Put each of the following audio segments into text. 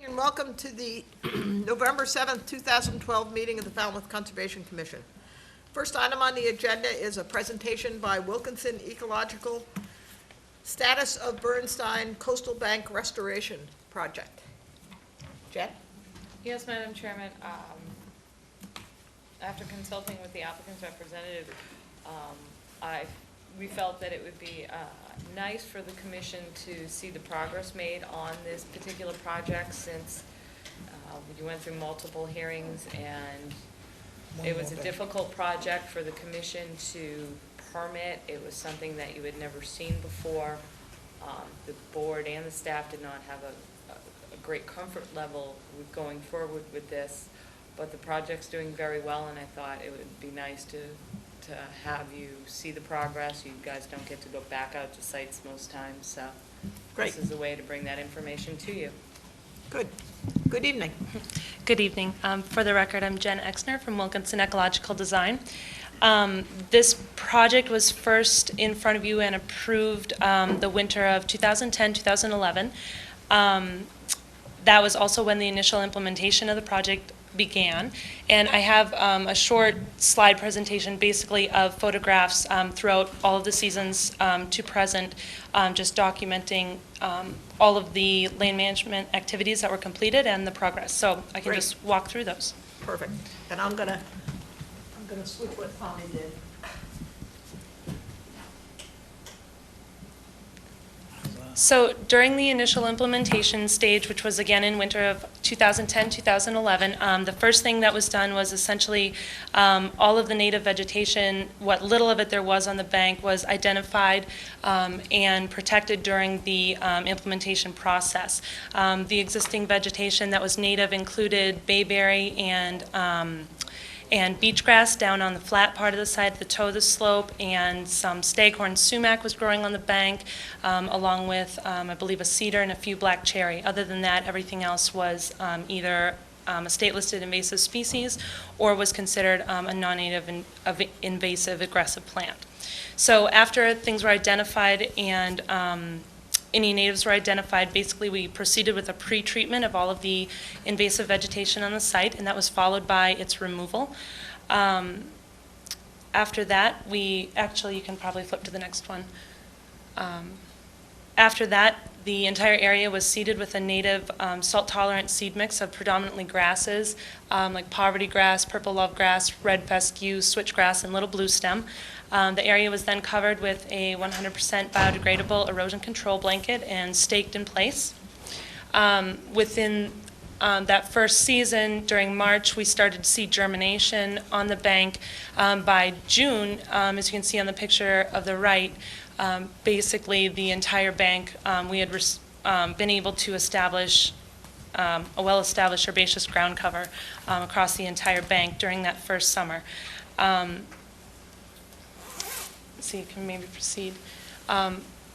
And welcome to the November 7th, 2012 meeting of the Falmouth Conservation Commission. First item on the agenda is a presentation by Wilkinson Ecological Status of Bernstein Coastal Bank Restoration Project. Jen? Yes, Madam Chairman. After consulting with the applicant's representative, we felt that it would be nice for the commission to see the progress made on this particular project since you went through multiple hearings and it was a difficult project for the commission to permit. It was something that you had never seen before. The board and the staff did not have a great comfort level with going forward with this, but the project's doing very well, and I thought it would be nice to have you see the progress. You guys don't get to go back out to sites most times, so Great. This is a way to bring that information to you. Good. Good evening. Good evening. For the record, I'm Jen Exner from Wilkinson Ecological Design. This project was first in front of you and approved the winter of 2010-2011. That was also when the initial implementation of the project began, and I have a short slide presentation basically of photographs throughout all of the seasons to present, just documenting all of the land management activities that were completed and the progress. So I can Great. just walk through those. Perfect. And I'm gonna switch what Tommy did. So during the initial implementation stage, which was again in winter of 2010-2011, the first thing that was done was essentially all of the native vegetation, what little of it there was on the bank, was identified and protected during the implementation process. The existing vegetation that was native included bayberry and beach grass down on the flat part of the side, the toe of the slope, and some staghorn sumac was growing on the bank, along with, I believe, a cedar and a few black cherry. Other than that, everything else was either a state-listed invasive species or was considered a non-native invasive aggressive plant. So after things were identified and any natives were identified, basically we proceeded with a pre-treatment of all of the invasive vegetation on the site, and that was followed by its removal. After that, actually you can probably flip to the next one. After that, the entire area was seeded with a native salt-tolerant seed mix of predominantly grasses, like poverty grass, purple love grass, red fescue, switchgrass, and little blue stem. The area was then covered with a 100% biodegradable erosion control blanket and staked in place. Within that first season, during March, we started to see germination on the bank. By June, as you can see on the picture of the right, basically the entire bank, we had been able to establish a well-established herbaceous ground cover across the entire bank during that first summer. So you can maybe proceed.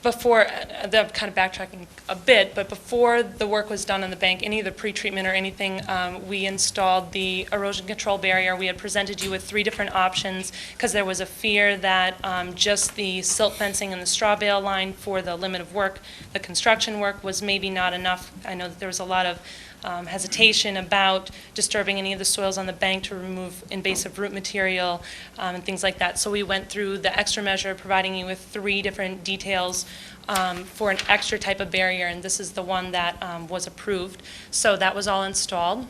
Before, I'm kind of backtracking a bit, but before the work was done on the bank, any of the pre-treatment or anything, we installed the erosion control barrier. We had presented you with 3 different options because there was a fear that just the silt fencing and the straw bale line for the limit of work, the construction work, was maybe not enough. I know that there was a lot of hesitation about disturbing any of the soils on the bank to remove invasive root material and things like that. So we went through the extra measure, providing you with 3 different details for an extra type of barrier, and this is the one that was approved. So that was all installed.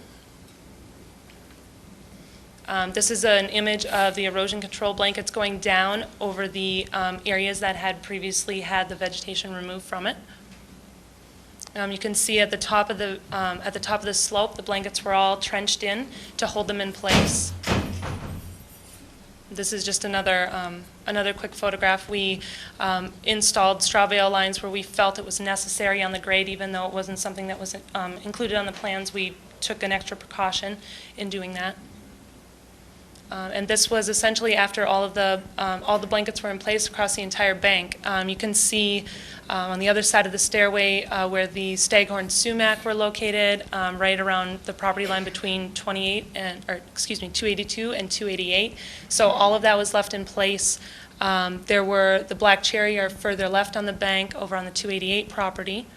This is an image of the erosion control blankets going down over the areas that had previously had the vegetation removed from it. You can see at the top of the slope, the blankets were all trenched in to hold them in place. This is just another quick photograph. We installed straw bale lines where we felt it was necessary on the grade, even though it wasn't something that was included on the plans. We took an extra precaution in doing that. And this was essentially after all the blankets were in place across the entire bank. You can see on the other side of the stairway where the staghorn sumac were located, right around the property line between 282 and 288. So all of that was left in place. There were the black cherry are further left on the bank over on the 288 property.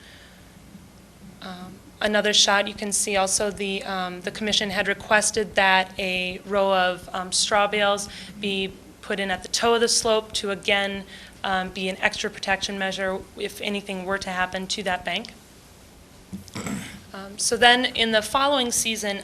Another shot, you can see also the commission had requested that a row of straw bales be put in at the toe of the slope to again be an extra protection measure if anything were to happen to that bank. So then in the following season,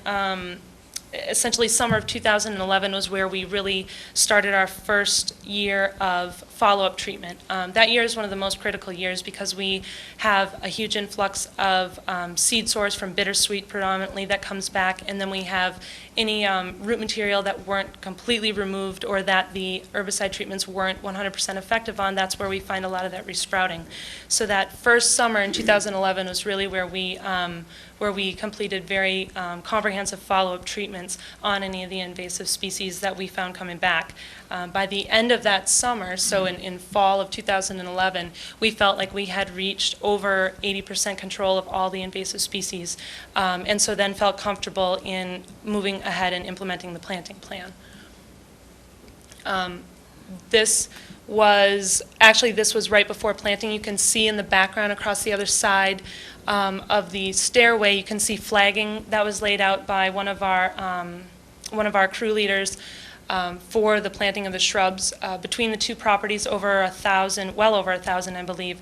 essentially summer of 2011 was where we really started our first year of follow-up treatment. That year is one of the most critical years because we have a huge influx of seed source from bittersweet predominantly that comes back, and then we have any root material that weren't completely removed or that the herbicide treatments weren't 100% effective on. That's where we find a lot of that resprouting. So that first summer in 2011 was really where we completed very comprehensive follow-up treatments on any of the invasive species that we found coming back. By the end of that summer, so in fall of 2011, we felt like we had reached over 80% control of all the invasive species, and so then felt comfortable in moving ahead and implementing the planting plan. This was right before planting. You can see in the background across the other side of the stairway, you can see flagging that was laid out by one of our crew leaders for the planting of the shrubs. Between the two properties, well over 1,000, I believe,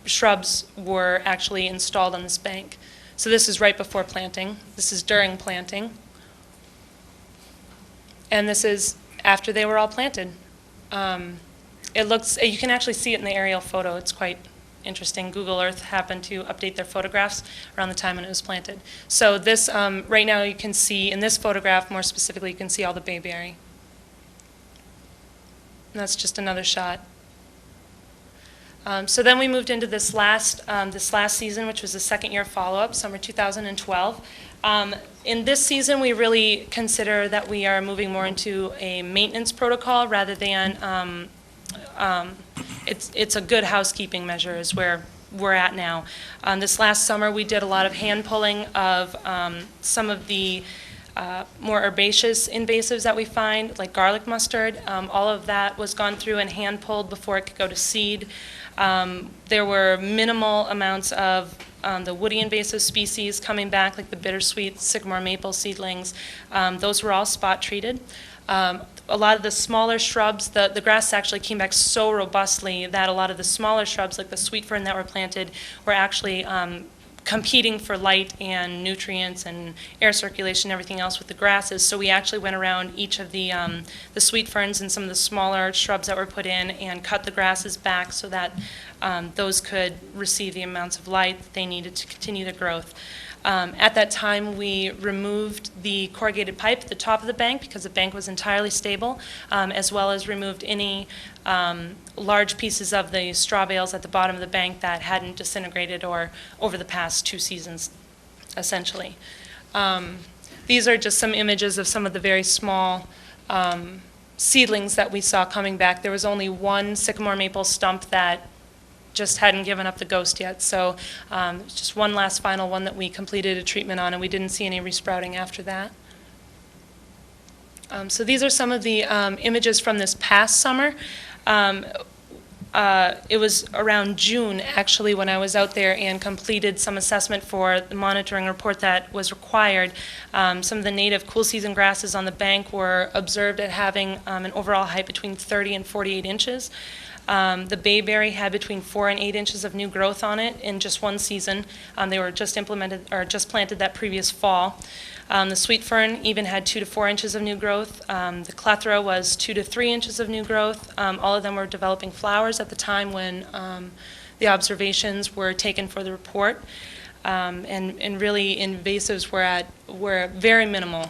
shrubs were actually installed on this bank. So this is right before planting. This is during planting. And this is after they were all planted. You can actually see it in the aerial photo. It's quite interesting. Google Earth happened to update their photographs around the time when it was planted. So this, right now you can see, in this photograph more specifically, you can see all the bayberry. And that's just another shot. So then we moved into this last season, which was the second year follow-up, summer 2012. In this season, we really consider that we are moving more into a maintenance protocol rather than it's a good housekeeping measure is where we're at now. This last summer, we did a lot of hand pulling of some of the more herbaceous invasives that we find, like garlic mustard. All of that was gone through and hand pulled before it could go to seed. There were minimal amounts of the woody invasive species coming back, like the bittersweet sycamore maple seedlings. Those were all spot treated. A lot of the smaller shrubs, the grass actually came back so robustly that a lot of the smaller shrubs, like the sweet fern that were planted, were actually competing for light and nutrients and air circulation and everything else with the grasses. So we actually went around each of the sweet ferns and some of the smaller shrubs that were put in and cut the grasses back so that those could receive the amounts of light that they needed to continue their growth. At that time, we removed the corrugated pipe at the top of the bank because the bank was entirely stable, as well as removed any large pieces of the straw bales at the bottom of the bank that hadn't disintegrated or over the past 2 seasons, essentially. These are just some images of some of the very small seedlings that we saw coming back. There was only one sycamore maple stump that just hadn't given up the ghost yet. So just one last final one that we completed a treatment on, and we didn't see any resprouting after that. So these are some of the images from this past summer. It was around June, actually, when I was out there and completed some assessment for the monitoring report that was required. Some of the native cool season grasses on the bank were observed at having an overall height between 30 and 48 inches. The bayberry had between 4 and 8 inches of new growth on it in just one season. They were just planted that previous fall. The sweet fern even had 2 to 4 inches of new growth. The clethra was 2 to 3 inches of new growth. All of them were developing flowers at the time when the observations were taken for the report. And really invasives were very minimal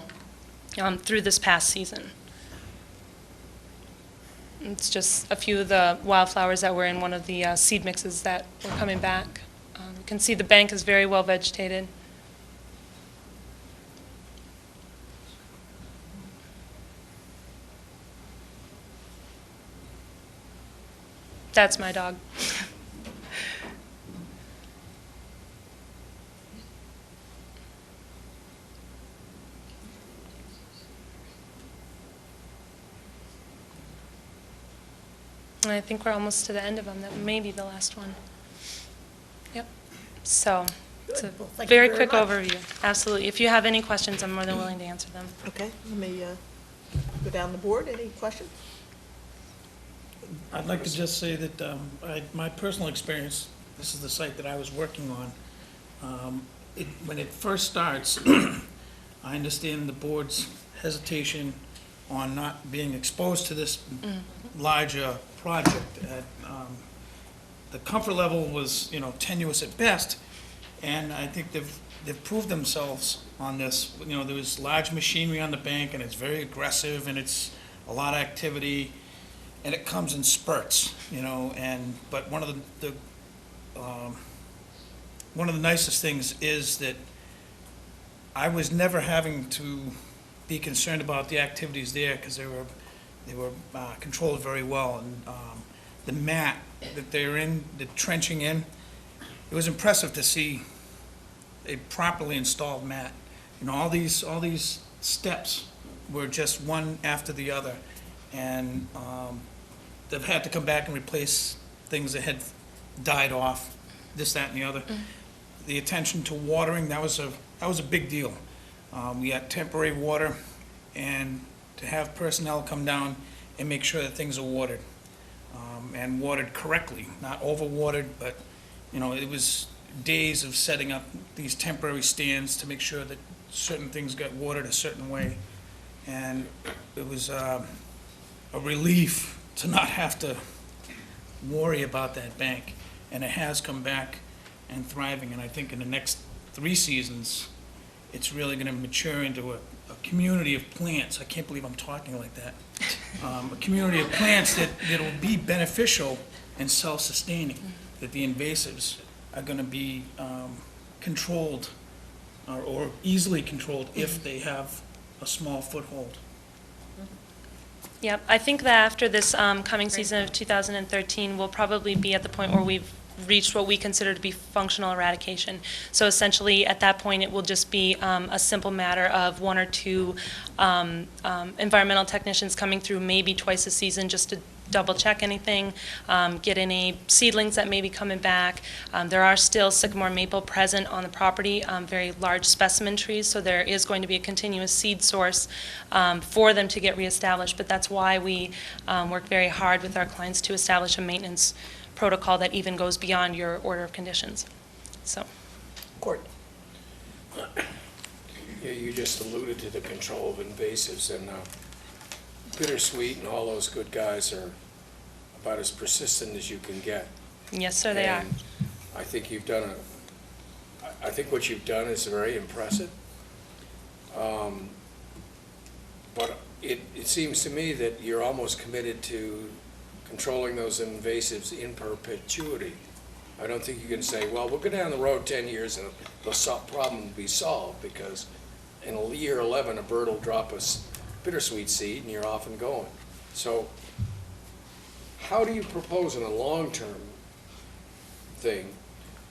through this past season. It's just a few of the wildflowers that were in one of the seed mixes that were coming back. You can see the bank is very well vegetated. That's my dog. And I think we're almost to the end of them. That may be the last one. Yep. So It's a Well, thank you very very quick much. overview. Absolutely. If you have any questions, I'm more than willing to answer them. Okay, let me go down the board. Any questions? I'd like to just say that my personal experience, this is the site that I was working on. When it first starts, I understand the board's hesitation on not being exposed to this larger project. The comfort level was, tenuous at best, and I think they've proved themselves on this. There was large machinery on the bank, and it's very aggressive, and it's a lot of activity, and it comes in spurts, but one of the nicest things is that I was never having to be concerned about the activities there, because they were controlled very well, and the mat that they're in, the trenching in, it was impressive to see a properly installed mat. All these steps were just one after the other, and they've had to come back and replace things that had died off, this, that, and the other. The attention to watering, that was a big deal. We had temporary water, and to have personnel come down and make sure that things are watered, and watered correctly, not overwatered, but, it was days of setting up these temporary stands to make sure that certain things got watered a certain way. And it was a relief to not have to worry about that bank. And it has come back and thriving, and I think in the next 3 seasons, it's really going to mature into a community of plants. I can't believe I'm talking like that. A community of plants that will be beneficial and self-sustaining, that the invasives are going to be controlled or easily controlled if they have a small foothold. Yep, I think that after this coming season of 2013, we'll probably be at the point where we've reached what we consider to be functional eradication. So essentially, at that point, it will just be a simple matter of 1 or 2 environmental technicians coming through maybe twice a season just to double-check anything, get any seedlings that may be coming back. There are still sycamore maple present on the property, very large specimen trees, so there is going to be a continuous seed source for them to get reestablished, but that's why we work very hard with our clients to establish a maintenance protocol that even goes beyond your order of conditions. So, Court. Yeah, you just alluded to the control of invasives, and bittersweet and all those good guys are about as persistent as you can get. yes, sir, they are. And I think I think what you've done is very impressive. But it seems to me that you're almost committed to controlling those invasives in perpetuity. I don't think you can say, well, we'll go down the road 10 years and the problem will be solved, because in year 11, a bird will drop a bittersweet seed and you're off and going. So how do you propose in a long-term thing,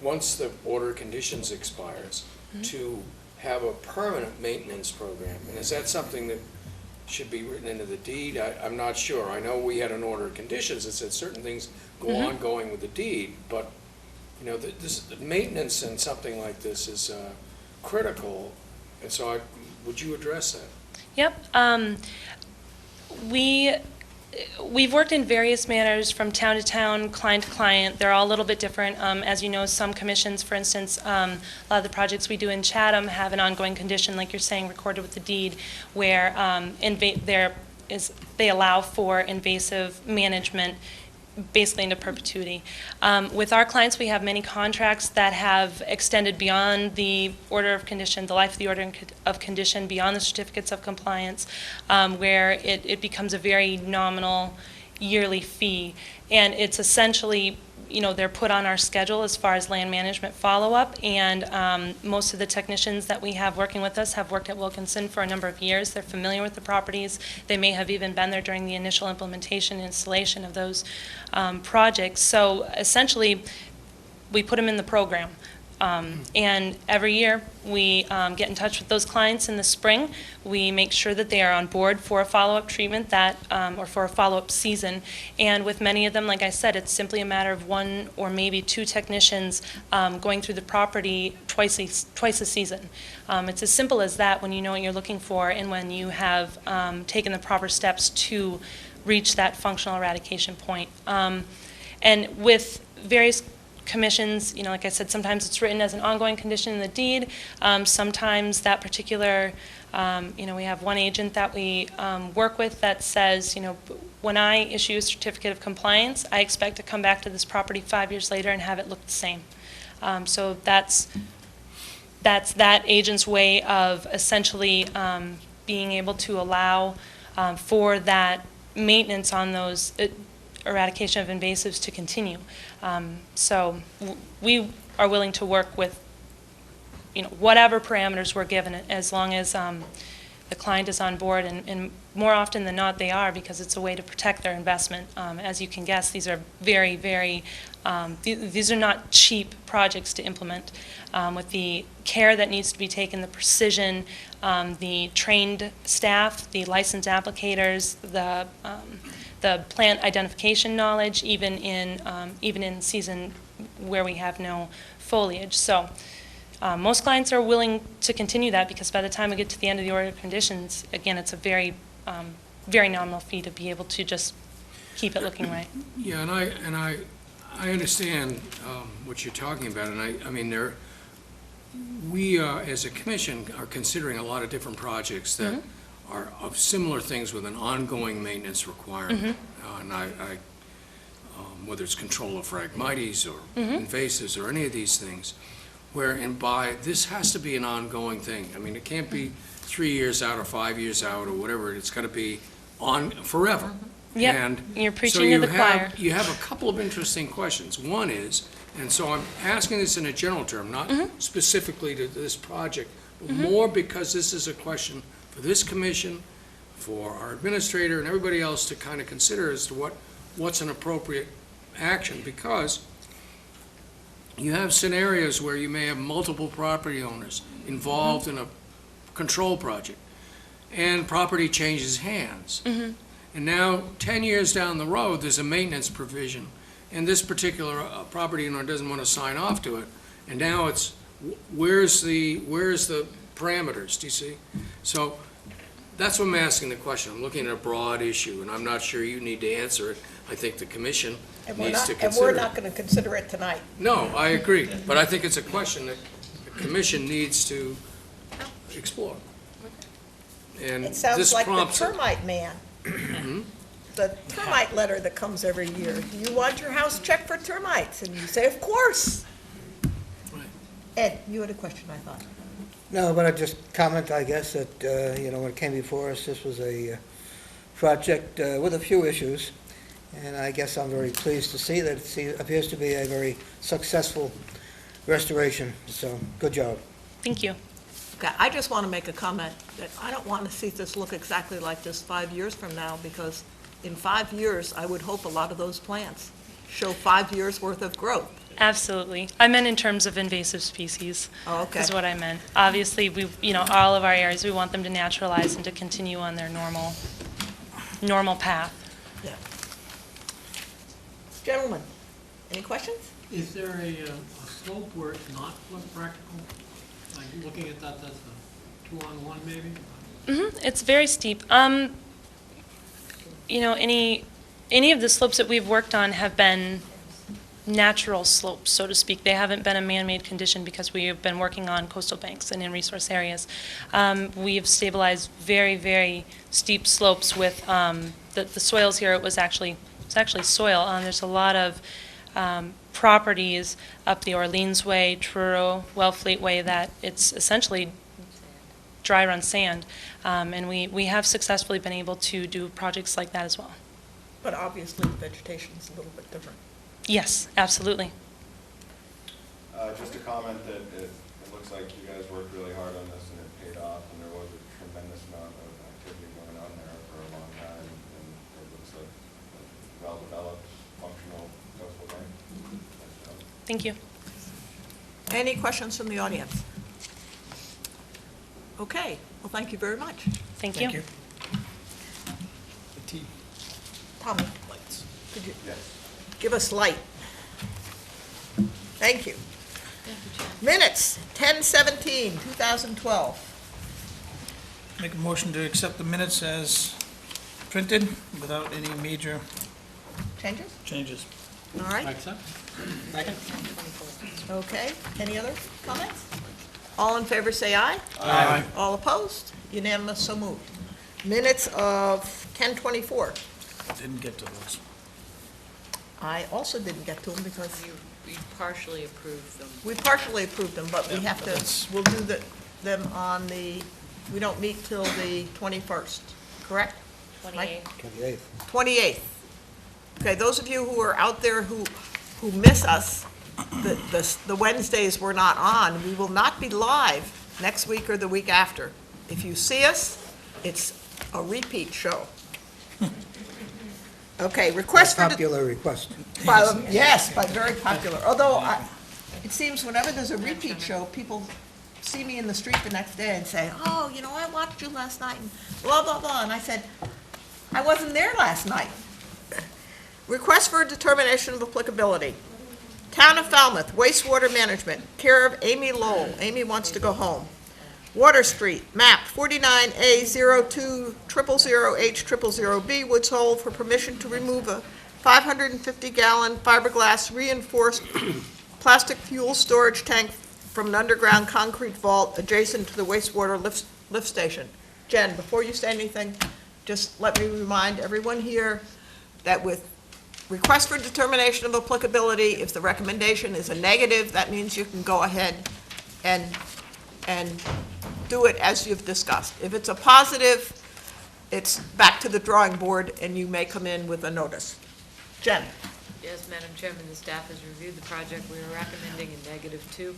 once the order of conditions expires, to have a permanent maintenance program? And is that something that should be written into the deed? I'm not sure. I know we had an order of conditions that said certain things go ongoing with the deed, but the maintenance in something like this is critical, and so would you address that? Yep. We've worked in various manners from town to town, client to client. They're all a little bit different. As you know, some commissions, for instance, a lot of the projects we do in Chatham have an ongoing condition, like you're saying, recorded with the deed, where they allow for invasive management basically into perpetuity. With our clients, we have many contracts that have extended beyond the order of condition, the life of the order of condition, beyond the certificates of compliance, where it becomes a very nominal yearly fee. And it's essentially, they're put on our schedule as far as land management follow-up, and most of the technicians that we have working with us have worked at Wilkinson for a number of years. They're familiar with the properties. They may have even been there during the initial implementation and installation of those projects. So essentially, we put them in the program. And every year, we get in touch with those clients in the spring. We make sure that they are on board for a follow-up treatment or for a follow-up season. And with many of them, like I said, it's simply a matter of one or maybe two technicians going through the property twice a season. It's as simple as that when you know what you're looking for and when you have taken the proper steps to reach that functional eradication point. And with various commissions, like I said, sometimes it's written as an ongoing condition in the deed. Sometimes that particular, we have one agent that we work with that says, when I issue a certificate of compliance, I expect to come back to this property 5 years later and have it look the same. So that's that agent's way of essentially being able to allow for that maintenance on those eradication of invasives to continue. So we are willing to work with, whatever parameters we're given, as long as the client is on board, and more often than not, they are, because it's a way to protect their investment. As you can guess, these are very, very, these are not cheap projects to implement. With the care that needs to be taken, the precision, the trained staff, the licensed applicators, the plant identification knowledge, even in season where we have no foliage. So most clients are willing to continue that, because by the time we get to the end of the order of conditions, again, it's a very, very nominal fee to be able to just keep it looking right. Yeah, and I understand what you're talking about, and I mean, we as a commission are considering a lot of different projects that are of similar things with an ongoing maintenance requirement. And whether it's control of Phragmites or invasives or any of these things, this has to be an ongoing thing. I mean, it can't be 3 years out or 5 years out or whatever. It's got to be on forever. Yep, And you're so preaching to the choir. You have a couple of interesting questions. One is, and so I'm asking this in a general term, not specifically to this project, but more because this is a question for this commission, for our administrator, and everybody else to kind of consider as to what's an appropriate action, because you have scenarios where you may have multiple property owners involved in a control project, and property changes hands. And now, 10 years down the road, there's a maintenance provision, and this particular property owner doesn't want to sign off to it, and now it's, where's the parameters, do you see? So that's what I'm asking the question. I'm looking at a broad issue, and I'm not sure you need to answer it. I think the commission needs to consider it. And we're not going to consider it tonight. No, I agree, but I think it's a question that the commission needs to explore. And It sounds this like the prompts it. termite man. The termite letter that comes every year. Do you want your house checked for termites? And you say, of course. Right. Ed, you had a question, I thought. No, but I just comment, I guess, that, when it came before us, this was a project with a few issues, and I guess I'm very pleased to see that it appears to be a very successful restoration, so good job. Thank you. Okay, I just want to make a comment that I don't want to see this look exactly like this 5 years from now, because in 5 years, I would hope a lot of those plants show 5 years' worth of growth. Absolutely. I meant in terms of invasive species. Oh, okay. Is what I meant. Obviously, all of our areas, we want them to naturalize and to continue on their normal path. Yeah. Gentlemen, any questions? Is there a slope where it's not flood practical? Like looking at that, that's a 2-on-1 maybe? It's very steep. Any of the slopes that we've worked on have been natural slopes, so to speak. They haven't been a man-made condition because we have been working on coastal banks and in resource areas. We have stabilized very, very steep slopes with the soils here. It's actually soil. There's a lot of properties up the Orleans Way, Truro, Wellfleet Way that it's essentially dry run sand. And we have successfully been able to do projects like that as well. But obviously, the vegetation's a little bit different. Yes, absolutely. Just a comment that it looks like you guys worked really hard on this and it paid off, and there was a tremendous amount of activity going on there for a long time, and it looks like a well-developed, functional coastal bank. Nice job. Thank you. Any questions from the audience? Okay, well, thank you very much. Thank you. The T Tommy, lights. could you Yes. give us light? Thank you. Minutes, 10/17/2012. Make a motion to accept the minutes as printed without any major Changes? changes. All right, Accept? okay. Any other comments? All in favor, say aye. Aye. All opposed? Unanimous, so moved. Minutes of 10/24. Didn't get to those. I also didn't get to them because We partially approved them. we partially approved them, but we Yeah, have but to, that's- we'll do them on the, we don't meet till the 21st, correct? 28. 28th. 28th. Okay, those of you who are out there who miss us, the Wednesdays we're not on, we will not be live next week or the week after. If you see us, it's a repeat show. Okay, request for. Popular request. Yes, by very popular, although it seems whenever there's a repeat show, people see me in the street the next day and say, oh, you know, I watched you last night, and blah, blah, blah, and I said, I wasn't there last night. Request for a determination of applicability. Town of Falmouth, wastewater management, care of Amy Lowell. Amy wants to go home. Water Street, map 49A0200H000B, Woods Hole, for permission to remove a 550-gallon fiberglass reinforced plastic fuel storage tank from an underground concrete vault adjacent to the wastewater lift station. Jen, before you say anything, just let me remind everyone here that with request for determination of applicability, if the recommendation is a negative, that means you can go ahead and do it as you've discussed. If it's a positive, it's back to the drawing board, and you may come in with a notice. Jen? Yes, Madam Chairman, the staff has reviewed the project. We are recommending a -2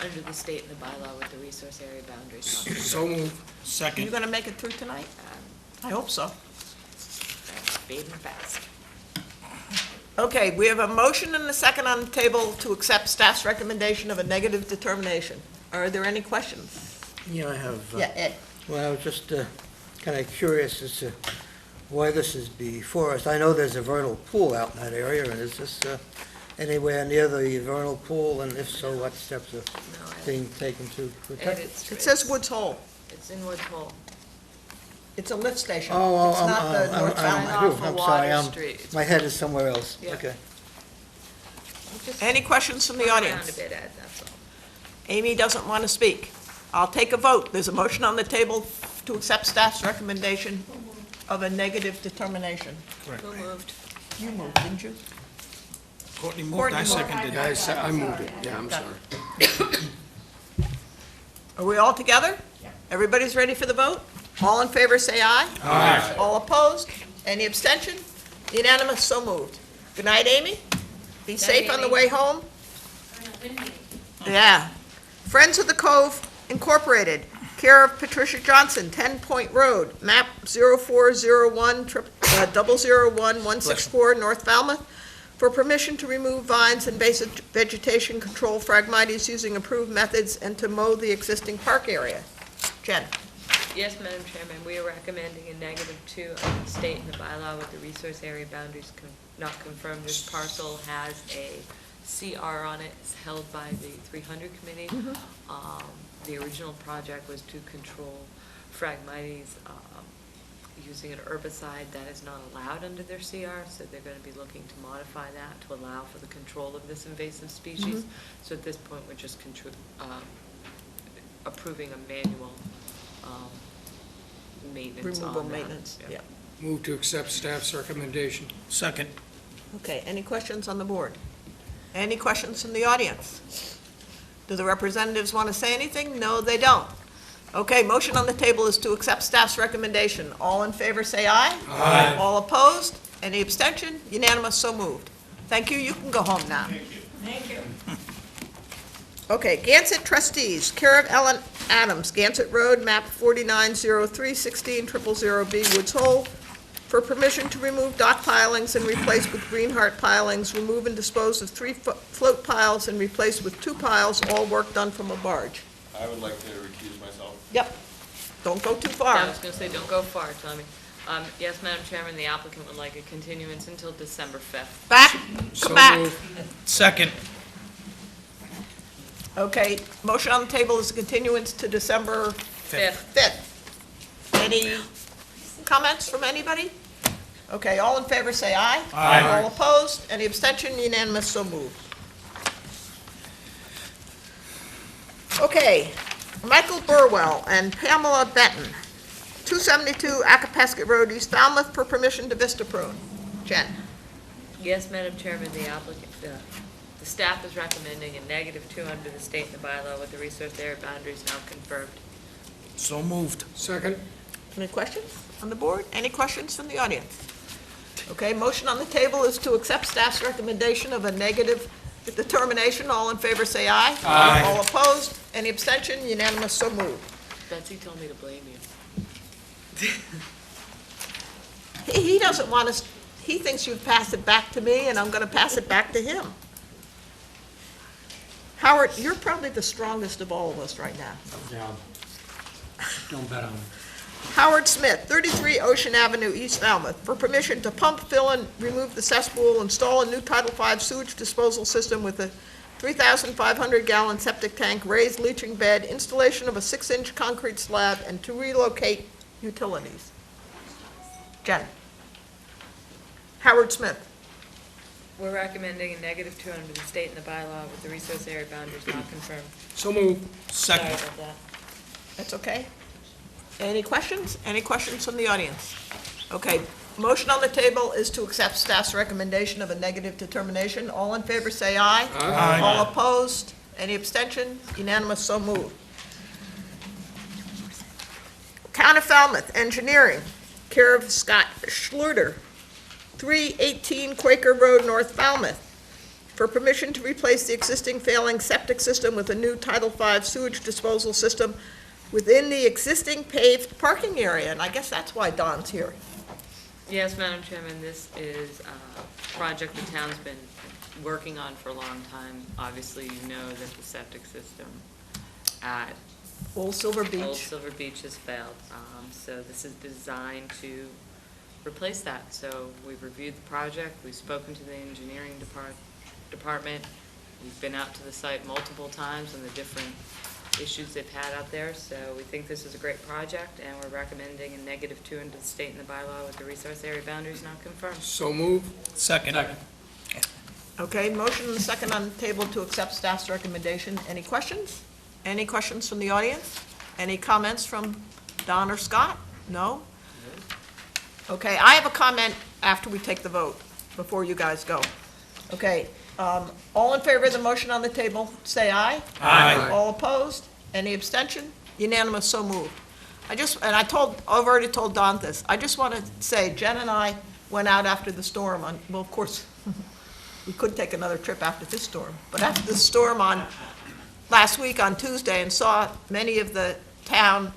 under the state and the bylaw with the resource area boundaries. So moved. Are you Second. going to make it through tonight? I hope so. That's fading fast. Okay, we have a motion and a second on the table to accept staff's recommendation of a negative determination. Are there any questions? Yeah, I have. Yeah, Ed? Well, I was just kind of curious as to why this is before us. I know there's a vernal pool out in that area, and is this anywhere near the vernal pool? And if so, what steps are No, being taken to Ed, protect it? It says Woods Hole. It's in Woods Hole. It's a lift station. Oh, It's not the North I'm- Falmouth. off of I'm sorry, Water Street. my head is somewhere else. Yeah. Okay. Just Any questions from the turn around audience? a bit, Ed, that's all. Amy doesn't want to speak. I'll take a vote. There's a motion on the table to accept staff's recommendation of a negative determination. Correct. Who moved? You moved, didn't you? Courtney moved, Courtney I moved. seconded. Yeah, I moved it, yeah, I'm sorry. Are we all together? Everybody's ready for the vote? All in favor, say aye. Aye. All opposed? Any abstention? Unanimous, so moved. Good night, Amy. Be safe on the Amy. way home. Yeah. Friends of the Cove Incorporated, care of Patricia Johnson, 10 Point Road, map 0401-001-164, North Falmouth, for permission to remove vines and basic vegetation control phragmites using approved methods and to mow the existing park area. Jen? Yes, Madam Chairman, we are recommending a -2 under the state and the bylaw with the resource area boundaries not confirmed. This parcel has a CR on it, it's held by the 300 committee. The original project was to control phragmites using an herbicide that is not allowed under their CR, so they're going to be looking to modify that to allow for the control of this invasive species. So at this point, we're just approving a manual maintenance on Removal that. maintenance, yeah. Move to accept staff's recommendation. Second. Okay, any questions on the board? Any questions from the audience? Do the representatives want to say anything? No, they don't. Okay, motion on the table is to accept staff's recommendation. All in favor, say aye. Aye. All opposed? Any abstention? Unanimous, so moved. Thank you, you can go home now. Thank you. Okay, Gansett trustees, care of Ellen Adams, Gansett Road, map 490316 000B, Woods Hole, for permission to remove dock pilings and replace with greenheart pilings, remove and dispose of 3 float piles and replace with 2 piles, all work done from a barge. I would like to recuse myself. Yep. Don't go too I far. was gonna say, don't go far, Tommy. Yes, Madam Chairman, the applicant would like a continuance until December 5th. Back, So come back. moved. Second. Okay, motion on the table is a continuance to December 5th. Any comments from anybody? Okay, all in favor say aye. Aye. All opposed? Any abstention? Unanimous, so moved. Okay, Michael Burwell and Pamela Benton, 272 Acapasket Road, East Falmouth, for permission to Vista prune. Jen? Yes, Madam Chairman, the applicant, the staff is recommending a -2 under the state and the bylaw with the resource area boundaries now confirmed. So moved. Second? Any questions on the board? Any questions from the audience? Okay, motion on the table is to accept staff's recommendation of a negative determination. All in favor say aye. Aye. All opposed? Any abstention? Unanimous, so moved. Betsy told me to blame you. He doesn't want us, he thinks you've passed it back to me, and I'm gonna pass it back to him. Howard, you're probably the strongest of all of us right now. Yeah. Don't bet on it. Howard Smith, 33 Ocean Avenue, East Falmouth, for permission to pump, fill, and remove the cesspool, install a new Title V sewage disposal system with a 3,500-gallon septic tank, raised leaching bed, installation of a 6-inch concrete slab, and to relocate utilities. Jen? Howard Smith? We're recommending a -2 under the state and the bylaw with the resource area boundaries not confirmed. So moved. Sorry Second. about that. That's okay? Any questions? Any questions from the audience? Okay, motion on the table is to accept staff's recommendation of a negative determination. All in favor say aye. Aye. All opposed? Any abstention? Unanimous, so moved. Town of Falmouth Engineering, care of Scott Schluter, 318 Quaker Road, North Falmouth, for permission to replace the existing failing septic system with a new Title V sewage disposal system within the existing paved parking area, and I guess that's why Don's here. Yes, Madam Chairman, this is a project the town's been working on for a long time. Obviously, you know that the septic system at Old Silver Old Beach. Silver Beach has failed. So this is designed to replace that. So we've reviewed the project, we've spoken to the engineering department, we've been out to the site multiple times on the different issues they've had out there. So we think this is a great project, and we're recommending a -2 into the state and the bylaw with the resource area boundaries not confirmed. So moved. Second. Okay, motion and second on the table to accept staff's recommendation. Any questions? Any questions from the audience? Any comments from Don or Scott? No? Okay, I have a comment after we take the vote, before you guys go. Okay, all in favor of the motion on the table, say aye. Aye. All opposed? Any abstention? Unanimous, so moved. I've already told Don this. I just want to say, Jen and I went out after the storm well, of course, we could take another trip after this storm, but after the storm last week on Tuesday, and saw many of the town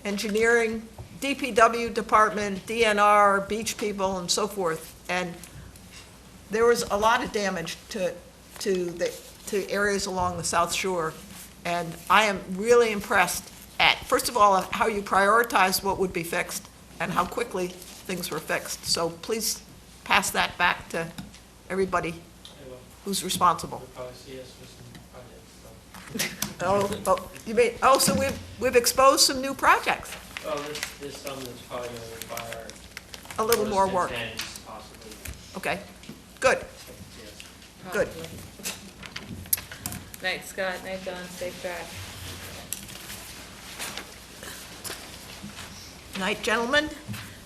engineering, DPW department, DNR, beach people, and so forth. And there was a lot of damage to areas along the South Shore. And I am really impressed at, first of all, how you prioritized what would be fixed and how quickly things were fixed. So please pass that back to everybody who's responsible. Probably see us with some projects, So we've exposed some new projects, Well, there's some that's probably gonna require. a little more first work. intent, Possibly, Okay, good, yes. good. Probably. Night, Scott. Night, Don. Safe drive. Night, gentlemen.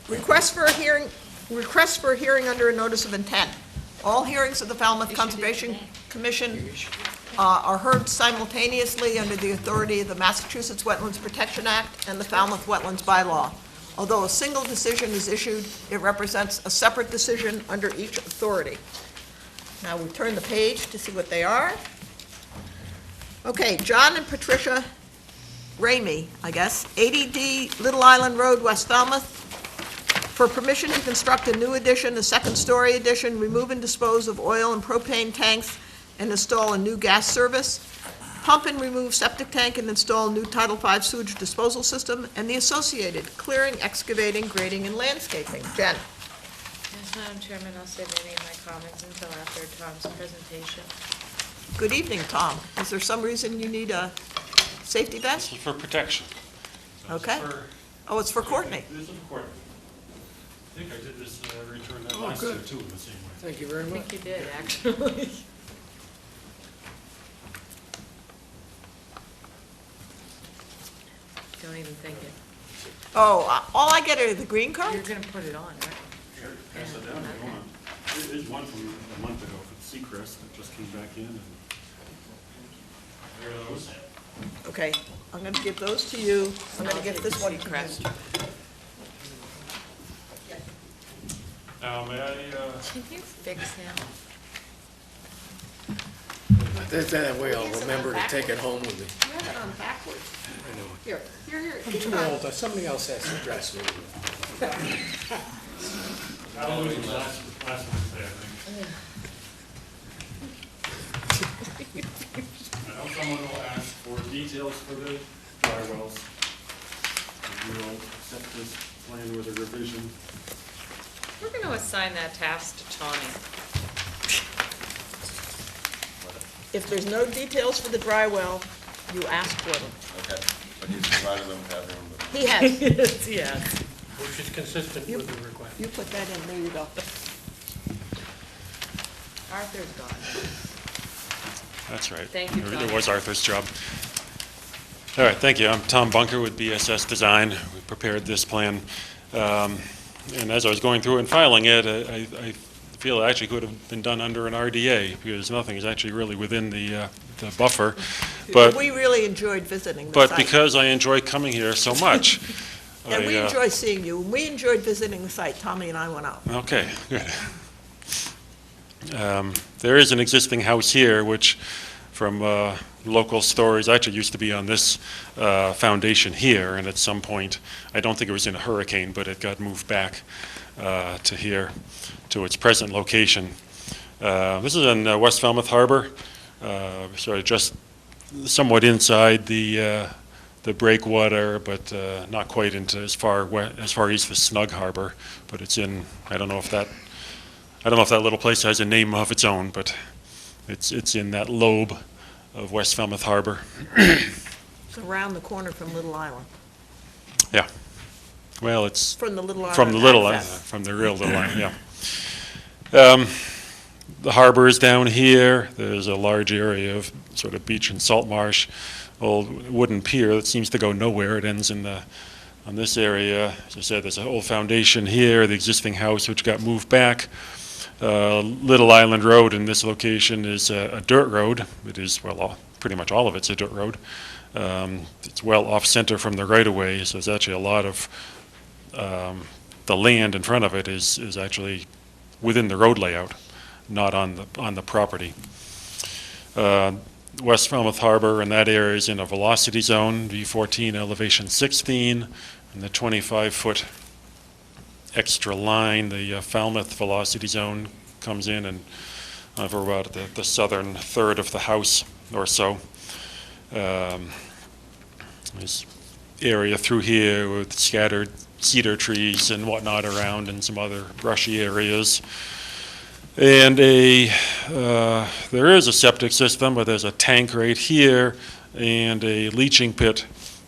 Request for a hearing under a notice of intent. All hearings of the Falmouth Conservation Commission are heard simultaneously under the authority of the Massachusetts Wetlands Protection Act and the Falmouth Wetlands Bylaw. Although a single decision is issued, it represents a separate decision under each authority. Now we turn the page to see what they are. Okay, John and Patricia Ramey, I guess, 80D Little Island Road, West Falmouth, for permission to construct a new addition, a second-story addition, remove and dispose of oil and propane tanks, and install a new gas service, pump and remove septic tank and install new Title V sewage disposal system, and the associated clearing, excavating, grading, and landscaping. Jen? Yes, Madam Chairman, I'll save any of my comments until after Tom's presentation. Good evening, Tom. Is there some reason you need a safety vest? For protection. Okay. Oh, it's for Courtney. This is for Courtney. I think I did this, return that Oh, last good. year too, in the same way. Thank you very I much. think you did, actually. Don't even think it. Oh, all I get are the green You're cards? gonna put it on, right? Sure, pass it down if you want. There is one from a month ago for Seacrest that just came back in, and there are those. Okay, I'm gonna give those to you. I'm gonna give this one to Seacrest. you. Now, may I, Can you fix him? That way I'll remember to take it home with me. You have it on backwards. I know. Here, here. I'm too old. Somebody else has to dress me. I'll lose the last one's there, I think. I know someone will ask for details for the dry wells. If you will accept this plan with a revision. We're gonna assign that task to Tawny. If there's no details for the dry well, you ask for them. Okay, but he's provided them to everyone, but He has. Yes. Which is consistent with the request. You put that in, there you go. Arthur's gone. That's right. Thank you, Tom. It was Arthur's job. All right, thank you. I'm Tom Bunker with BSS Design. We prepared this plan. And as I was going through and filing it, I feel it actually could have been done under an RDA because nothing is actually really within the buffer. But We really enjoyed visiting the site. But because I enjoy coming here so much. And we I, enjoy seeing you. We enjoyed visiting the site. Tommy and I went out. Okay, good. There is an existing house here, which from local stories actually used to be on this foundation here, and at some point, I don't think it was in a hurricane, but it got moved back to here, to its present location. This is in West Falmouth Harbor, sort of just somewhat inside the breakwater, but not quite into as far east as Snug Harbor. But it's in, I don't know if that little place has a name of its own, but it's in that lobe of West Falmouth Harbor. It's around the corner from Little Island. Yeah. Well, it's From the Little Island. from the little, access. from the real Little Island, yeah. The harbor is down here. There's a large area of sort of beach and salt marsh, old wooden pier that seems to go nowhere. It ends on this area. As I said, there's an old foundation here, the existing house which got moved back. Little Island Road in this location is a dirt road. It is, well, pretty much all of it's a dirt road. It's well off-center from the right-of-way, so there's actually a lot of the land in front of it is actually within the road layout, not on the property. West Falmouth Harbor and that area is in a velocity zone, V14 elevation 16, and the 25-foot extra line, the Falmouth velocity zone comes in and over about the southern third of the house or so. There's area through here with scattered cedar trees and whatnot around and some other brushy areas. And there is a septic system, but there's a tank right here and a leaching pit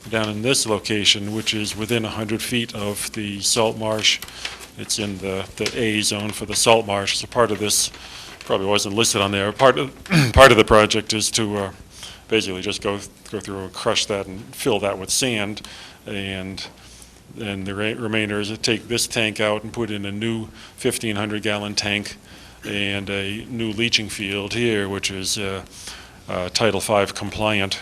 down in this location, which is within 100 feet of the salt marsh. It's in the A zone for the salt marsh. So part of this probably wasn't listed on there. Part of the project is to basically just go through and crush that and fill that with sand, and the remainder is to take this tank out and put in a new 1,500-gallon tank and a new leaching field here, which is Title V compliant.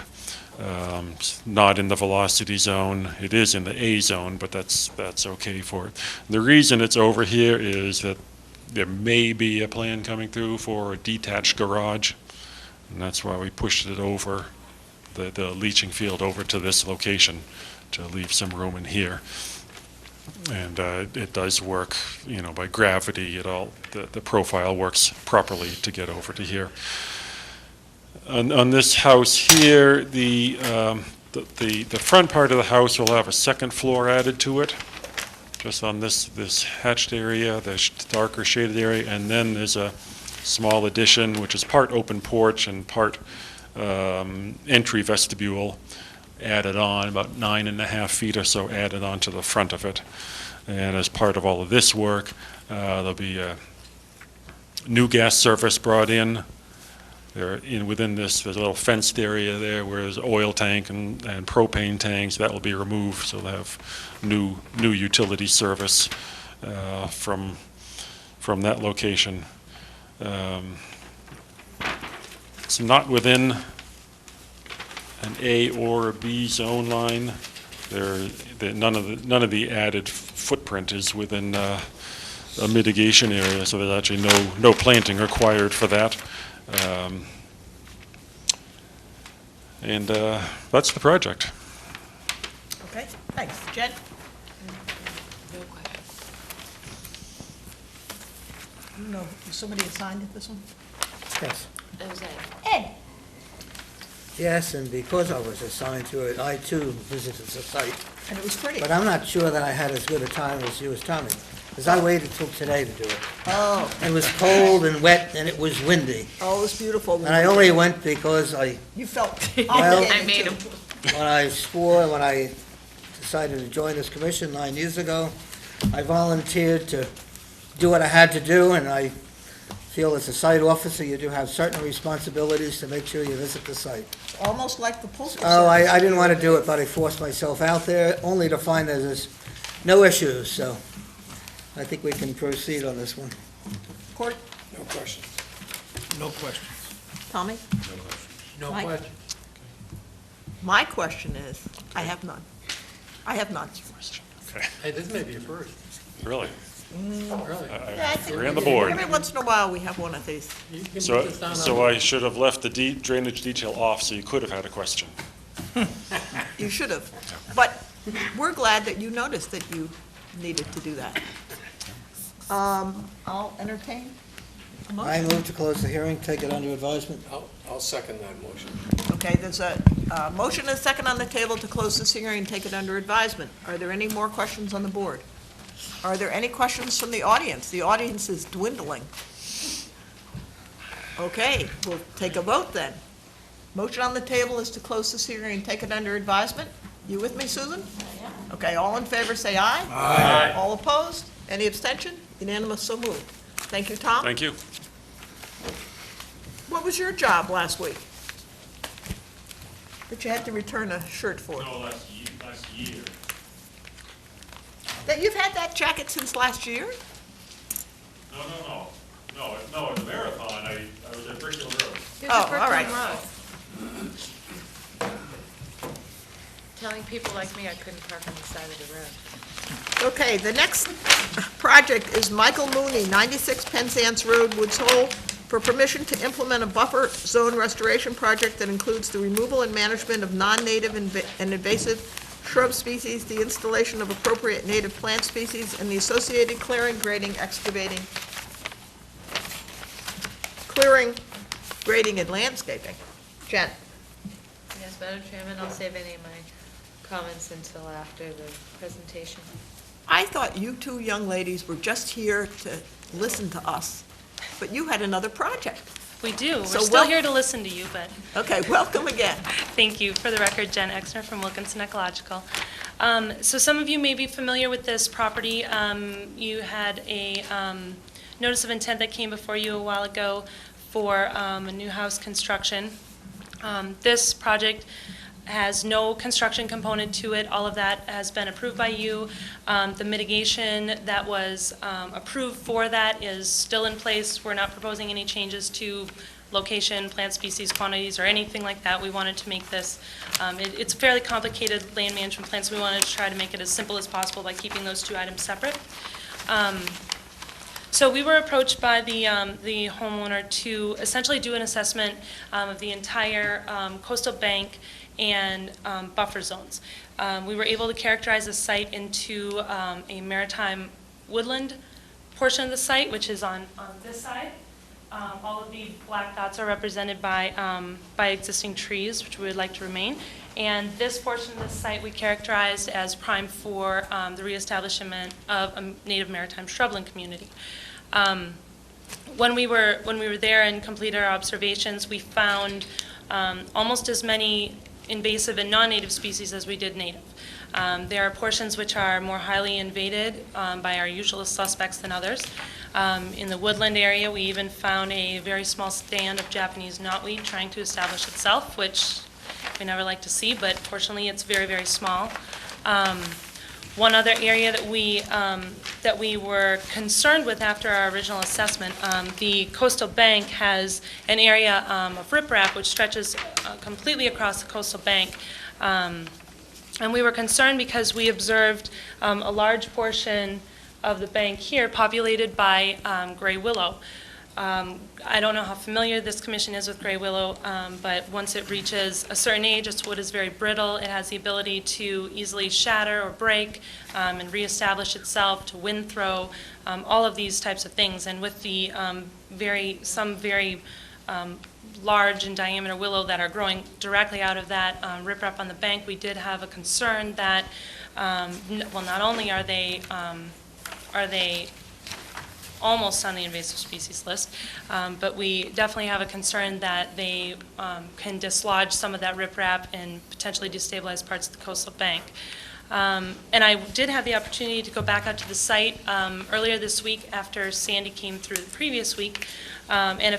It's not in the velocity zone. It is in the A zone, but that's okay for it. The reason it's over here is that there may be a plan coming through for a detached garage, and that's why we pushed it over, the leaching field over to this location, to leave some room in here. And it does work, you know, by gravity. The profile works properly to get over to here. On this house here, the front part of the house will have a second floor added to it, just on this hatched area, the darker shaded area, and then there's a small addition, which is part open porch and part entry vestibule added on, about 9.5 feet or so added on to the front of it. And as part of all of this work, there'll be a new gas service brought in. Within this, there's a little fenced area there where there's oil tank and propane tanks. That will be removed, so they'll have new utility service from that location. It's not within an A or a B zone line. None of the added footprint is within a mitigation area, so there's actually no planting required for that. And that's the project. Okay, thanks. Jen? No question. I don't know, was somebody assigned to this one? Yes. That was Ed. Ed? Yes, and because I was assigned to it, I too visited the site. And it was pretty. But I'm not sure that I had as good a time as you was telling me, because I waited till today to do it. Oh, It was cold and wet, and it was windy. oh, it was beautiful. And I only went because You felt Well- obligated I made to. him. when I decided to join this commission 9 years ago, I volunteered to do what I had to do, and I feel as a site officer, you do have certain responsibilities to make sure you visit the site. Almost like the postal Oh, service. I didn't want to do it, but I forced myself out there, only to find that there's no issues, so I think we can proceed on this one. Court, No question. No questions. Tommy? No Mike? question. My question is, I have none. I have none. Okay, Hey, this may be a first, really? really. Yeah, I think We're on the board. Every once in a while, we have one of these. You can put So this down so on- I should have left the drainage detail off, so you could have had a question. You should have. But we're glad that you noticed that you needed to do that. I'll entertain a I motion. move to close the hearing, take it under advisement. I'll second that motion. Okay, there's a motion and a second on the table to close this hearing and take it under advisement. Are there any more questions on the board? Are there any questions from the audience? The audience is dwindling. Okay, we'll take a vote then. Motion on the table is to close this hearing and take it under advisement. You with me, Susan? Okay, all in favor, say aye. Aye. All opposed? Any abstention? Unanimous, so moved. Thank you, Tom. Thank you. What was your job last week? That you had to return a shirt for? last year. That you've had that jacket since last year? No, at the marathon, I was at Brickhill Road. Oh, all right. Telling people like me I couldn't park on the side of the road. Okay, the next project is Michael Mooney, 96 Penzance Road, Woods Hole, for permission to implement a buffer zone restoration project that includes the removal and management of non-native and invasive shrub species, the installation of appropriate native plant species, and the associated clearing, grading, excavating, grading, and landscaping. Jen? Yes, Madam Chairman, I'll save any of my comments until after the presentation. I thought you two young ladies were just here to listen to us, but you had another project. We do. We're So still wel- here to listen to you, but Okay, welcome again. thank you. For the record, Jen Exner from Wilkinson Ecological. So some of you may be familiar with this property. You had a notice of intent that came before you a while ago for a new house construction. This project has no construction component to it. All of that has been approved by you. The mitigation that was approved for that is still in place. We're not proposing any changes to location, plant species, quantities, or anything like that. We wanted to make this, it's a fairly complicated land management plan, so we wanted to try to make it as simple as possible by keeping those two items separate. So we were approached by the homeowner to essentially do an assessment of the entire coastal bank and buffer zones. We were able to characterize the site into a maritime woodland portion of the site, which is on this side. All of the black dots are represented by existing trees, which we would like to remain. And this portion of the site we characterized as prime for the reestablishment of a native maritime shrubland community. When we were there and completed our observations, we found almost as many invasive and non-native species as we did native. There are portions which are more highly invaded by our usual suspects than others. In the woodland area, we even found a very small stand of Japanese knotweed trying to establish itself, which we never like to see, but fortunately it's very, very small. One other area that we were concerned with after our original assessment, the coastal bank has an area of riprap which stretches completely across the coastal bank. And we were concerned because we observed a large portion of the bank here populated by gray willow. I don't know how familiar this commission is with gray willow, but once it reaches a certain age, its wood is very brittle. It has the ability to easily shatter or break and reestablish itself, to wind throw, all of these types of things. And with the some very large in diameter willow that are growing directly out of that riprap on the bank, we did have a concern that, well, not only are they almost on the invasive species list, but we definitely have a concern that they can dislodge some of that riprap and potentially destabilize parts of the coastal bank. And I did have the opportunity to go back out to the site earlier this week after Sandy came through the previous week, and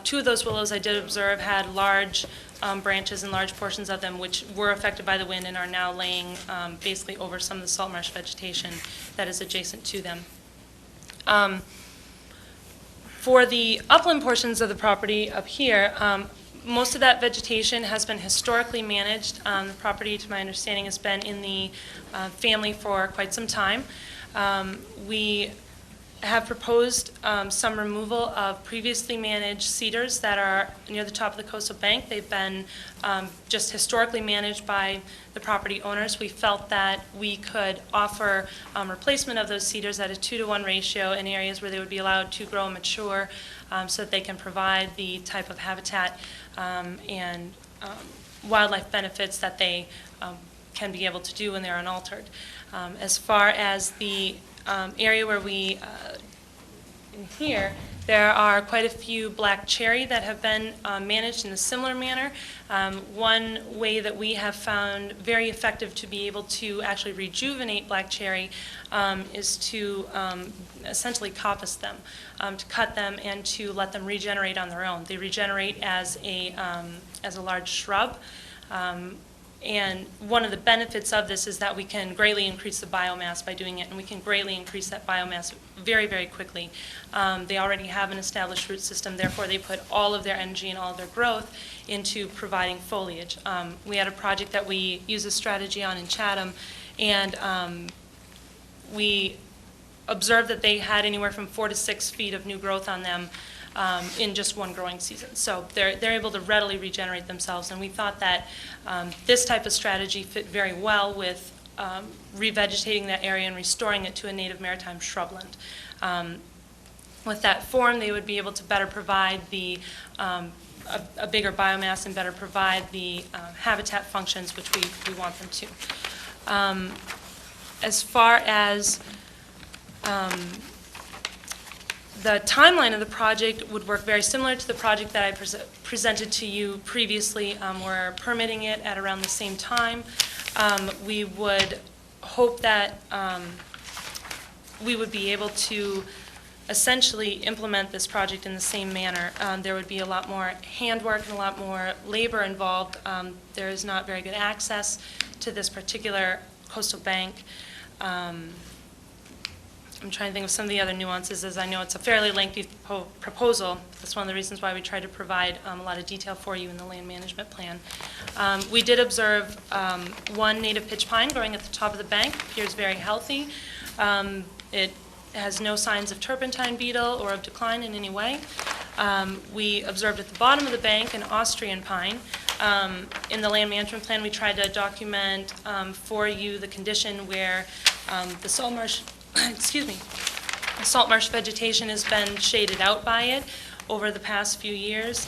two of those willows I did observe had large branches and large portions of them which were affected by the wind and are now laying basically over some of the salt marsh vegetation that is adjacent to them. For the upland portions of the property up here, most of that vegetation has been historically managed. The property, to my understanding, has been in the family for quite some time. We have proposed some removal of previously managed cedars that are near the top of the coastal bank. They've been just historically managed by the property owners. We felt that we could offer replacement of those cedars at a 2-to-1 ratio in areas where they would be allowed to grow and mature so that they can provide the type of habitat and wildlife benefits that they can be able to do when they're unaltered. As far as the area where we, in here, there are quite a few black cherry that have been managed in a similar manner. One way that we have found very effective to be able to actually rejuvenate black cherry is to essentially coppice them, to cut them and to let them regenerate on their own. They regenerate as a large shrub. And one of the benefits of this is that we can greatly increase the biomass by doing it, and we can greatly increase that biomass very, very quickly. They already have an established root system, therefore they put all of their energy and all of their growth into providing foliage. We had a project that we use this strategy on in Chatham, and we observed that they had anywhere from 4 to 6 feet of new growth on them in just one growing season. So they're able to readily regenerate themselves, and we thought that this type of strategy fit very well with revegetating that area and restoring it to a native maritime shrubland. With that form, they would be able to better provide a bigger biomass and better provide the habitat functions which we want them to. As far as the timeline of the project would work very similar to the project that I presented to you previously. We're permitting it at around the same time. We would hope that we would be able to essentially implement this project in the same manner. There would be a lot more handwork and a lot more labor involved. There is not very good access to this particular coastal bank. I'm trying to think of some of the other nuances, as I know it's a fairly lengthy proposal. That's one of the reasons why we try to provide a lot of detail for you in the land management plan. We did observe one native pitch pine growing at the top of the bank. Appears very healthy. It has no signs of turpentine beetle or of decline in any way. We observed at the bottom of the bank an Austrian pine. In the land management plan, we tried to document for you the condition where the salt marsh, excuse me, the salt marsh vegetation has been shaded out by it over the past few years.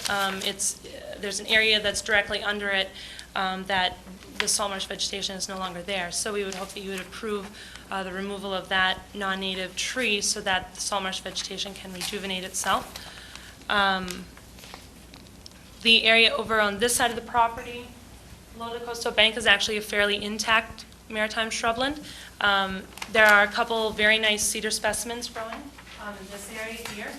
There's an area that's directly under it that the salt marsh vegetation is no longer there. So we would hope that you would approve the removal of that non-native tree so that the salt marsh vegetation can rejuvenate itself. The area over on this side of the property, below the coastal bank, is actually a fairly intact maritime shrubland. There are a couple very nice cedar specimens growing in this area here.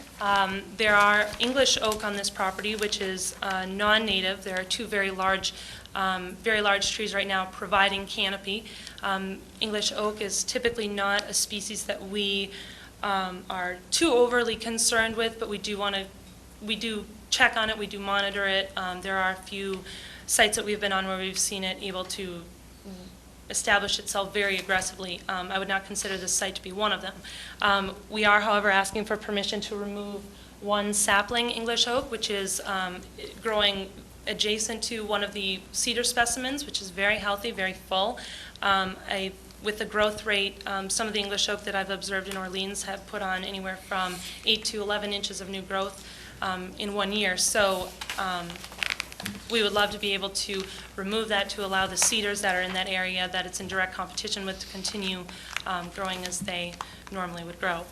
There are English oak on this property, which is non-native. There are two very large trees right now providing canopy. English oak is typically not a species that we are too overly concerned with, but we do check on it, we do monitor it. There are a few sites that we've been on where we've seen it able to establish itself very aggressively. I would not consider this site to be one of them. We are, however, asking for permission to remove one sapling English oak, which is growing adjacent to one of the cedar specimens, which is very healthy, very full. With the growth rate, some of the English oak that I've observed in Orleans have put on anywhere from 8 to 11 inches of new growth in 1 year. So we would love to be able to remove that to allow the cedars that are in that area that it's in direct competition with to continue growing as they normally would grow.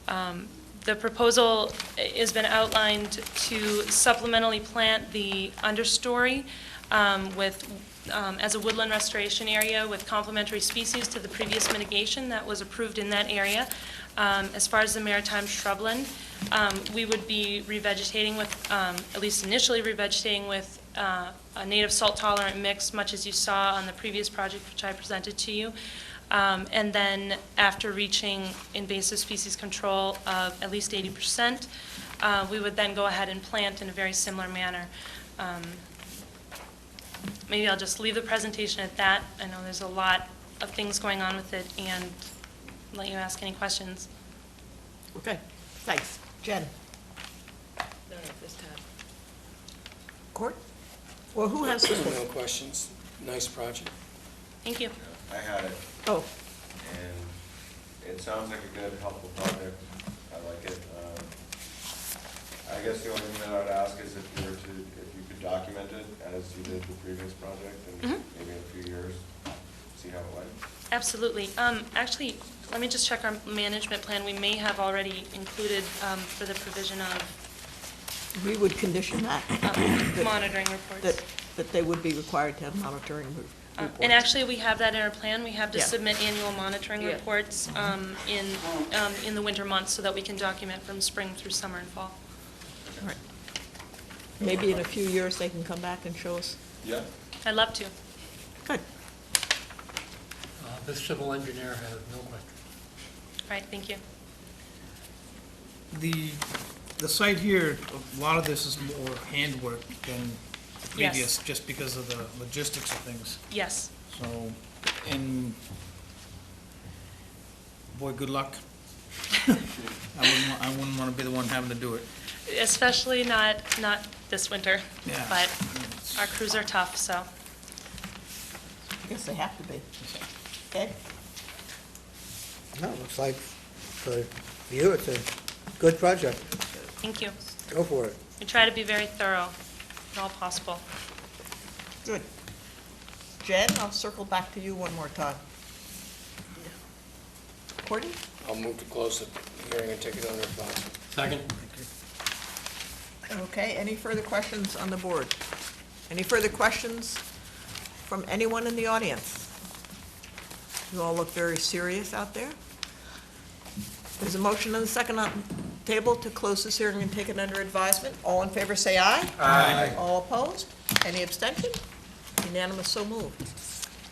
The proposal has been outlined to supplementally plant the understory as a woodland restoration area with complementary species to the previous mitigation that was approved in that area. As far as the maritime shrubland, we would be revegetating with, at least initially revegetating with a native salt-tolerant mix, much as you saw on the previous project which I presented to you. And then after reaching invasive species control of at least 80%, we would then go ahead and plant in a very similar manner. Maybe I'll just leave the presentation at that. I know there's a lot of things going on with it, and let you ask any questions. Okay, thanks. Jen? No, at this time. Court? Well, who has this one? No questions. Nice project. Thank you. I had it, Oh, and it sounds like a good, helpful project. I like it. I guess the only thing that I would ask is if you could document it as you did the previous project, and maybe in a few years, see how it went. Absolutely. Actually, let me just check our management plan. We may have already included for the provision of we would condition that. monitoring reports. That they would be required to have monitoring reports. And actually, we have that in our plan. We have to Yeah. submit annual monitoring Yeah. reports in the winter months so that we can document from spring through summer and fall. All right. Maybe in a few years, they can come back and show us. Yeah. I'd love to. Good. The civil engineer has no question. All right, thank you. The site here, a lot of this is more handwork than the Yes. previous, just because of the logistics of things. Yes. So, and, boy, good luck. I wouldn't want to be the one having to do it. Especially not this winter. Yeah. But our crews are tough, so. I guess they have to be. Okay? No, looks like for you, it's a good project. Thank you. Go for it. We try to be very thorough, if at all possible. Good. Jen, I'll circle back to you one more time. Courtney? I'll move to close the hearing and take it under advisement. Second? Okay, any further questions on the board? Any further questions from anyone in the audience? You all look very serious out there. There's a motion and a second on the table to close this hearing and take it under advisement. All in favor, say aye. Aye. All opposed? Any abstention? Unanimous, so moved.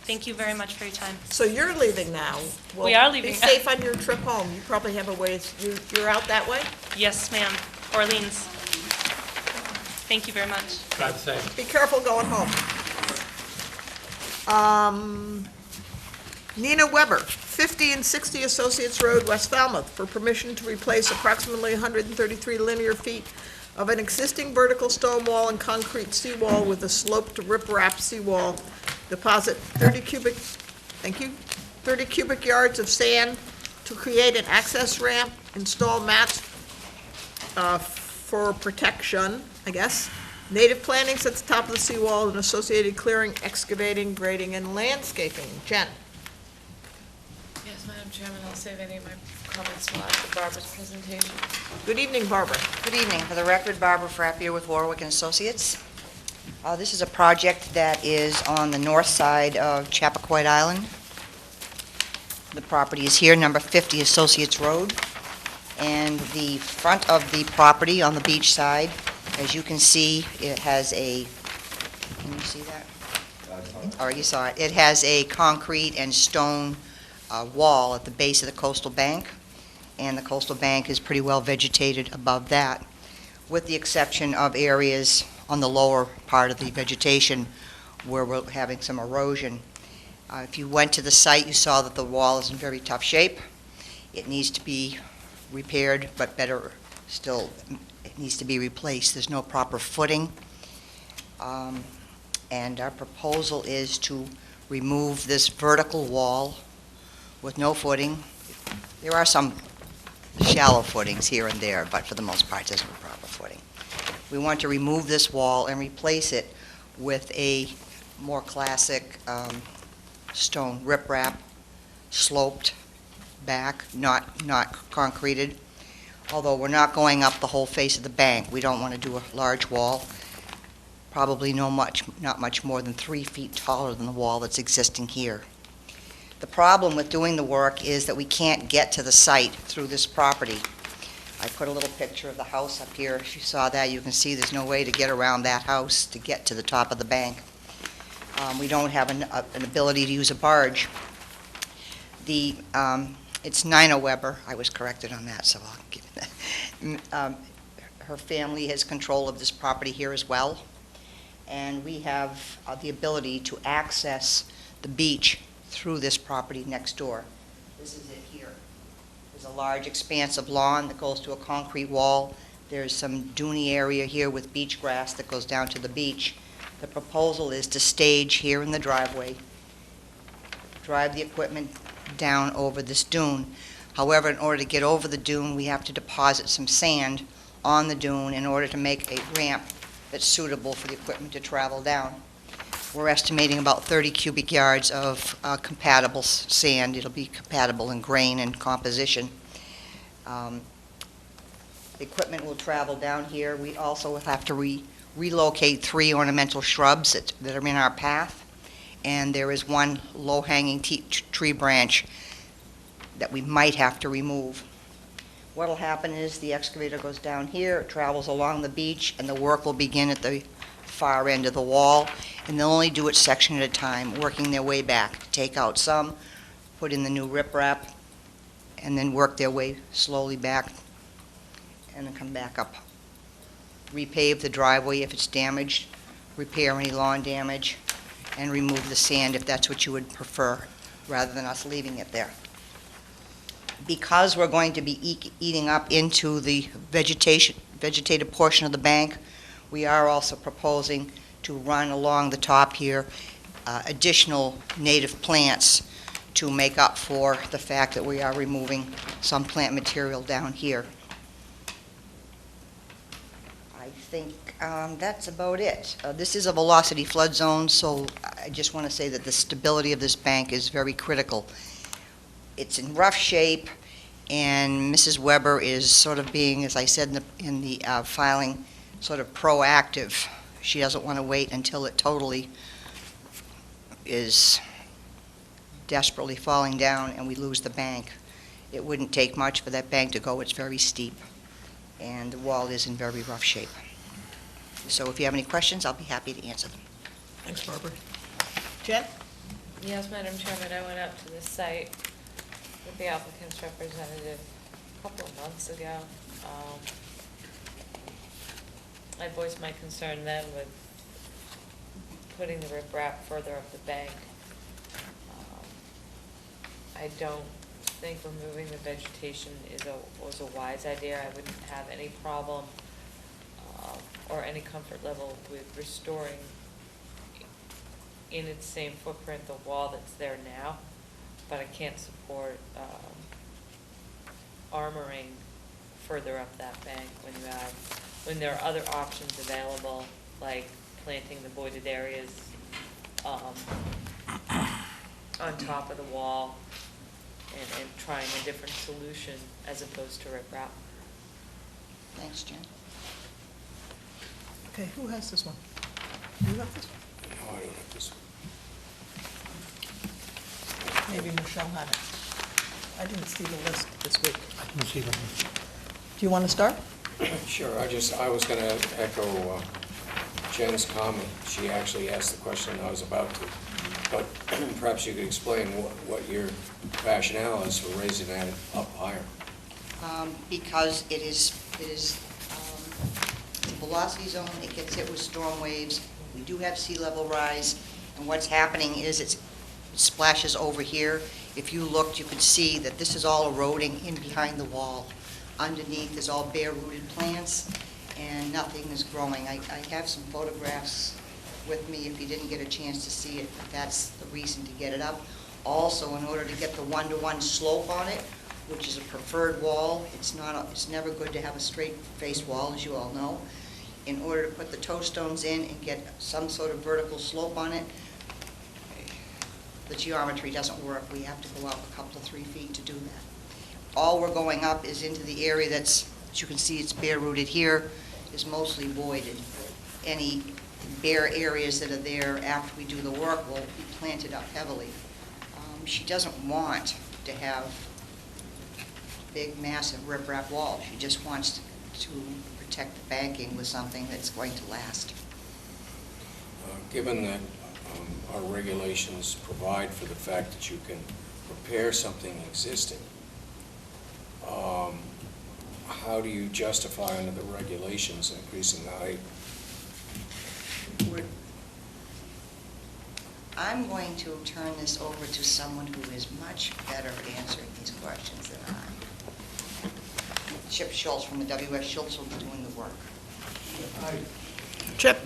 Thank you very much for your time. So you're leaving now. Well, We are leaving. Be safe on your trip home. You probably have a ways, you're out that way? Yes, ma'am. Orleans. Thank you very much. Drive safe. Be careful going home. Nina Weber, 50 and 60 Associates Road, West Falmouth, for permission to replace approximately 133 linear feet of an existing vertical stone wall and concrete seawall with a sloped riprap seawall. Deposit 30 cubic yards of sand to create an access ramp, install mats for protection, I guess, native plantings at the top of the seawall, and associated clearing, excavating, grading, and landscaping. Jen? Yes, Madam Chairman, I'll save any of my comments till after Barbara's presentation. Good evening, Barbara. Good evening. For the record, Barbara Frappier with Warwick and Associates. This is a project that is on the north side of Chappaquiddick Island. The property is here, number 50 Associates Road. And the front of the property on the beach side, as you can see, it has a, can you see that? All right, you saw it. It has a concrete and stone wall at the base of the coastal bank, and the coastal bank is pretty well vegetated above that, with the exception of areas on the lower part of the vegetation where we're having some erosion. If you went to the site, you saw that the wall is in very tough shape. It needs to be repaired, but better still, it needs to be replaced. There's no proper footing. And our proposal is to remove this vertical wall with no footing. There are some shallow footings here and there, but for the most part, there's no proper footing. We want to remove this wall and replace it with a more classic stone riprap, sloped back, not concreted. Although we're not going up the whole face of the bank. We don't want to do a large wall, probably not much more than 3 feet taller than the wall that's existing here. The problem with doing the work is that we can't get to the site through this property. I put a little picture of the house up here. If you saw that, you can see there's no way to get around that house to get to the top of the bank. We don't have an ability to use a barge. It's Nina Weber. I was corrected on that, so I'll give it that. Her family has control of this property here as well, and we have the ability to access the beach through this property next door. This is it here. There's a large expanse of lawn that goes to a concrete wall. There's some dunny area here with beach grass that goes down to the beach. The proposal is to stage here in the driveway, drive the equipment down over this dune. However, in order to get over the dune, we have to deposit some sand on the dune in order to make a ramp that's suitable for the equipment to travel down. We're estimating about 30 cubic yards of compatible sand. It'll be compatible in grain and composition. The equipment will travel down here. We also will have to relocate 3 ornamental shrubs that are in our path, and there is one low-hanging tree branch that we might have to remove. What'll happen is the excavator goes down here, it travels along the beach, and the work will begin at the far end of the wall, and they'll only do it section at a time, working their way back. Take out some, put in the new riprap, and then work their way slowly back, and then come back up. Repave the driveway if it's damaged, repair any lawn damage, and remove the sand if that's what you would prefer, rather than us leaving it there. Because we're going to be eating up into the vegetated portion of the bank, we are also proposing to run along the top here additional native plants to make up for the fact that we are removing some plant material down here. I think that's about it. This is a velocity flood zone, so I just want to say that the stability of this bank is very critical. It's in rough shape, and Mrs. Weber is sort of being, as I said in the filing, sort of proactive. She doesn't want to wait until it totally is desperately falling down and we lose the bank. It wouldn't take much for that bank to go. It's very steep, and the wall is in very rough shape. So if you have any questions, I'll be happy to answer them. Thanks, Barbara. Jen? Yes, Madam Chairman, I went out to the site with the applicant's representative a couple of months ago. I voiced my concern then with putting the riprap further up the bank. I don't think removing the vegetation was a wise idea. I wouldn't have any problem or any comfort level with restoring in its same footprint the wall that's there now, but I can't support armoring further up that bank when there are other options available, like planting the voided areas on top of the wall and trying a different solution as opposed to riprap. Thanks, Jen. Okay, who has this one? You have this one? No, I don't have this one. Maybe Michelle had it. I didn't see the list this week. I didn't see them. Do you want to start? Sure, I was going to echo Jen's comment. She actually asked the question I was about to, but perhaps you could explain what your rationale is for raising that up higher. Because it is the velocity zone, it gets hit with storm waves. We do have sea level rise, and what's happening is it splashes over here. If you looked, you could see that this is all eroding in behind the wall. Underneath is all bare-rooted plants, and nothing is growing. I have some photographs with me if you didn't get a chance to see it, but that's the reason to get it up. Also, in order to get the one-to-one slope on it, which is a preferred wall, it's never good to have a straight face wall, as you all know. In order to put the toe stones in and get some sort of vertical slope on it, the geometry doesn't work. We have to go up a couple of 3 feet to do that. All we're going up is into the area that's, as you can see, it's bare rooted here, is mostly voided. Any bare areas that are there after we do the work will be planted up heavily. She doesn't want to have big, massive riprap wall. She just wants to protect the banking with something that's going to last. Given that our regulations provide for the fact that you can repair something existing, how do you justify under the regulations increasing the height? I'm going to turn this over to someone who is much better at answering these questions than I. Chip Schultz from the W.S. Schultz will be doing the work. Chip?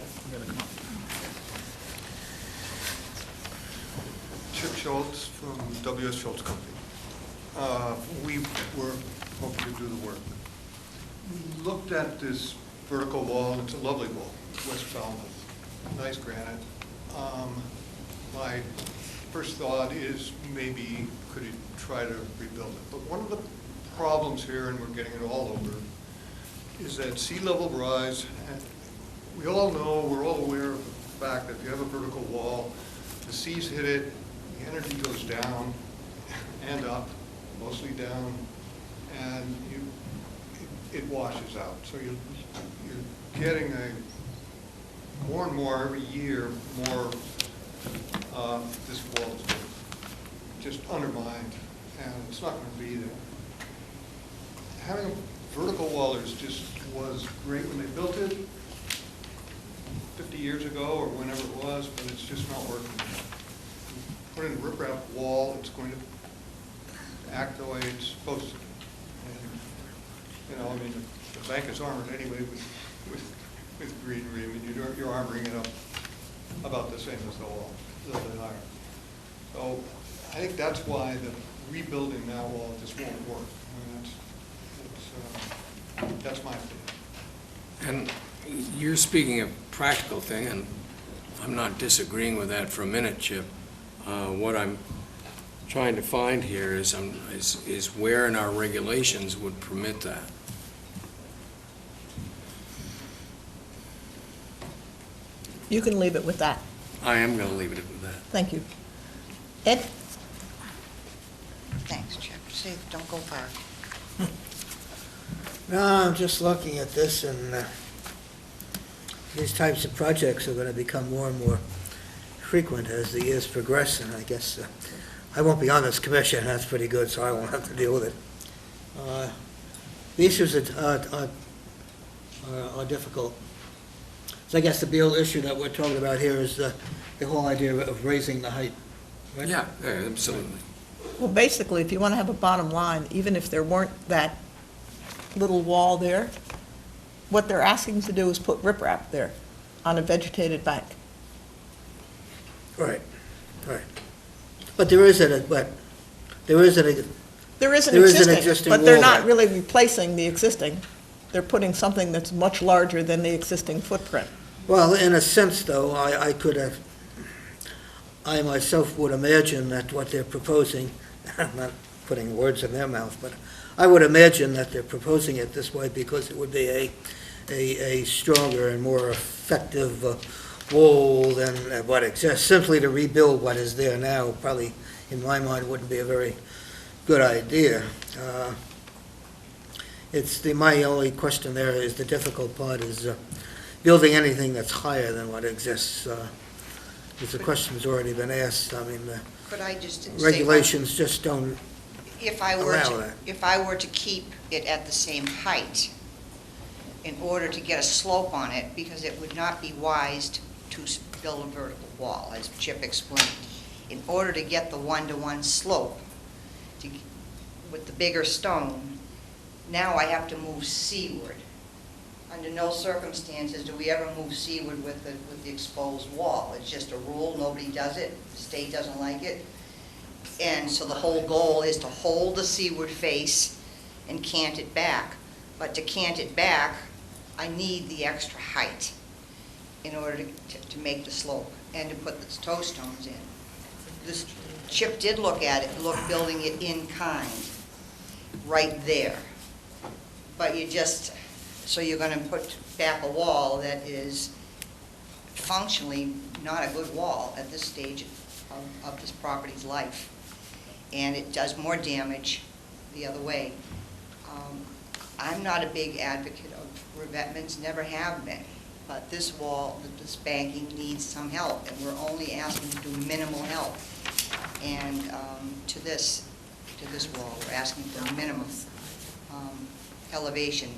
Chip Schultz from W.S. Schultz Company. We were hoping to do the work. We looked at this vertical wall, and it's a lovely wall, West Falmouth, nice granite. My first thought is maybe could he try to rebuild it. But one of the problems here, and we're getting it all over, is that sea level rise. And we all know, we're all aware of the fact that if you have a vertical wall, the seas hit it, the energy goes down and up, mostly down, and it washes out. So you're getting more and more every year, more this wall is just undermined, and it's not going to be there. Having a vertical wall was great when they built it 50 years ago or whenever it was, but it's just not working. Put in a riprap wall, it's going to act the way it's supposed to. And, I mean, the bank is armored anyway with greenery. I mean, you're armoring it up about the same as the wall, a little bit higher. So I think that's why the rebuilding that wall just won't work. I mean, that's my opinion. And you're speaking of practical thing, and I'm not disagreeing with that for a minute, Chip. What I'm trying to find here is where in our regulations would permit that. You can leave it with that. I am going to leave it with that. Thank you. Ed? Thanks, Chip. See, don't go far. No, I'm just looking at this, and these types of projects are going to become more and more frequent as the years progress, and I guess I won't be on this commission. That's pretty good, so I won't have to deal with it. The issues are difficult. So I guess the real issue that we're talking about here is the whole idea of raising the height, right? Yeah, absolutely. Well, basically, if you want to have a bottom line, even if there weren't that little wall there, what they're asking to do is put riprap there on a vegetated bank. Right, right. But there is an, but there is an, There is an There is an existing, existing but they're wall not there. really replacing the existing. They're putting something that's much larger than the existing footprint. well, in a sense, though, I could have, I myself would imagine that what they're proposing, I'm not putting words in their mouth, but I would imagine that they're proposing it this way because it would be a stronger and more effective wall than what exists. Simply to rebuild what is there now, probably, in my mind, wouldn't be a very good idea. My only question there is, the difficult part is building anything that's higher than what exists. Because the question's already been asked, I mean, the Could I just say? regulations just don't If I were allow to, that. if I were to keep it at the same height, in order to get a slope on it, because it would not be wise to build a vertical wall, as Chip explained. In order to get the one-to-one slope, with the bigger stone, now I have to move seaward. Under no circumstances do we ever move seaward with the exposed wall. It's just a rule, nobody does it, the state doesn't like it. And so the whole goal is to hold the seaward face and cant it back. But to cant it back, I need the extra height in order to make the slope and to put the toe stones in. This Chip did look at it, building it in kind, right there. But so you're gonna put back a wall that is functionally not a good wall at this stage of this property's life. And it does more damage the other way. I'm not a big advocate of revetments, never have been, but this wall, this banking needs some help, and we're only asking to do minimal help. And to this wall, we're asking for minimum elevation.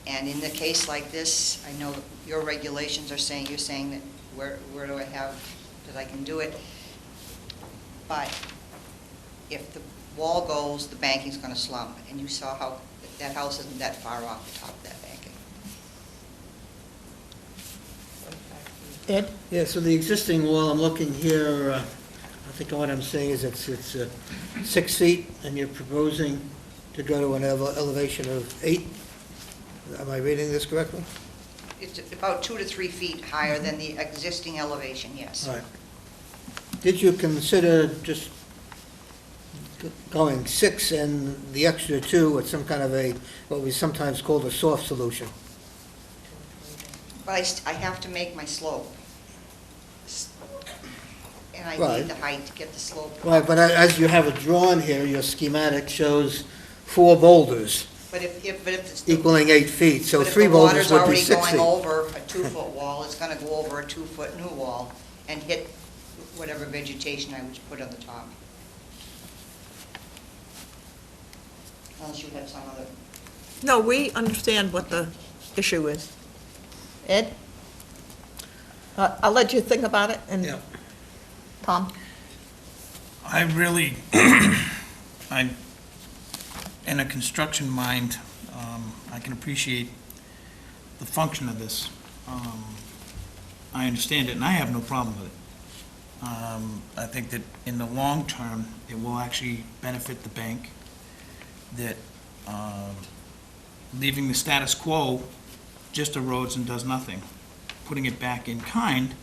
And in the case like this, I know that your regulations are saying, you're saying that where do I have, that I can do it? But if the wall goes, the banking's going to slump. And you saw how that house isn't that far off the top of that banking. Ed? Yeah, so the existing wall, I'm looking here, I think what I'm saying is it's 6 feet, and you're proposing to go to an elevation of 8? Am I reading this correctly? It's about 2 to 3 feet higher than the existing elevation, yes. All right. Did you consider just going 6 and the extra 2 with some kind of what we sometimes call a soft solution? But I have to make my slope. And I Right. need the height to get the slope. Right, but as you have it drawn here, your schematic shows 4 boulders But if it's. equaling 8 feet, so But if 3 the boulders water's would be already 6 going feet. over a 2-foot wall, it's gonna go over a 2-foot new wall and hit whatever vegetation I would put on the top. Unless you have some other. No, we understand what the issue is. Ed? I'll let you think about it, and Yeah. Tom? I really, in a construction mind, I can appreciate the function of this. I understand it, and I have no problem with it. I think that in the long term, it will actually benefit the bank, that leaving the status quo just erodes and does nothing. Putting it back in kind,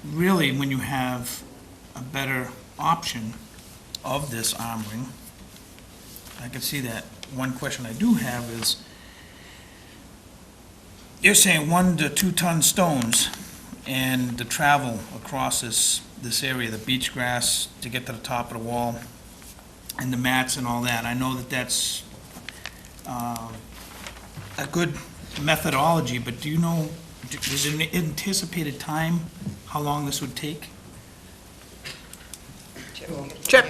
really, when you have a better option of this armoring, I can see that. One question I do have is, you're saying 1 to 2 ton stones, and the travel across this area, the beach grass to get to the top of the wall, and the mats and all that. I know that that's a good methodology, but do you know, is there an anticipated time how long this would take? Chip?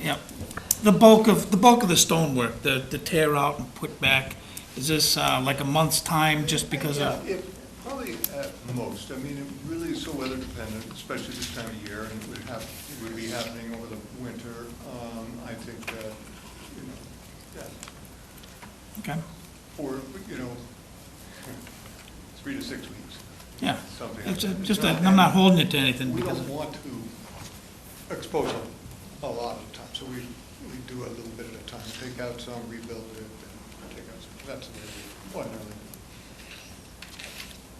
Yeah, the bulk of the stonework, the tear out and put back, is this like a month's time just because of? Yeah, probably at most. I mean, it really is so weather dependent, especially this time of year, and it would have, would be happening over the winter. I think that, that Okay, for, 3 to 6 weeks. yeah. Something. It's just that, I'm not holding it to anything We because, don't want to expose a lot of the time, so we do a little bit at a time, take out some, rebuild it, and take out some, that's the way we ordinarily.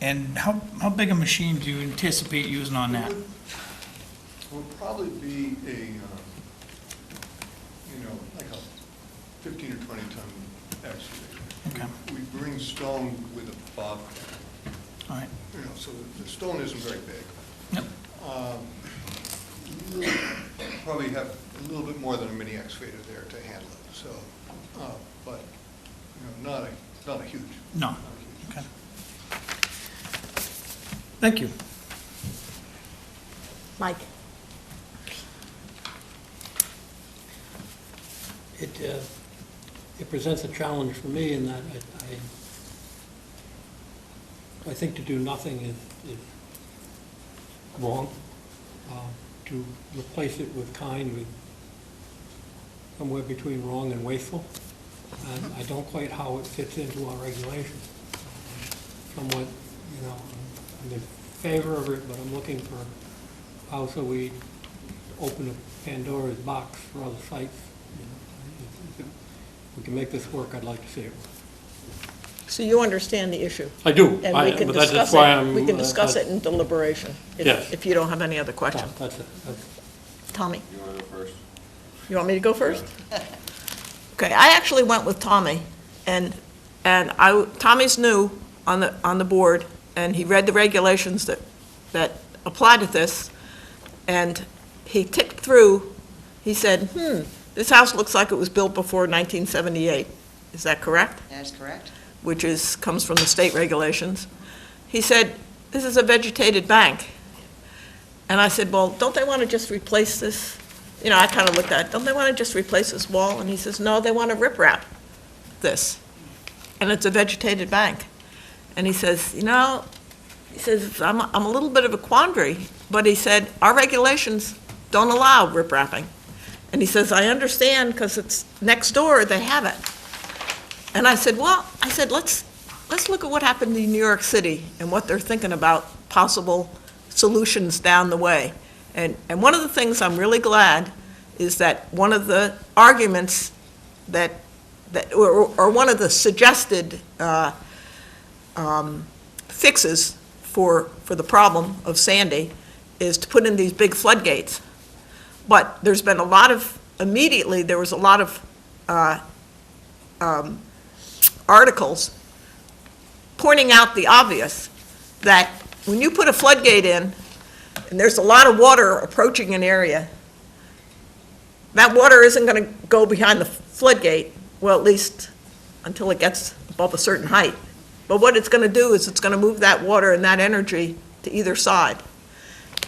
and how big a machine do you anticipate using on that? Will probably be a, like a 15 or 20 ton excavator. Okay. We bring stone with a bobcat, All right, so the stone isn't very big. yep, Probably have a little bit more than a mini excavator there to handle it, so, but, not a huge. no, not a huge. okay. Thank you. Mike? It presents a challenge for me in that I think to do nothing is wrong. To replace it with kind would somewhere between wrong and wasteful. And I don't quite how it fits into our regulations. Somewhat, I'm in favor of it, but I'm looking for how so we open a Pandora's box for other sites. If we can make this work, I'd like to see it. So you understand the issue? I do. And we can But that's discuss why it, I'm, we can discuss it in deliberation, Yes. if you don't have any other questions. That's it. Tommy, You want to go first? you want me to go first? Okay, I actually went with Tommy, and Tommy's new on the board, and he read the regulations that apply to this, and he ticked through, he said, this house looks like it was built before 1978. Is that correct? That is correct. Which comes from the state regulations. He said, this is a vegetated bank. And I said, well, don't they want to just replace this? I kind of looked at it, don't they want to just replace this wall? And he says, no, they want to riprap this. And it's a vegetated bank. And he says, I'm a little bit of a quandary, but he said, our regulations don't allow riprapping. And he says, I understand because it's next door, they have it. And I said, let's look at what happened in New York City and what they're thinking about possible solutions down the way. And one of the things I'm really glad is that one of the arguments or one of the suggested fixes for the problem of Sandy is to put in these big floodgates. But there's been immediately there was a lot of articles pointing out the obvious, that when you put a floodgate in, and there's a lot of water approaching an area, that water isn't going to go behind the floodgate, well, at least until it gets above a certain height. But what it's going to do is it's going to move that water and that energy to either side.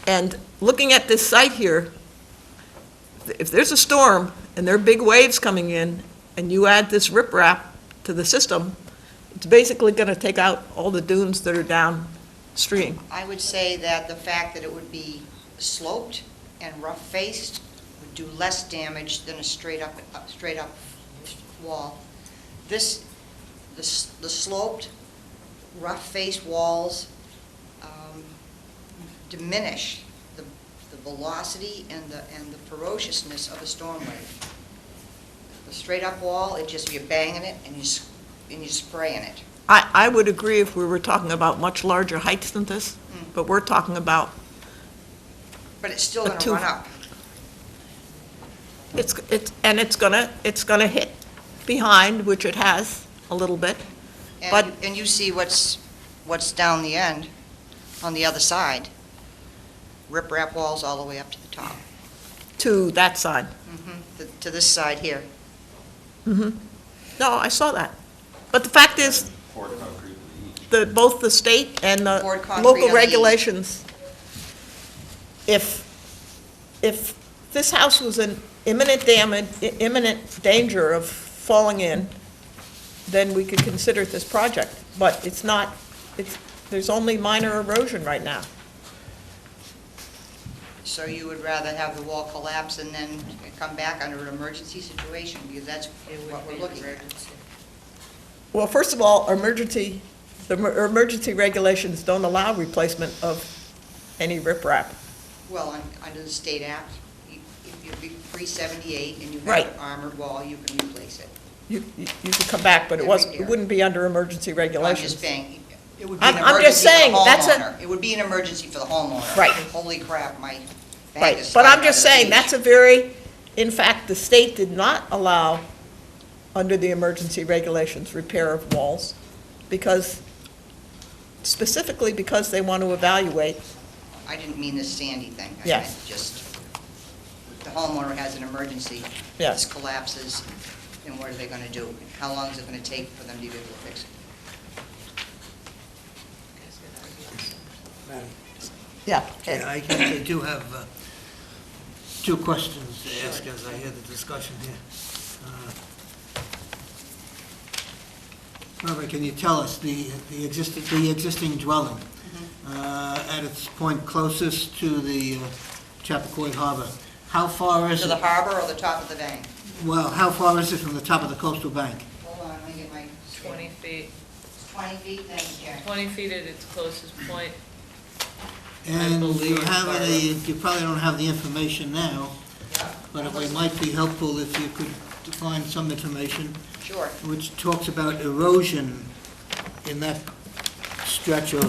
And looking at this site here, if there's a storm and there are big waves coming in, and you add this riprap to the system, it's basically going to take out all the dunes that are downstream. I would say that the fact that it would be sloped and rough-faced would do less damage than a straight-up wall. The sloped, rough-faced walls diminish the velocity and the ferociousness of a storm wave. The straight-up wall, you're banging it and you're spraying it. I would agree if we were talking about much larger heights than this, but we're talking about, But it's still going to run up. it's gonna hit behind, which it has a little bit. But- And you see what's down the end, on the other side. Rip-rap walls all the way up to the top. To that side. To this side here. No, I saw that. But the fact is, Poured concrete to each. both the state and the Poured concrete on local the regulations, if this house was in imminent danger of falling in, then we could consider this project. But it's not, there's only minor erosion right now. So you would rather have the wall collapse and then come back under an emergency situation, because that's It would what be we're an looking at. emergency. Well, first of all, emergency regulations don't allow replacement of any riprap. Well, under the state act, if you're 378 and you have Right. an armored wall, you can replace it. You could come back, but it wouldn't be under emergency I'm regulations. just saying, it would be an I'm just emergency for the saying, that's a- homeowner. It would be an emergency for the homeowner. Right. Holy crap, my bag Right, is but I'm sliding just out of the saying, beach. that's a very, in fact, the state did not allow, under the emergency regulations, repair of walls, because, specifically because they want to evaluate. I didn't mean this Sandy thing. I Yes. meant just, if the homeowner has an emergency, Yes. this collapses, then what are they gonna do? How long is it gonna take for them to be able to fix it? Yeah. Yeah, I do have two questions to ask as I hear the discussion here. Barbara, can you tell us, the existing dwelling, at its point closest to the Chappaquay Harbor, how far is To it? the harbor or the top of the bank? Well, how far is it from the top of the coastal bank? Hold on, let me get my. 20 feet, 20 feet, thanks, Jack. 20 feet at its closest point. And do you believe, have Barbara. any, you probably don't have the information now, Yeah. but it might be helpful if you could find some information Sure. which talks about erosion in that stretch of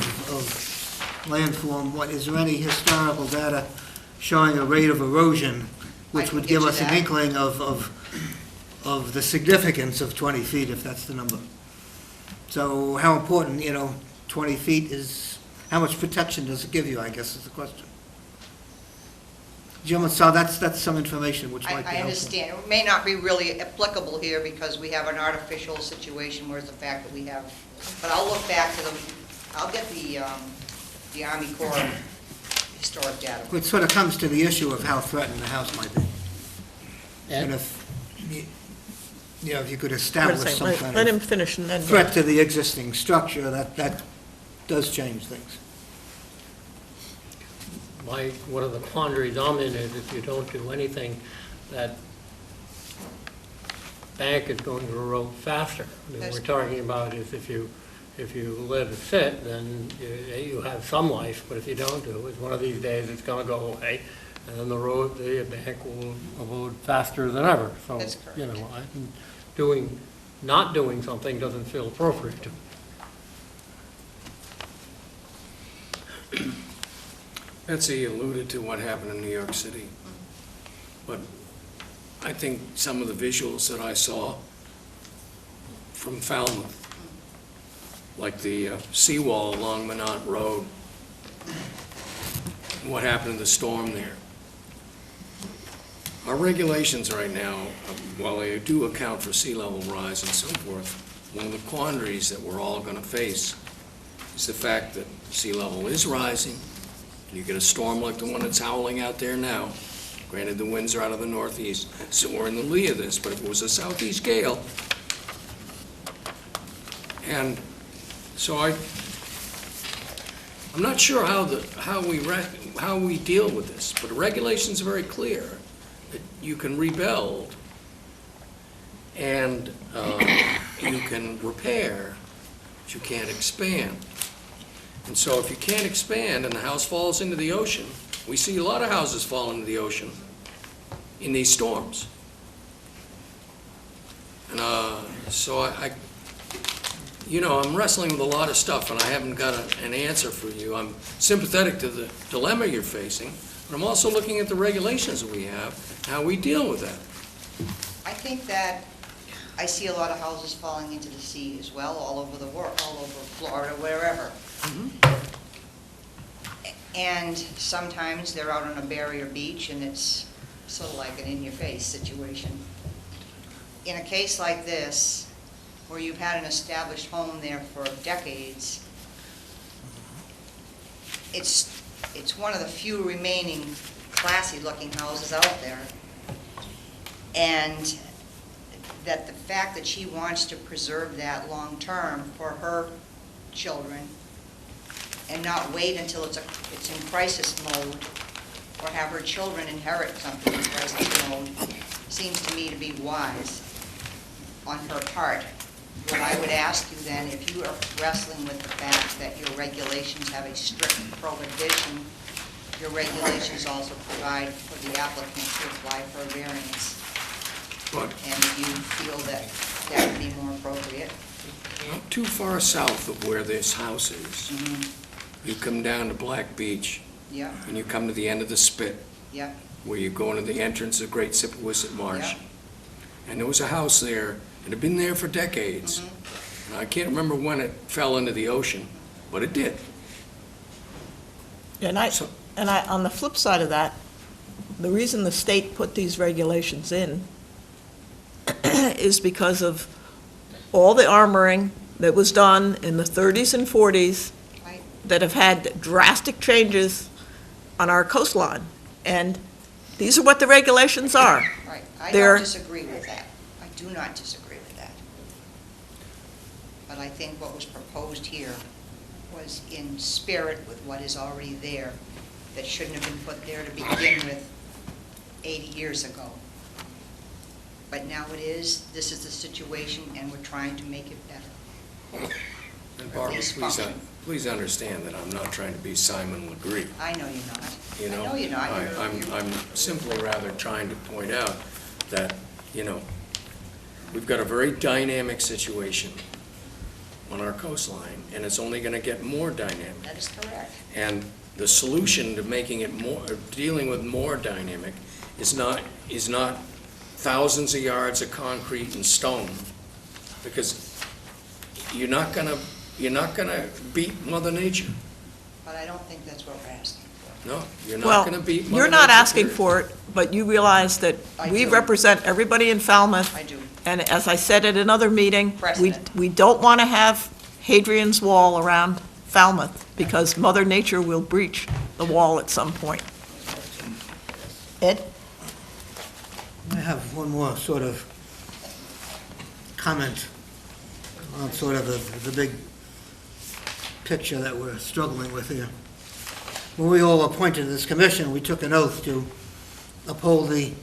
landform. Is there any historical data showing a rate of erosion I which can would get give you us an that. inkling of the significance of 20 feet, if that's the number? So how important, 20 feet is, how much protection does it give you, I guess is the question. Gentlemen, so that's some information which might be I helpful. understand. It may not be really applicable here because we have an artificial situation, whereas the fact that we have, but I'll look back to I'll get the Army Corps historic data. It sort of comes to the issue of how threatened the house might be. And if, if you could Wait a establish second, some kind let of him finish and then. threat to the existing structure, that does change things. One of the quandaries I'm in is if you don't do anything, that bank is going to erode faster. I mean, That's we're talking about is if you live and sit, then you have some life, but if you don't do it, one of these days it's gonna go away, and then the bank will erode faster than ever. So, That's correct. not doing something doesn't feel appropriate to me. Betsy alluded to what happened in New York City, but I think some of the visuals that I saw from Falmouth, like the seawall along Minot Road, what happened in the storm there. Our regulations right now, while they do account for sea level rise and so forth, one of the quandaries that we're all going to face is the fact that sea level is rising. You get a storm like the one that's howling out there now. Granted, the winds are out of the northeast, so we're in the lee of this, but if it was a southeast gale, and so I'm not sure how we deal with this, but the regulations are very clear that you can rebuild and you can repair, but you can't expand. And so if you can't expand and the house falls into the ocean, we see a lot of houses fall into the ocean in these storms. And so I'm wrestling with a lot of stuff and I haven't got an answer for you. I'm sympathetic to the dilemma you're facing, but I'm also looking at the regulations that we have, how we deal with that. I think that I see a lot of houses falling into the sea as well, all over the world, all over Florida, wherever. And sometimes they're out on a barrier beach and it's sort of like an in-your-face situation. In a case like this, where you've had an established home there for decades, it's one of the few remaining classy-looking houses out there. And that the fact that she wants to preserve that long-term for her children and not wait until it's in crisis mode or have her children inherit something as resident owned seems to me to be wise on her part. What I would ask you then, if you are wrestling with the fact that your regulations have a strict prohibition, your regulations also provide for the applicant to apply for a variance. But And if you feel that that would be more appropriate. not too far south of where this house is, you come down to Black Beach, Yep, and you come to the end of the spit, yep, where you go into the entrance of Great Sippawisset Marsh. Yep. And there was a house there, it had been there for decades. Mm-hmm. And I can't remember when it fell into the ocean, but it did. And So- on the flip side of that, the reason the state put these regulations in is because of all the armoring that was done in the 30s and 40s right, that have had drastic changes on our coastline. And these are what the regulations are. right. I There- don't disagree with that. I do not disagree with that. But I think what was proposed here was in spirit with what is already there, that shouldn't have been put there to begin with 80 years ago. But now it is, this is the situation, and we're trying to make it better. And Barbara, Please please, function. please understand that I'm not trying to be Simon Legree. I know you're not. You know? I know you're not. I'm simply rather trying to point out that, you know, we've got a very dynamic situation on our coastline, and it's only gonna get more dynamic. That is correct. And the solution to making it more, dealing with more dynamic is not thousands of yards of concrete and stone, because you're not gonna beat Mother Nature. But I don't think that's what we're asking for. No, you're Well, not gonna beat Mother Nature. you're not asking period. for it, but you realize that I we do. represent everybody in Falmouth. I do. And as I said at another meeting, Precedent. we don't want to have Hadrian's Wall around Falmouth because Mother Nature will breach the wall at some point. Ed? I have one more sort of comment on sort of the big picture that we're struggling with here. When we all appointed this commission, we took an oath to uphold the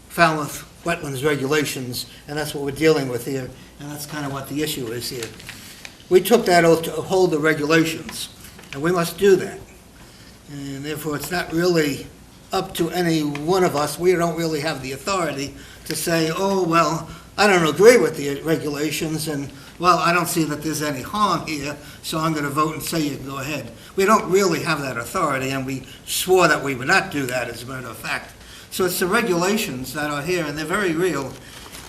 Falmouth wetlands regulations, and that's what we're dealing with here, and that's kind of what the issue is here. We took that oath to uphold the regulations, and we must do that. And therefore, it's not really up to any one of us. We don't really have the authority to say, oh, well, I don't agree with the regulations, and, well, I don't see that there's any harm here, so I'm going to vote and say you can go ahead. We don't really have that authority, and we swore that we would not do that, as a matter of fact. So it's the regulations that are here, and they're very real.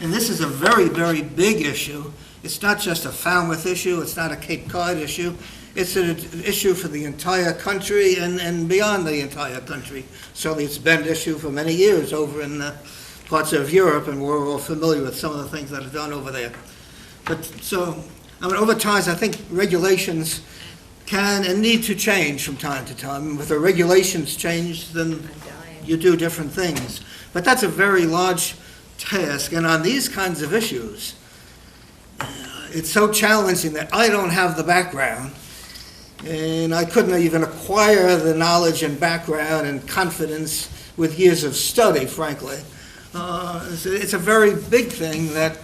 And this is a very, very big issue. It's not just a Falmouth issue, it's not a Cape Cod issue. It's an issue for the entire country and beyond the entire country. Certainly, it's been an issue for many years over in parts of Europe, and we're all familiar with some of the things that are done over there. But so, I mean, over time, I think regulations can and need to change from time to time. With the regulations change, then you do different things. But that's a very large task, and on these kinds of issues, it's so challenging that I don't have the background, and I couldn't even acquire the knowledge and background and confidence with years of study, frankly. It's a very big thing that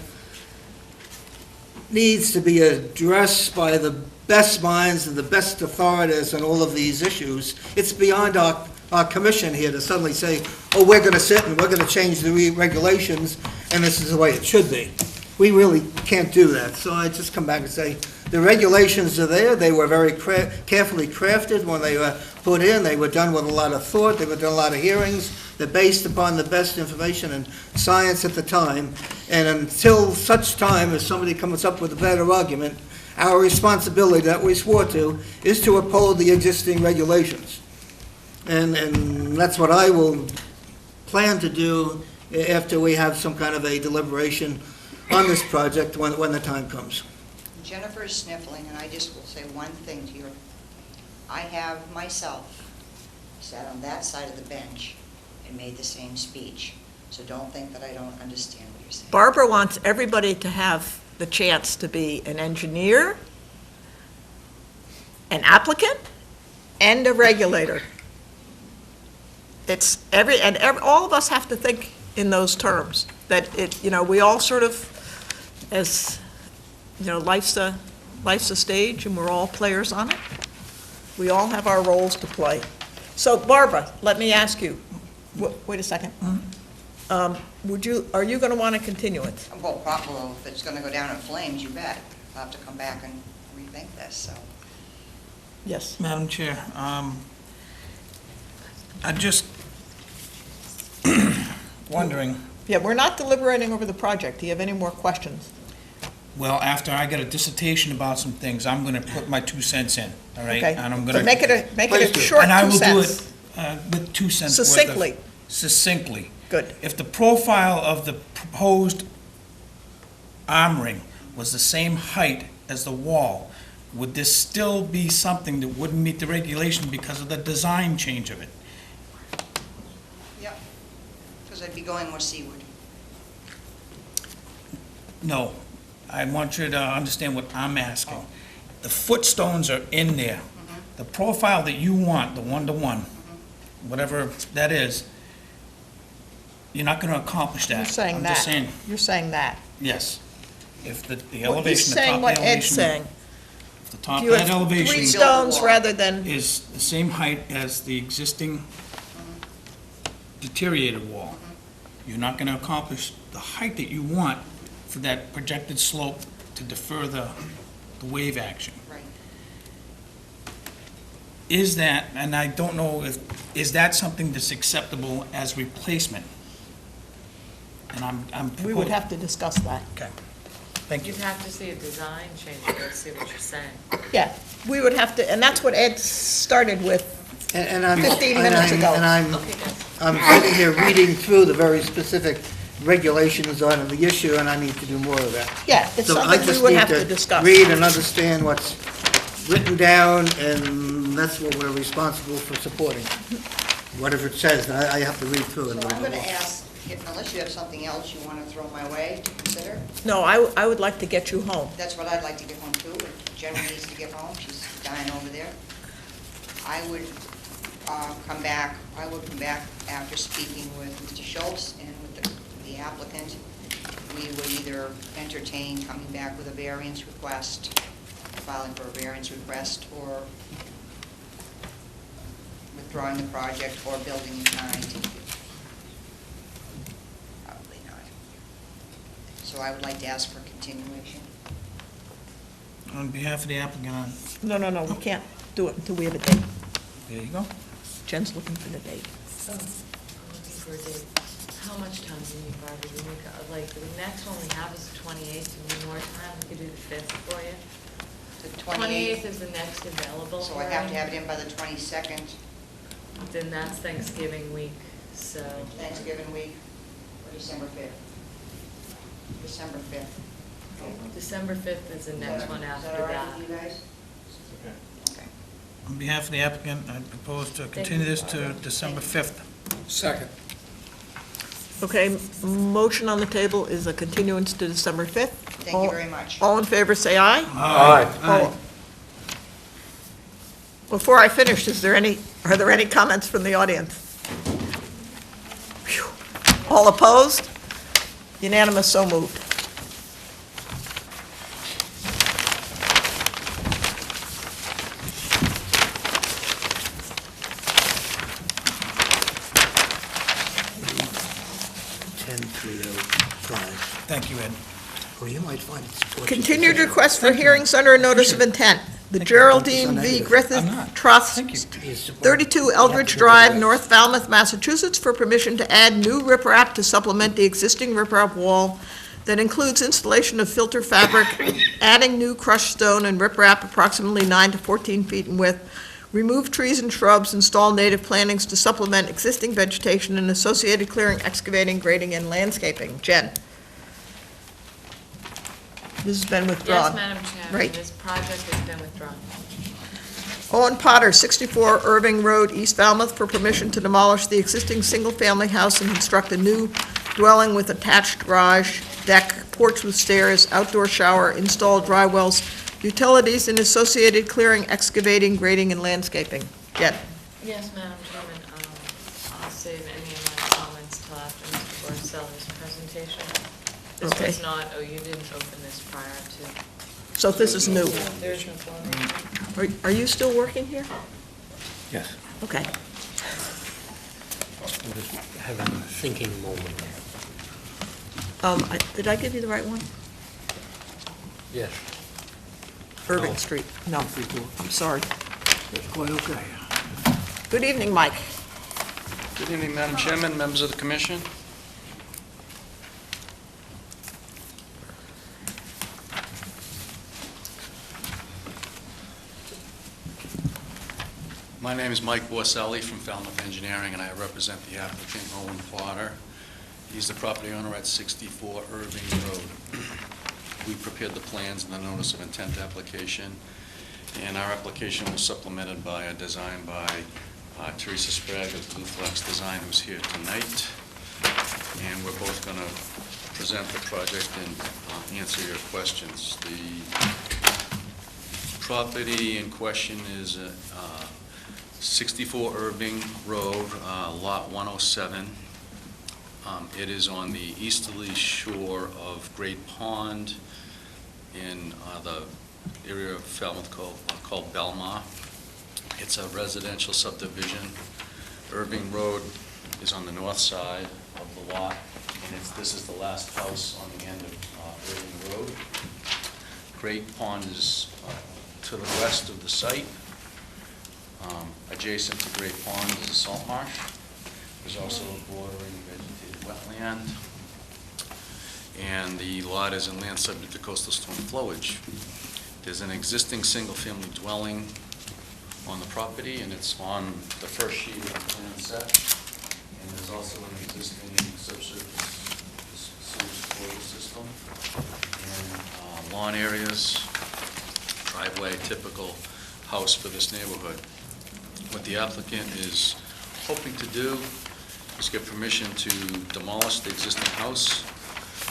needs to be addressed by the best minds and the best authorities on all of these issues. It's beyond our commission here to suddenly say, oh, we're going to sit and we're going to change the regulations, and this is the way it should be. We really can't do that. So I just come back and say, the regulations are there. They were very carefully crafted when they were put in. They were done with a lot of thought. They were done a lot of hearings. They're based upon the best information and science at the time. And until such time as somebody comes up with a better argument, our responsibility that we swore to is to uphold the existing regulations. And that's what I will plan to do after we have some kind of a deliberation on this project when the time comes. Jennifer is sniffling, and I just will say one thing to you. I have myself sat on that side of the bench and made the same speech. So don't think that I don't understand what you're saying. Barbara wants everybody to have the chance to be an engineer, an applicant, and a regulator. it's all of us have to think in those terms, that we all sort of, as, life's a stage, and we're all players on it. We all have our roles to play. So Barbara, let me ask you, wait a second. Are you going to want to continue it? Well, probably, if it's going to go down in flames, you bet. I'll have to come back and rethink this, so. Yes. Madam Chair, I'm just wondering, Yeah, we're not deliberating over the project. Do you have any more questions? well, after I get a dissertation about some things, I'm gonna put my 2 cents in, all right? Okay. And I'm But gonna. make it a Please do. short And I 2 will do cents. it with 2 cents worth of. Succinctly. Succinctly. Good. If the profile of the proposed armoring was the same height as the wall, would this still be something that wouldn't meet the regulation because of the design change of it? Yep. Because I'd be going more seaward. No, I want you to understand what I'm asking. The footstones are in there. The profile that you want, the one-to-one, whatever that is, you're not gonna accomplish that. You're saying I'm just that. saying, You're saying that. yes. If the Well, elevation, he's the saying top what elevation. Ed's saying. If the top Do you of that have 3 elevation stones rather than, is the same height as the existing deteriorated wall, you're not gonna accomplish the height that you want for that projected slope to defer the wave action. Right. Is that, and I don't know if, is that something that's acceptable as replacement? And I'm. we would have to discuss that. Okay, thank you. You'd have to see a design change to see what you're saying. Yeah, we would have to, and that's what Ed started with. And I'm. 15 minutes ago. And Okay, guys. I'm sitting here reading through the very specific regulations on the issue, and I need to do more of that. Yeah, it's So I something we just would need have to discuss. read and understand what's written down, and that's what we're responsible for supporting. Whatever it says, and I have to read through it. So I'm going to ask, unless you have something else you want to throw my way to consider, No, I would like to get you home. that's what I'd like to get home too. If Jen needs to get home, she's dying over there. I would come back after speaking with Mr. Schultz and with the applicant. We would either entertain coming back with a variance request, filing for a variance request, or withdrawing the project or building in kind. Probably not. So I would like to ask for continuation. On behalf of the applicant, No, we can't do it until we have a date. there you go. Jen's looking for the date. So, I'm looking for a date. How much time do you need, Barbara? Do you need, like, the next one we have is the 28th, do you need more time? We could do the 5th for you. The 28th is the next available. So I have to have it in by the 22nd, Then that's Thanksgiving week, so. Thanksgiving week, or December 5th. December 5th. December 5th is the next one Is after that all right that. with you guys? Okay. On behalf of the applicant, I propose to continue this to December 5th. Second. Okay, motion on the table is a continuance to December 5th. Thank you very much. All in favor, say aye. Aye. Before I finish, are there any comments from the audience? Phew. All opposed? Unanimous, so moved. Thank you, Ed. Or you might find it. Continued request for hearings under a notice of intent. The Geraldine V. I'm Griffith not. Trust, Thank you. 32 Eldridge Drive, North Falmouth, Massachusetts, for permission to add new riprap to supplement the existing riprap wall that includes installation of filter fabric, adding new crushed stone and riprap approximately 9 to 14 feet in width, remove trees and shrubs, install native plantings to supplement existing vegetation and associated clearing, excavating, grading, and landscaping. Jen? This has been withdrawn. Yes, Madam Chairman, Right. this project has been withdrawn. Owen Potter, 64 Irving Road, East Falmouth, for permission to demolish the existing single-family house and construct a new dwelling with attached garage, deck, porch with stairs, outdoor shower, install dry wells, utilities, and associated clearing, excavating, grading, and landscaping. Jen? Yes, Madam Chairman, I'll for Sally's presentation. This Okay. was not, oh, you didn't open this prior to, So this is new. there's no formation. Are you still working here? Yes. Okay. I'm just having a thinking moment. Did I give you the right one? Yes. Irving No. Street. No, I'm sorry. That's quite okay. Good evening, Mike. Good evening, Madam Chairman, members of the commission. My name is Mike Borselli from Falmouth Engineering, and I represent the applicant, Owen Potter. He's the property owner at 64 Irving Road. We prepared the plans and the notice of intent application, and our application was supplemented by a design by Teresa Sprague of Blue Flex Design, who's here tonight. And we're both going to present the project and answer your questions. The property in question is 64 Irving Road, Lot 107. It is on the easterly shore of Great Pond in the area of Falmouth called Belmar. It's a residential subdivision. Irving Road is on the north side of the lot, and this is the last house on the end of Irving Road. Great Pond is to the west of the site. Adjacent to Great Pond is a salt marsh. There's also a bordering vegetated wetland. And the lot is in land subject to coastal storm flowage. There's an existing single-family dwelling on the property, and it's on the first sheet of the plan set. And there's also an existing subsurface sewage flow system and lawn areas, driveway, typical house for this neighborhood. What the applicant is hoping to do is get permission to demolish the existing house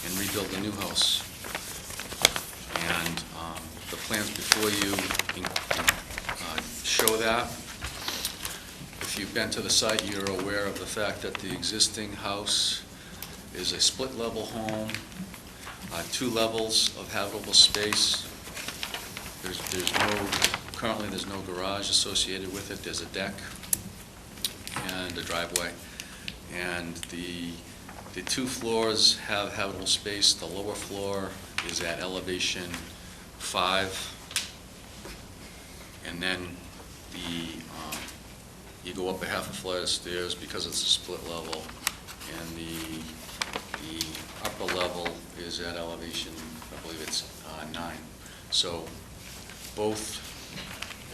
and rebuild the new house. And the plans before you show that. If you've been to the site, you're aware of the fact that the existing house is a split-level home, 2 levels of habitable space. Currently there's no garage associated with it. There's a deck and a driveway. And the 2 floors have habitable space. The lower floor is at elevation 5. And then you go up a half a flight of stairs because it's a split level. And the upper level is at elevation, I believe it's 9. So both,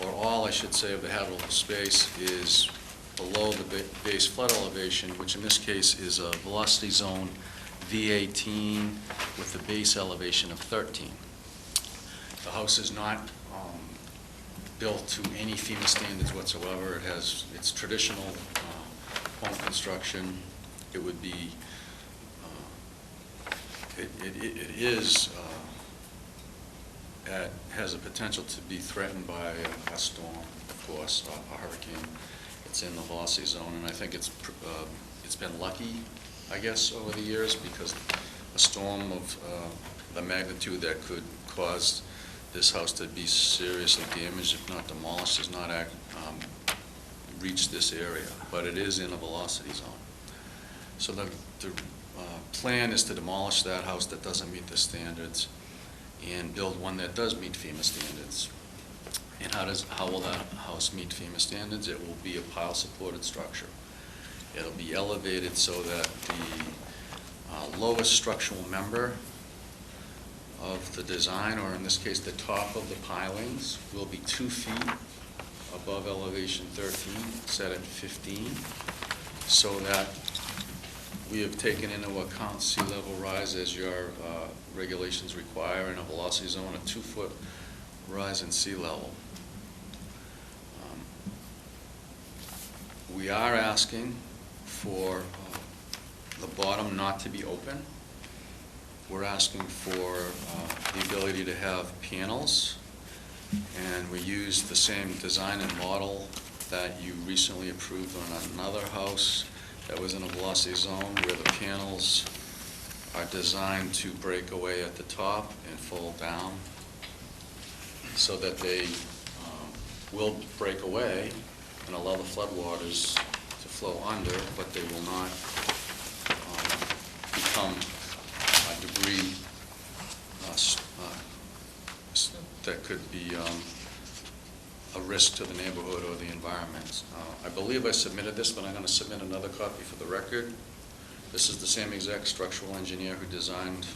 or all, I should say, of the habitable space is below the base flood elevation, which in this case is a velocity zone V18 with the base elevation of 13. The house is not built to any FEMA standards whatsoever. It has its traditional home construction. It would be, has a potential to be threatened by a storm, of course, a hurricane. It's in the velocity zone, and I think it's been lucky, I guess, over the years, because a storm of the magnitude that could cause this house to be seriously damaged, if not demolished, has not reached this area, but it is in a velocity zone. So the plan is to demolish that house that doesn't meet the standards and build one that does meet FEMA standards. And how will that house meet FEMA standards? It will be a pile-supported structure. It'll be elevated so that the lowest structural member of the design, or in this case the top of the pilings, will be 2 feet above elevation 13, set at 15, so that we have taken into account sea level rise as your regulations require in a velocity zone, a 2-foot rise in sea level. We are asking for the bottom not to be open. We're asking for the ability to have panels, and we used the same design and model that you recently approved on another house that was in a velocity zone where the panels are designed to break away at the top and fold down so that they will break away and allow the floodwaters to flow under, but they will not become debris that could be a risk to the neighborhood or the environment. I believe I submitted this, but I'm going to submit another copy for the record. This is the same exact structural engineer who designed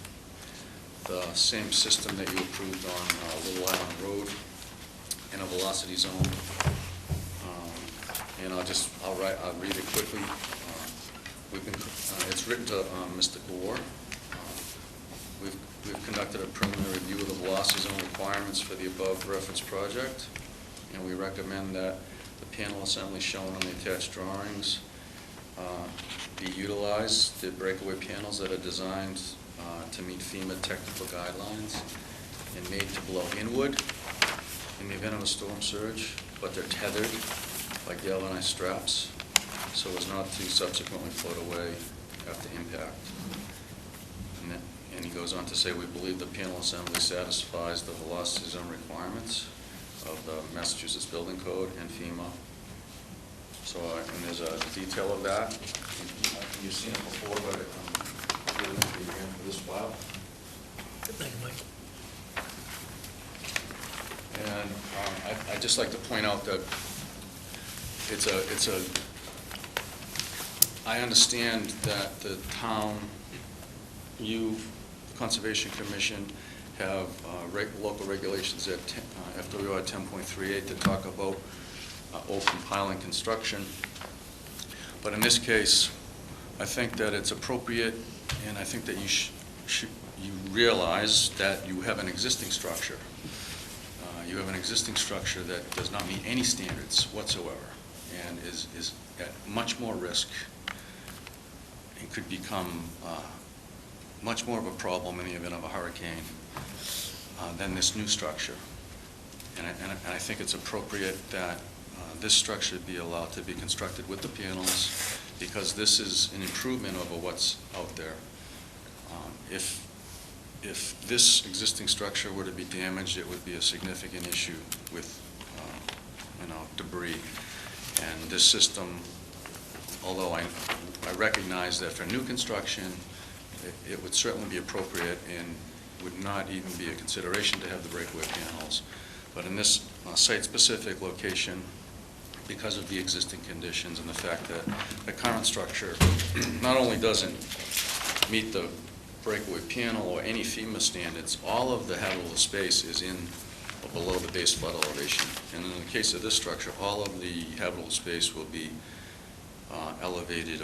the same system that you approved on Little Island Road in a velocity zone. And I'll read it quickly. It's written to Mr. Gore. We've conducted a preliminary review of the velocity zone requirements for the above reference project, and we recommend that the panel assembly shown on the attached drawings be utilized. The breakaway panels that are designed to meet FEMA technical guidelines and made to blow inward in the event of a storm surge, but they're tethered by galvanized straps so as not to subsequently float away after impact. And he goes on to say, we believe the panel assembly satisfies the velocity zone requirements of the Massachusetts Building Code and FEMA. So, and there's a detail of that. You've seen it before, but I'm giving it to you again for this file. Thank you, Mike. And I'd just like to point out that I understand that the town, you, the Conservation Commission, have local regulations at FWR 10.38 that talk about open piling construction. But in this case, I think that it's appropriate, and I think that you realize that you have an existing structure. You have an existing structure that does not meet any standards whatsoever and is at much more risk and could become much more of a problem in the event of a hurricane than this new structure. And I think it's appropriate that this structure be allowed to be constructed with the panels because this is an improvement over what's out there. If this existing structure were to be damaged, it would be a significant issue with debris. And this system, although I recognize that for new construction, it would certainly be appropriate and would not even be a consideration to have the breakaway panels. But in this site-specific location, because of the existing conditions and the fact that the current structure not only doesn't meet the breakaway panel or any FEMA standards, all of the habitable space is in or below the base flood elevation. And in the case of this structure, all of the habitable space will be elevated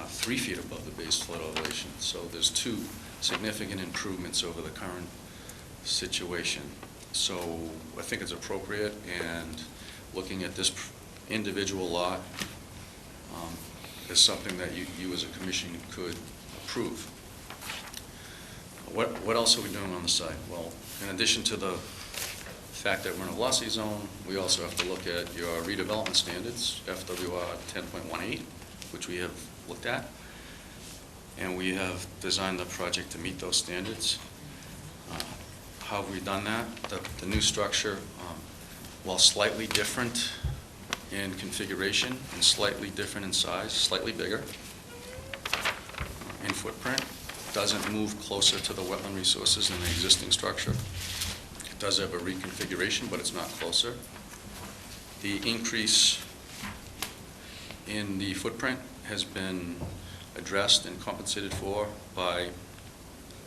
3 feet above the base flood elevation. So there's 2 significant improvements over the current situation. So I think it's appropriate, and looking at this individual lot is something that you as a commission could approve. What else are we doing on the site? Well, in addition to the fact that we're in a velocity zone, we also have to look at your redevelopment standards, FWR 10.18, which we have looked at, and we have designed the project to meet those standards. How have we done that? The new structure, while slightly different in configuration and slightly different in size, slightly bigger in footprint, doesn't move closer to the wetland resources than the existing structure. It does have a reconfiguration, but it's not closer. The increase in the footprint has been addressed and compensated for by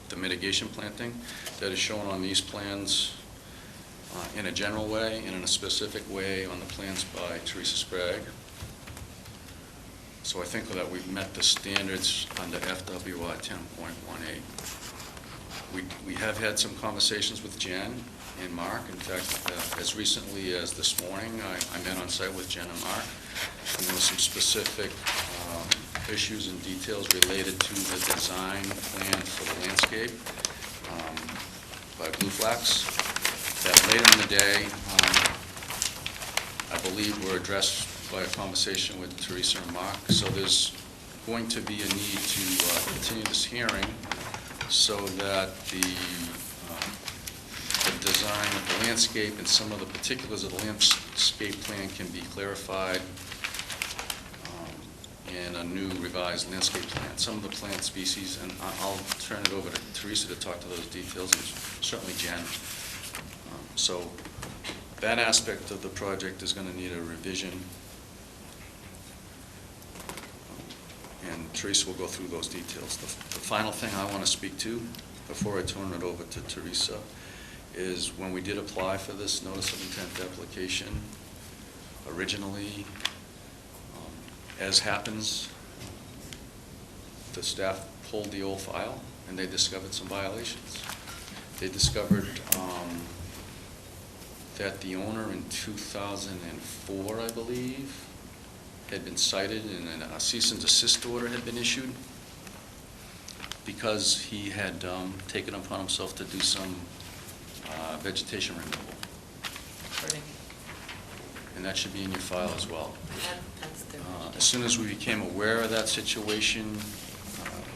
the mitigation planting that is shown on these plans in a general way and in a specific way on the plans by Teresa Sprague. So I think that we've met the standards under FWR 10.18. We have had some conversations with Jen and Mark. In fact, as recently as this morning, I met on site with Jen and Mark, and there were some specific issues and details related to the design plan for the landscape by Blue Flax that later in the day, I believe were addressed by a conversation with Teresa and Mark. So there's going to be a need to continue this hearing so that the design of the landscape and some of the particulars of the landscape plan can be clarified in a new revised landscape plan. Some of the plant species, and I'll turn it over to Teresa to talk to those details, and certainly Jen. So that aspect of the project is going to need a revision. And Teresa will go through those details. The final thing I want to speak to before I turn it over to Teresa is when we did apply for this notice of intent application, originally, as happens, the staff pulled the old file and they discovered some violations. They discovered that the owner in 2004, I believe, had been cited and a cease and desist order had been issued because he had taken upon himself to do some vegetation removal. And that should be in your file as well. As soon as we became aware of that situation,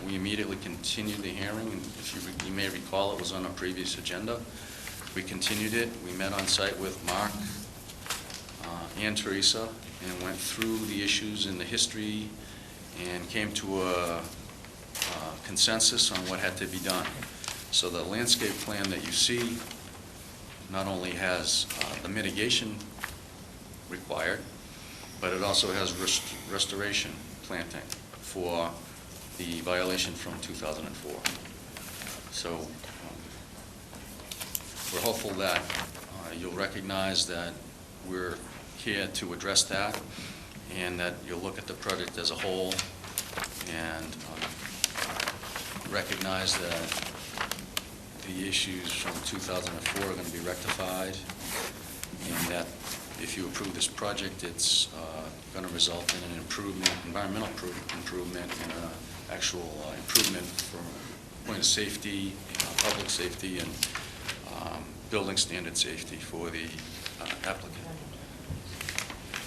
we immediately continued the hearing. And if you may recall, it was on a previous agenda. We continued it. We met on site with Mark and Teresa and went through the issues and the history and came to a consensus on what had to be done. So the landscape plan that you see not only has the mitigation required, but it also has restoration planting for the violation from 2004. So we're hopeful that you'll recognize that we're here to address that and that you'll look at the project as a whole and recognize that the issues from 2004 are going to be rectified and that if you approve this project, it's going to result in an improvement, environmental improvement, and an actual improvement from point of safety, public safety, and building standard safety for the applicant.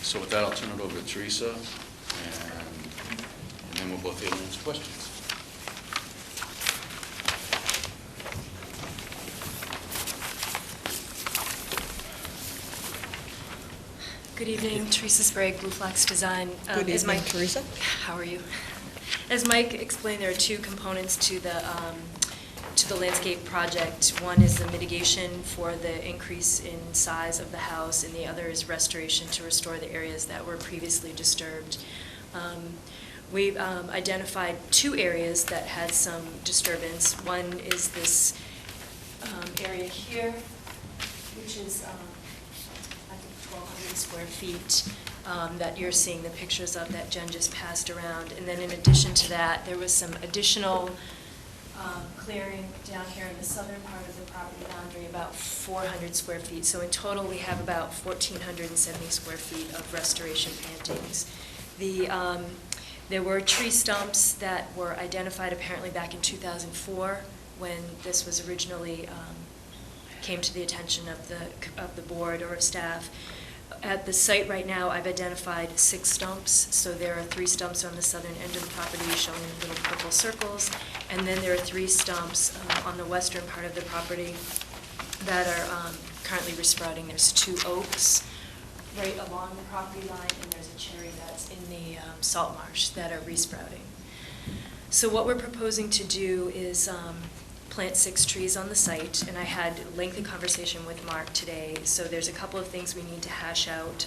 So with that, I'll turn it over to Teresa, and then we'll both be able to answer questions. Good evening, Teresa Sprague, Blue Flax Design. Good As evening, Mike- Teresa. How are you? As Mike explained, there are two components to the landscape project. One is the mitigation for the increase in size of the house, and the other is restoration to restore the areas that were previously disturbed. We've identified two areas that had some disturbance. One is this area here, which is 1,200 square feet that you're seeing the pictures of that Jen just passed around. And then in addition to that, there was some additional clearing down here in the southern part of the property boundary, about 400 square feet. So in total, we have about 1,470 square feet of restoration plantings. There were tree stumps that were identified apparently back in 2004 when this was originally came to the attention of the board or staff. At the site right now, I've identified 6 stumps. So there are 3 stumps on the southern end of the property shown in little purple circles. And then there are 3 stumps on the western part of the property that are currently resprouting. There's 2 oaks right along the property line, and there's a cherry that's in the salt marsh that are resprouting. So what we're proposing to do is plant 6 trees on the site, and I had a lengthy conversation with Mark today, so there's a couple of things we need to hash out.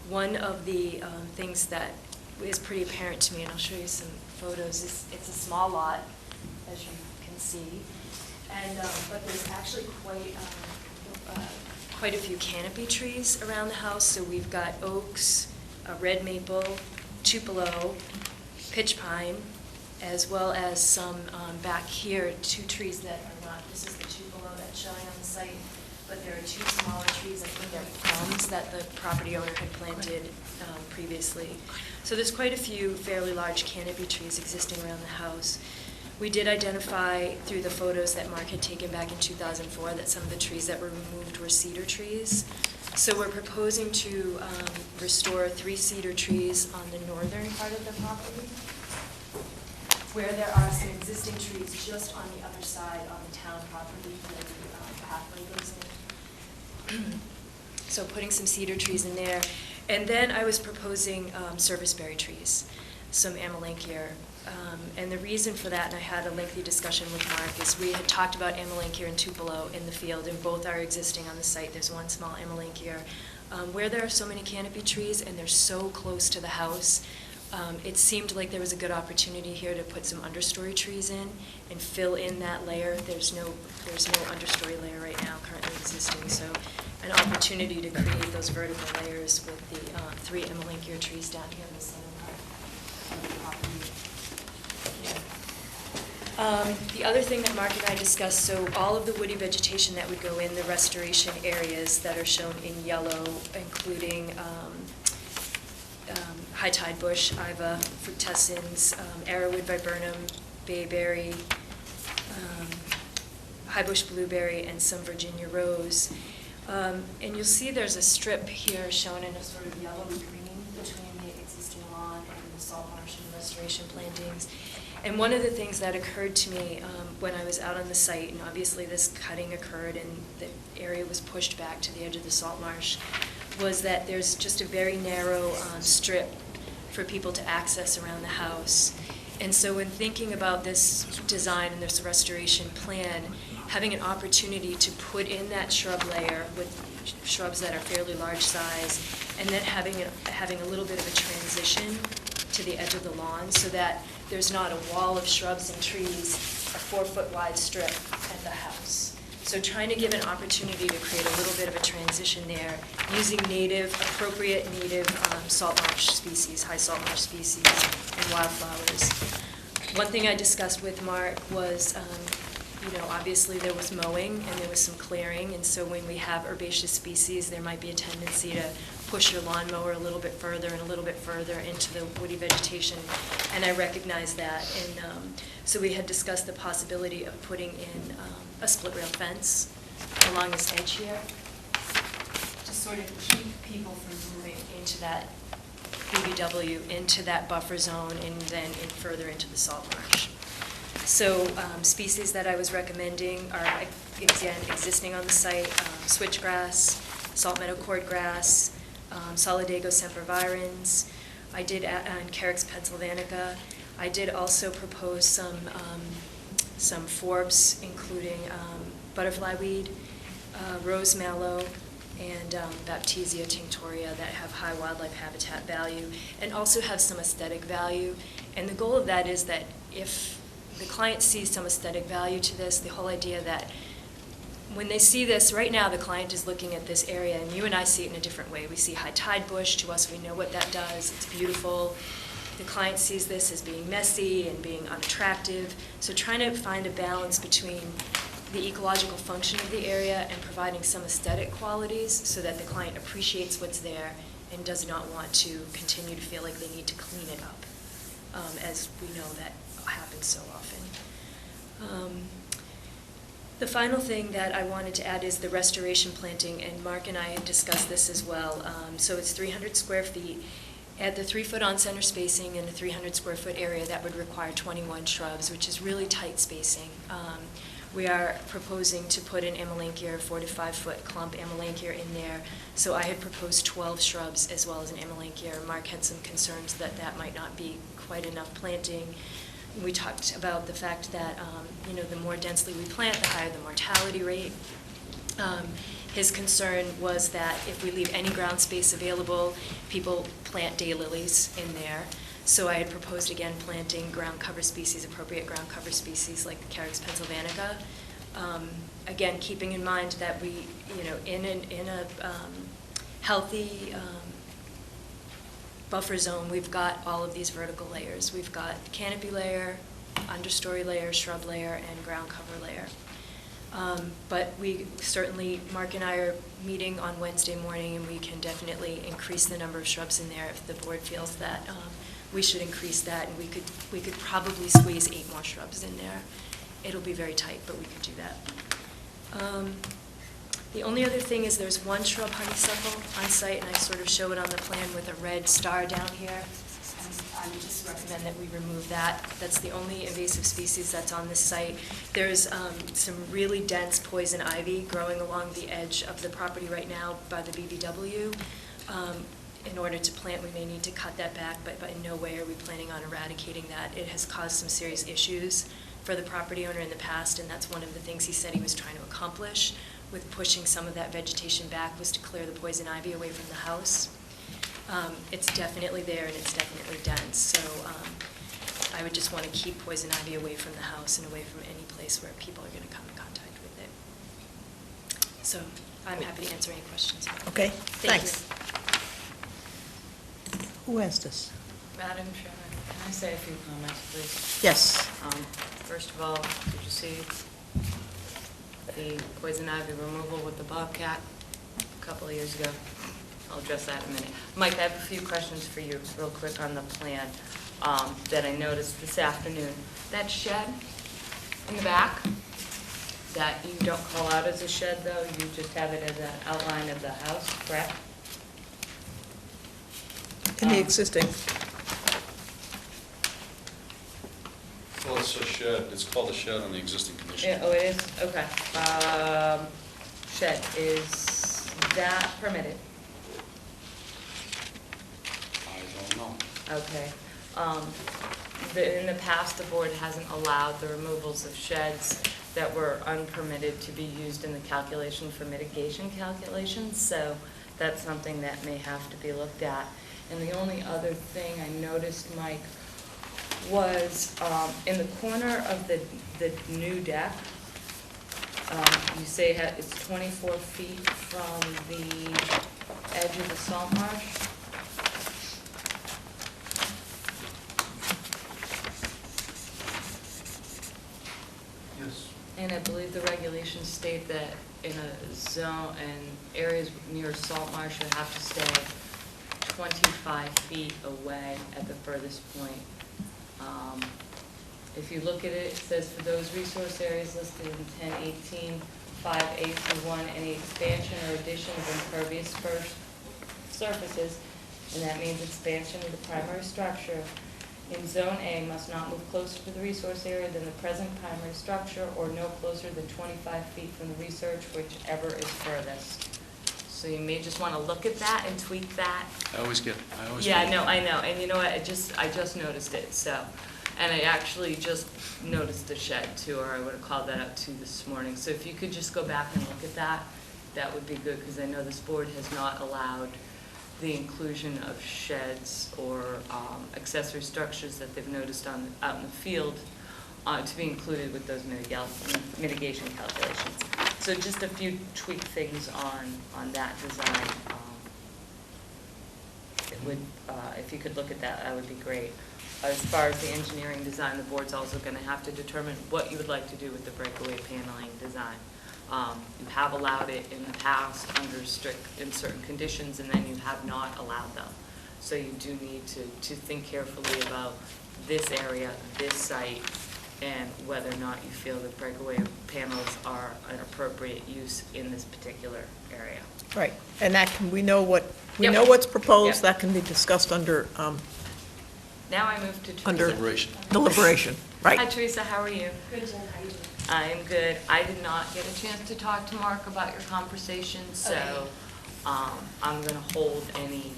One of the things that is pretty apparent to me, and I'll show you some photos, is it's a small lot, as you can see, and but there's actually quite a few canopy trees around the house. So we've got oaks, a red maple, tupelo, pitch pine, as well as some back here, 2 trees that are not, this is the tupelo that's showing on the site, but there are 2 smaller trees, I think they're elms, that the property owner had planted previously. So there's quite a few fairly large canopy trees existing around the house. We did identify through the photos that Mark had taken back in 2004 that some of the trees that were removed were cedar trees. So we're proposing to restore 3 cedar trees on the northern part of the property, where there are some existing trees just on the other side on the town property where the pathway goes in. So putting some cedar trees in there. And then I was proposing serviceberry trees, some amelanchier. And the reason for that, and I had a lengthy discussion with Mark, is we had talked about amelanchier and tupelo in the field, and both are existing on the site. There's one small amelanchier. Where there are so many canopy trees and they're so close to the house, it seemed like there was a good opportunity here to put some understory trees in and fill in that layer. There's no understory layer right now currently existing, so an opportunity to create those vertical layers with the 3 amelanchier trees down here in the southern part of the property. The other thing that Mark and I discussed, so all of the woody vegetation that would go in the restoration areas that are shown in yellow, including high tide bush, iva, fructescens, arrowwood viburnum, bayberry, high bush blueberry, and some Virginia rose. And you'll see there's a strip here shown in a sort of yellowy-green between the existing lawn and the salt marsh and restoration plantings. And one of the things that occurred to me when I was out on the site, and obviously this cutting occurred and the area was pushed back to the edge of the salt marsh, was that there's just a very narrow strip for people to access around the house. And so when thinking about this design and this restoration plan, having an opportunity to put in that shrub layer with shrubs that are fairly large size, and then having a little bit of a transition to the edge of the lawn so that there's not a wall of shrubs and trees, a 4-foot wide strip at the house. So trying to give an opportunity to create a little bit of a transition there using appropriate native salt marsh species, high salt marsh species, and wildflowers. One thing I discussed with Mark was, obviously there was mowing and there was some clearing, and so when we have herbaceous species, there might be a tendency to push your lawnmower a little bit further and a little bit further into the woody vegetation, and I recognize that. And so we had discussed the possibility of putting in a split rail fence along this edge here to sort of keep people from moving into that BBW, into that buffer zone, and then further into the salt marsh. So species that I was recommending are, again, existing on the site: switchgrass, salt meadow cordgrass, Solidago sempervirens. I did, and Carex pennsylvanica. I did also propose some forbs, including butterfly weed, rose mallow, and Baptisia tinctoria that have high wildlife habitat value and also have some aesthetic value. And the goal of that is that if the client sees some aesthetic value to this, the whole idea that when they see this, right now the client is looking at this area, and you and I see it in a different way. We see high tide bush. To us, we know what that does. It's beautiful. The client sees this as being messy and being unattractive. So trying to find a balance between the ecological function of the area and providing some aesthetic qualities so that the client appreciates what's there and does not want to continue to feel like they need to clean it up, as we know that happens so often. The final thing that I wanted to add is the restoration planting, and Mark and I had discussed this as well. So it's 300 square feet. At the 3-foot on-center spacing and a 300 square foot area, that would require 21 shrubs, which is really tight spacing. We are proposing to put an amelanchier, 4 to 5 foot clump amelanchier in there. So I had proposed 12 shrubs as well as an amelanchier. Mark had some concerns that that might not be quite enough planting. We talked about the fact that the more densely we plant, the higher the mortality rate. His concern was that if we leave any ground space available, people plant daylilies in there. So I had proposed, again, planting ground cover species, appropriate ground cover species like the Carex pennsylvanica. Again, keeping in mind that we, in a healthy buffer zone, we've got all of these vertical layers. We've got canopy layer, understory layer, shrub layer, and ground cover layer. But we certainly, Mark and I are meeting on Wednesday morning, and we can definitely increase the number of shrubs in there if the board feels that we should increase that, and we could probably squeeze 8 more shrubs in there. It'll be very tight, but we could do that. The only other thing is there's one shrub honeysuckle on site, and I sort of show it on the plan with a red star down here. And I would just recommend that we remove that. That's the only invasive species that's on this site. There's some really dense poison ivy growing along the edge of the property right now by the BBW. In order to plant, we may need to cut that back, but in no way are we planning on eradicating that. It has caused some serious issues for the property owner in the past, and that's one of the things he said he was trying to accomplish with pushing some of that vegetation back, was to clear the poison ivy away from the house. It's definitely there and it's definitely dense, so I would just want to keep poison ivy away from the house and away from any place where people are going to come in contact with it. So I'm happy to answer any questions. Okay, Thank thanks. Who has this? Madam Chairman, can I say a few comments, please? Yes. First of all, did you see the poison ivy removal with the bobcat a couple of years ago? I'll address that in a minute. Mike, I have a few questions for you real quick on the plan that I noticed this afternoon. That shed in the back, that you don't call out as a shed though, you just have it as an outline of the house, correct? In the existing. Well, it's a shed, it's called a shed on the existing condition. Yeah, oh, it is? Okay. Shed, is that permitted? I don't know. Okay. In the past, the board hasn't allowed the removals of sheds that were unpermitted to be used in the calculation for mitigation calculations, so that's something that may have to be looked at. And the only other thing I noticed, Mike, was in the corner of the new deck, you say it's 24 feet from the edge of the salt marsh. Yes. And I believe the regulations state that in a zone, in areas near salt marsh, you have to stay 25 feet away at the furthest point. If you look at it, it says for those resource areas listed in 1018, 5A through 1, any expansion or addition of impervious surfaces, and that means expansion of the primary structure, in Zone A must not move closer to the resource area than the present primary structure or no closer than 25 feet from the research, whichever is furthest. So you may just want to look at that and tweak that. I always get. Yeah, no, I know, and you know what, I just noticed it, so, and I actually just noticed the shed too, or I would have called that out too this morning. So if you could just go back and look at that, that would be good, because I know this board has not allowed the inclusion of sheds or accessory structures that they've noticed out in the field to be included with those mitigation calculations. So just a few tweak things on that design. It would, if you could look at that, that would be great. As far as the engineering design, the board's also going to have to determine what you would like to do with the breakaway paneling design. You have allowed it in the past under in certain conditions, and then you have not allowed them. So you do need to think carefully about this area, this site, and whether or not you feel that breakaway panels are an appropriate use in this particular area. Right, and that can, we know Yep. what's proposed, Yep. that can be discussed under Now I move to Teresa. Under- Deliberation. deliberation, Hi right? Teresa, how are you? Good, Jen, how you doing? I'm good. I did not get a chance to talk to Mark about your conversation, so Okay. I'm going to hold any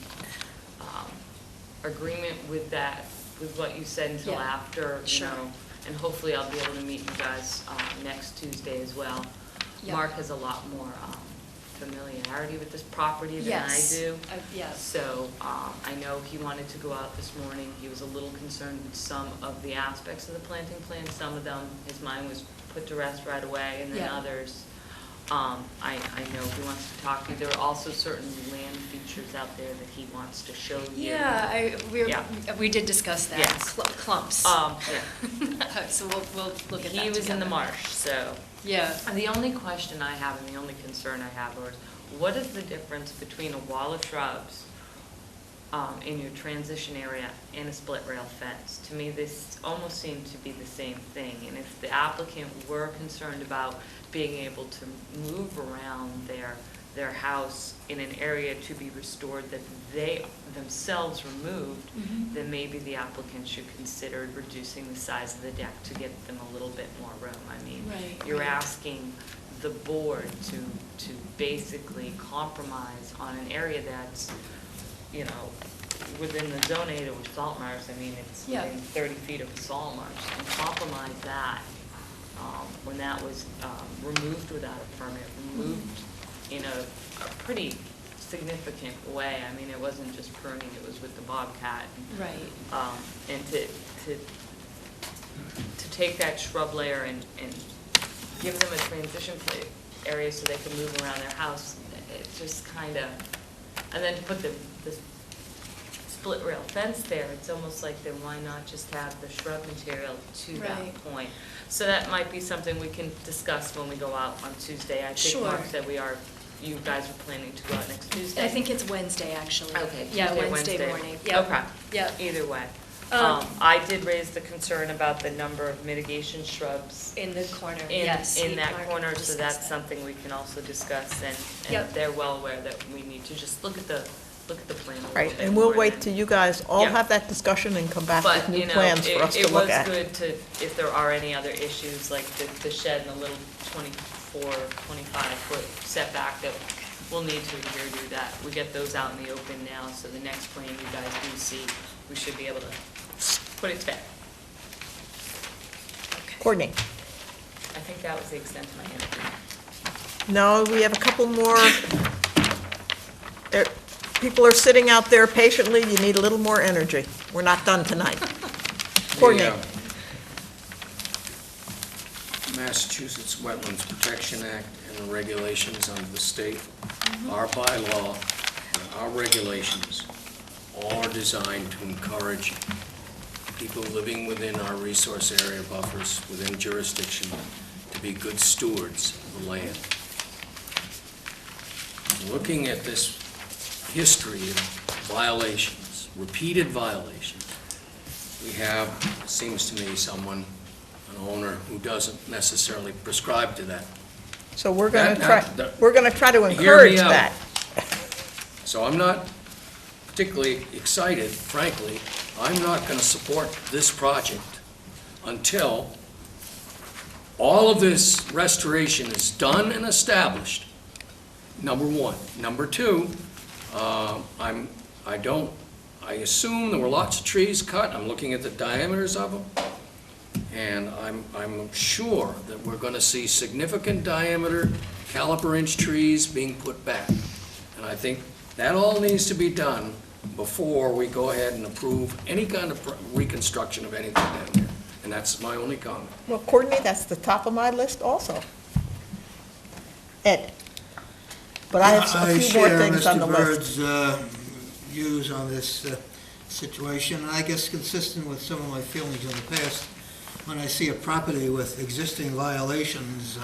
agreement with that, with what you said until Yeah. after, you Sure. know, and hopefully I'll be able to meet you guys next Tuesday as well. Yeah. Mark has a lot more familiarity with this property than I Yes. do. Yes. So I know he wanted to go out this morning. He was a little concerned with some of the aspects of the planting plan. Some of them, his mind was put to rest right away, and then Yeah. others, I know he wants to talk to you. There are also certain land features out there that he wants to show you. Yeah, Yeah. we did discuss that. Yes. Clumps. Yeah. So we'll look at that He was in the together. marsh, so. Yeah. And the only question I have and the only concern I have is, what is the difference between a wall of shrubs in your transition area and a split rail fence. To me, this almost seemed to be the same thing. And if the applicant were concerned about being able to move around their house in an area to be restored that they themselves removed, then maybe the applicant should consider reducing the size of the deck to get them a little bit more room. I mean, Right, you're right. asking the board to basically compromise on an area that's, you know, within the zone A to salt marsh. I mean, it's Yeah. within 30 feet of a salt marsh, and compromise that, when that was removed without a permit, removed in a pretty significant way. I mean, it wasn't just pruning, it was with the bobcat. Right. And to take that shrub layer and give them a transition area so they can move around their house, it's just kind of, and then to put the split rail fence there, it's almost like then why not just have the shrub material to that Right. point? So that might be something we can discuss when we go out on Tuesday. I think Sure. Mark said you guys are planning to go out next Tuesday. I think it's Wednesday, actually. Okay, Yeah, Tuesday, Wednesday morning. Yep. Okay. Yep. Either way. Um, I did raise the concern about the number of mitigation shrubs In the corner, in, yes. in that Mark corner, so discussed that's that. something we can also discuss, and Yep. they're well aware that we need to just look at the plan a little Right, bit and we'll more wait than- till you guys all Yeah. have that discussion and come back with But, new you know, plans for us to look at. it was good to, if there are any other issues, like the shed and the little 25-foot setback that we'll need to adhere to, that we get those out in the open now, so the next plan you guys do see, we should be able to put it to bed. Courtney? I think that was the extent of my answer. No, we have a couple more. There, people are sitting out there patiently, you need a little more energy. We're not done tonight. Courtney? The, Massachusetts Wetlands Protection Act and the regulations under the state, our bylaw, and our regulations, all are designed to encourage people living within our resource area buffers, within jurisdiction, to be good stewards of the land. Looking at this history of violations, repeated violations, we have, it seems to me, an owner who doesn't necessarily prescribe to that. So we're gonna That- try to Hear me encourage out. that. So I'm not particularly excited, frankly. I'm not going to support this project until all of this restoration is done and established, number one. Number two, I assume there were lots of trees cut. I'm looking at the diameters of them. And I'm sure that we're going to see significant diameter caliper inch trees being put back. And I think that all needs to be done before we go ahead and approve any kind of reconstruction of anything down there. And that's my only comment. Well, Courtney, that's the top of my list also. Ed? But I have a few more things on the list. I share Mr. Byrd's views on this situation, and I guess consistent with some of my feelings in the past. When I see a property with existing violations,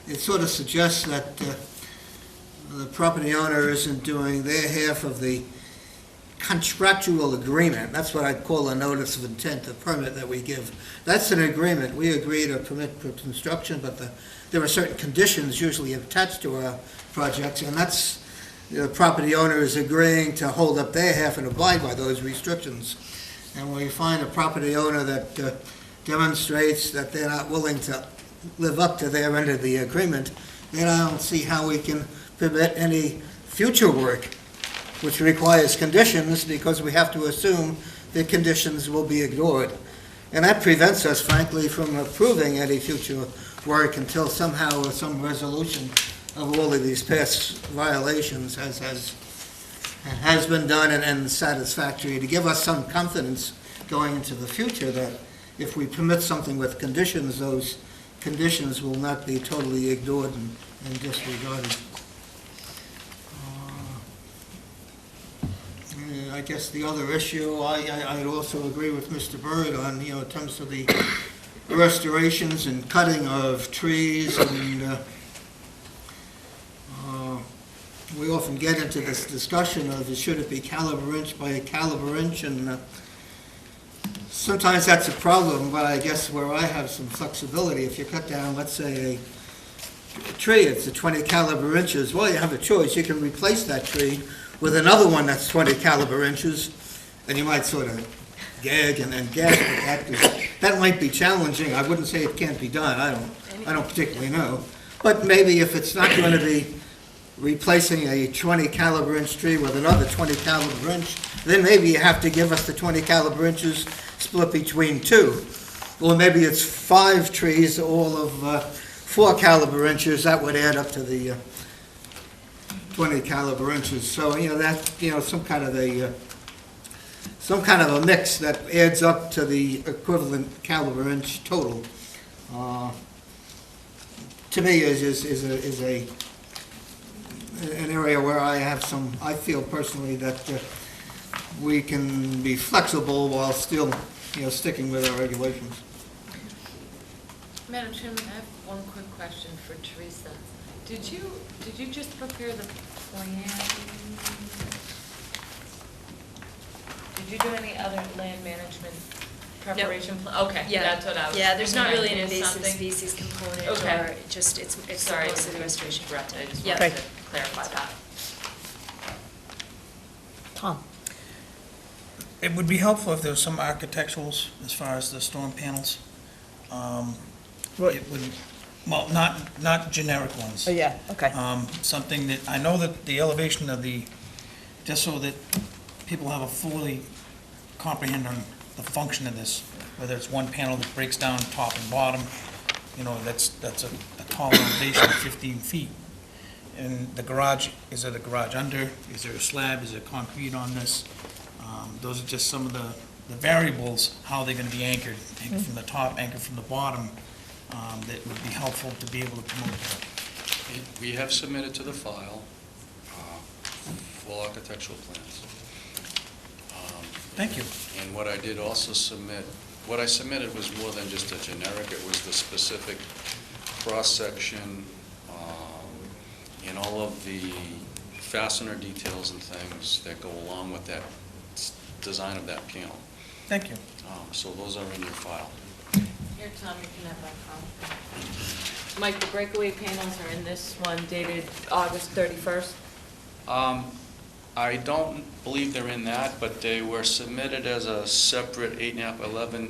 it sort of suggests that the property owner isn't doing their half of the contractual agreement. That's what I'd call a notice of intent, the permit that we give. That's an agreement. We agree to permit construction, but there are certain conditions usually attached to our projects, and that's the property owner is agreeing to hold up their half and abide by those restrictions. And when you find a property owner that demonstrates that they're not willing to live up to their end of the agreement, then I don't see how we can permit any future work which requires conditions, because we have to assume the conditions will be ignored. And that prevents us, frankly, from approving any future work until somehow some resolution of all of these past violations has been done and satisfactory, to give us some confidence going into the future that if we permit something with conditions, those conditions will not be totally ignored and disregarded. I guess the other issue, I'd also agree with Mr. Byrd on, in terms of the restorations and cutting of trees and we often get into this discussion of should it be caliber inch by caliber inch, and sometimes that's a problem, but I guess where I have some flexibility, if you cut down, let's say, a tree, it's a 20 caliber inches, well, you have a choice. You can replace that tree with another one that's 20 caliber inches, and you might sort of gag and then gasp at that, 'cause that might be challenging. I wouldn't say it can't be done. I don't particularly know. But maybe if it's not going to be replacing a 20 caliber inch tree with another 20 caliber inch, then maybe you have to give us the 20 caliber inches split between two. Or maybe it's 5 trees, all of 4 caliber inches. That would add up to the 20 caliber inches. So, that, some kind of a mix that adds up to the equivalent caliber inch total. To me, is an area where I feel personally that we can be flexible while still, sticking with our regulations. Madam Chairman, I have one quick question for Teresa. Did you just prepare the plan? Did you do any other land management preparation? Okay, Yeah. that's what I was. Yeah, there's not really an I missed invasive something. species component, Okay. or it's Sorry, mostly the restoration. correct, I just Yeah. wanted to clarify that. Tom? It would be helpful if there was some architecturals as far as the storm panels. It would, well, not generic ones. Oh, yeah, okay. Something that, I know that the elevation of just so that people have a fully comprehend on the function of this, whether it's one panel that breaks down top and bottom, that's a tall elevation of 15 feet. And the garage, is there the garage under? Is there a slab? Is there concrete on this? Those are just some of the variables, how they're going to be anchored, anchored from the top, anchored from the bottom, that would be helpful to be able to promote that. We have submitted to the file full architectural plans. Thank you. And what I did also submit, what I submitted was more than just a generic, it was the specific cross-section and all of the fastener details and things that go along with that design of that panel. Thank you. So those are in your file. Here, Tom, you can have my copy. Mike, the breakaway panels are in this one dated August 31st? I don't believe they're in that, but they were submitted as a separate 8.5/11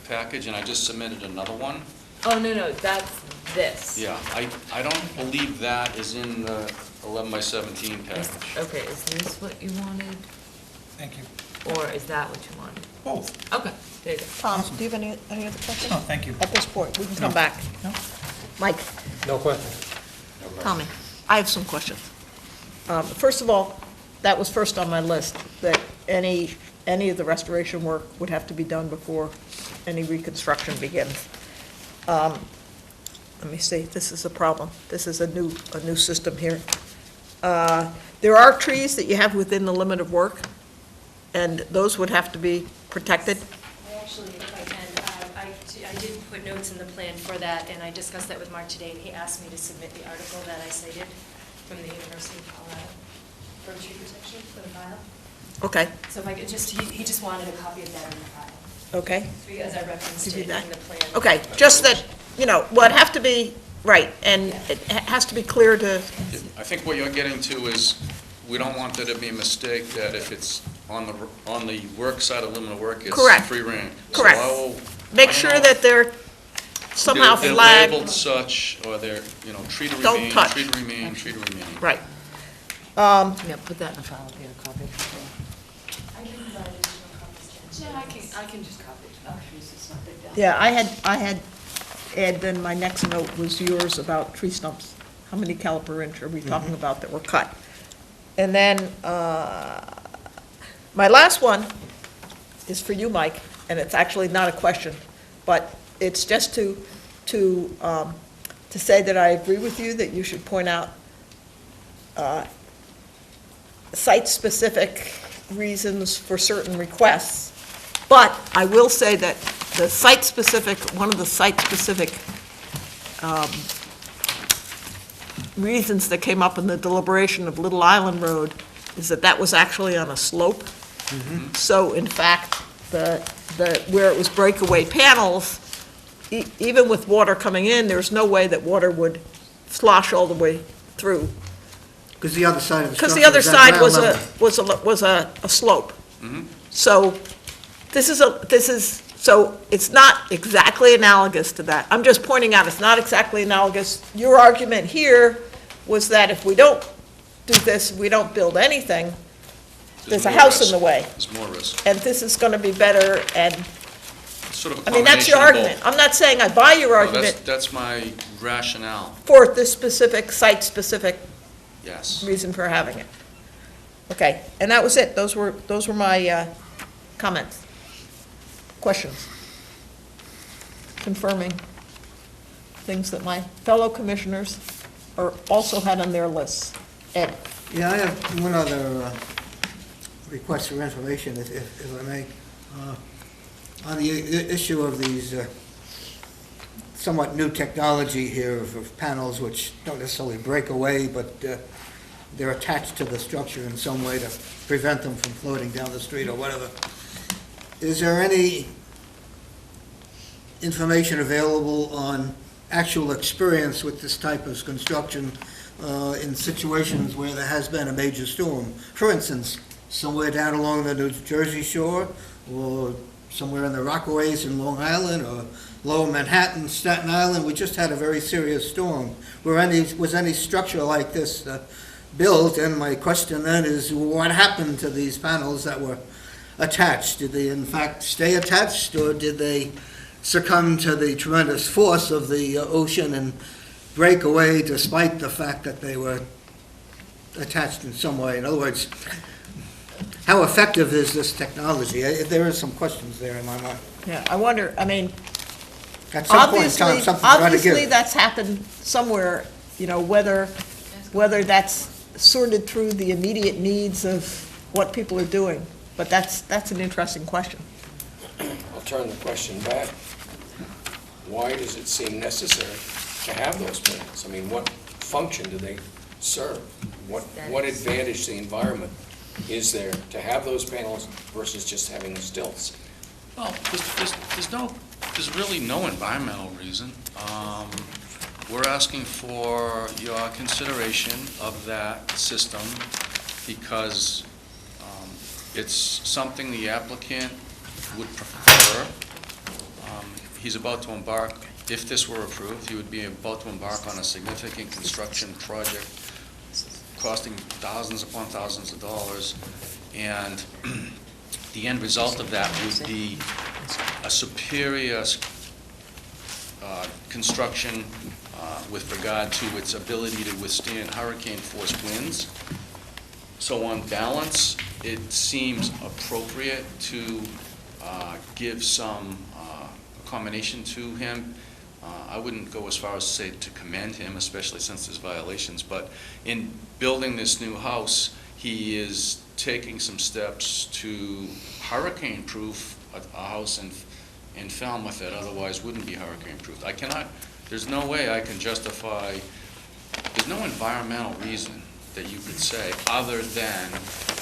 package, and I just submitted another one. Oh, no, that's this. Yeah, I don't believe that is in the 11/17 package. Okay, is this what you wanted, Thank you. or is that what you wanted? Both. Okay, there you go. Tom, do you have any other questions? No, thank you. At this point, we can come No. back. No. Mike? No question. Tommy? I have some questions. First of all, that was first on my list, that any of the restoration work would have to be done before any reconstruction begins. Let me see, this is a problem. This is a new system here. There are trees that you have within the limit of work, and those would have to be protected. Actually, if I can, I did put notes in the plan for that, and I discussed that with Mark today, and he asked me to submit the article that I cited from the University of Colorado for tree protection for the file. Okay, So if I could he just wanted a copy of that in the file, okay. because I referenced Give you it that? in the plan. Okay, just that, well, it'd have to be, right, and it has to be clear to, I think what you're getting to is, we don't want there to be a mistake that if it's on the work side of limit of work, it's Correct. free reign. Correct. So I will- make I don't sure know. that they're somehow They're flagged. labeled such, or they're, tree to Don't remain, touch. tree to remain, tree to remain. Right. Yeah, put that in the file, get a copy. I can provide additional copies, Jen. Yeah, I can just copy it. Oh, it's not big deal. Yeah, I had, Ed, then my next note was yours about tree stumps. How many caliper inch are we talking about that were cut? And then, my last one is for you, Mike, and it's actually not a question, but it's just to say that I agree with you that you should point out site-specific reasons for certain requests. But I will say that the site-specific, one of the site-specific reasons that came up in the deliberation of Little Island Road is that that was actually on a slope. So in fact, where it was breakaway panels, even with water coming in, there's no way that water would slosh all the way through. Because the other side of the Because structure the other is at side ground was level. a slope. So so it's not exactly analogous to that. I'm just pointing out, it's not exactly analogous. Your argument here was that if we don't do this, we don't build anything, there's a more house in risk. the way. There's more risk. And this is gonna be better, and, It's sort of a I mean, that's your combination of argument. I'm not saying I buy your both. No, argument that's my rationale, for this specific, site-specific yes. reason for having it. Okay, and that was it. Those were my comments. Questions? Confirming things that my fellow commissioners also had on their lists. Ed? Yeah, I have one other request for information, if I may. On the issue of these somewhat new technology here of panels which don't necessarily break away, but they're attached to the structure in some way to prevent them from floating down the street or whatever. Is there any information available on actual experience with this type of construction in situations where there has been a major storm? For instance, somewhere down along the New Jersey shore, or somewhere in the Rockaways in Long Island, or Lower Manhattan, Staten Island. We just had a very serious storm. Was any structure like this built? And my question then is, what happened to these panels that were attached? Did they in fact stay attached, or did they succumb to the tremendous force of the ocean and break away despite the fact that they were attached in some way? In other words, how effective is this technology? There are some questions there in my mind. Yeah, I wonder, I mean, At some point in time, something's got to obviously give. that's happened somewhere, whether that's sorted through the immediate needs of what people are doing. But that's an interesting question. I'll turn the question back. Why does it seem necessary to have those panels? I mean, what function do they serve? What advantage to the environment is there to have those panels versus just having the stilts? Well, there's really no environmental reason. We're asking for your consideration of that system because it's something the applicant would prefer. He's about to embark, if this were approved, he would be about to embark on a significant construction project costing thousands upon thousands of dollars, and the end result of that would be a superior construction with regard to its ability to withstand hurricane-force winds. So on balance, it seems appropriate to give some accommodation to him. I wouldn't go as far as to say to commend him, especially since there's violations, but in building this new house, he is taking some steps to hurricane-proof a house in Falmouth that otherwise wouldn't be hurricane-proof. There's no way I can justify, there's no environmental reason that you could say other than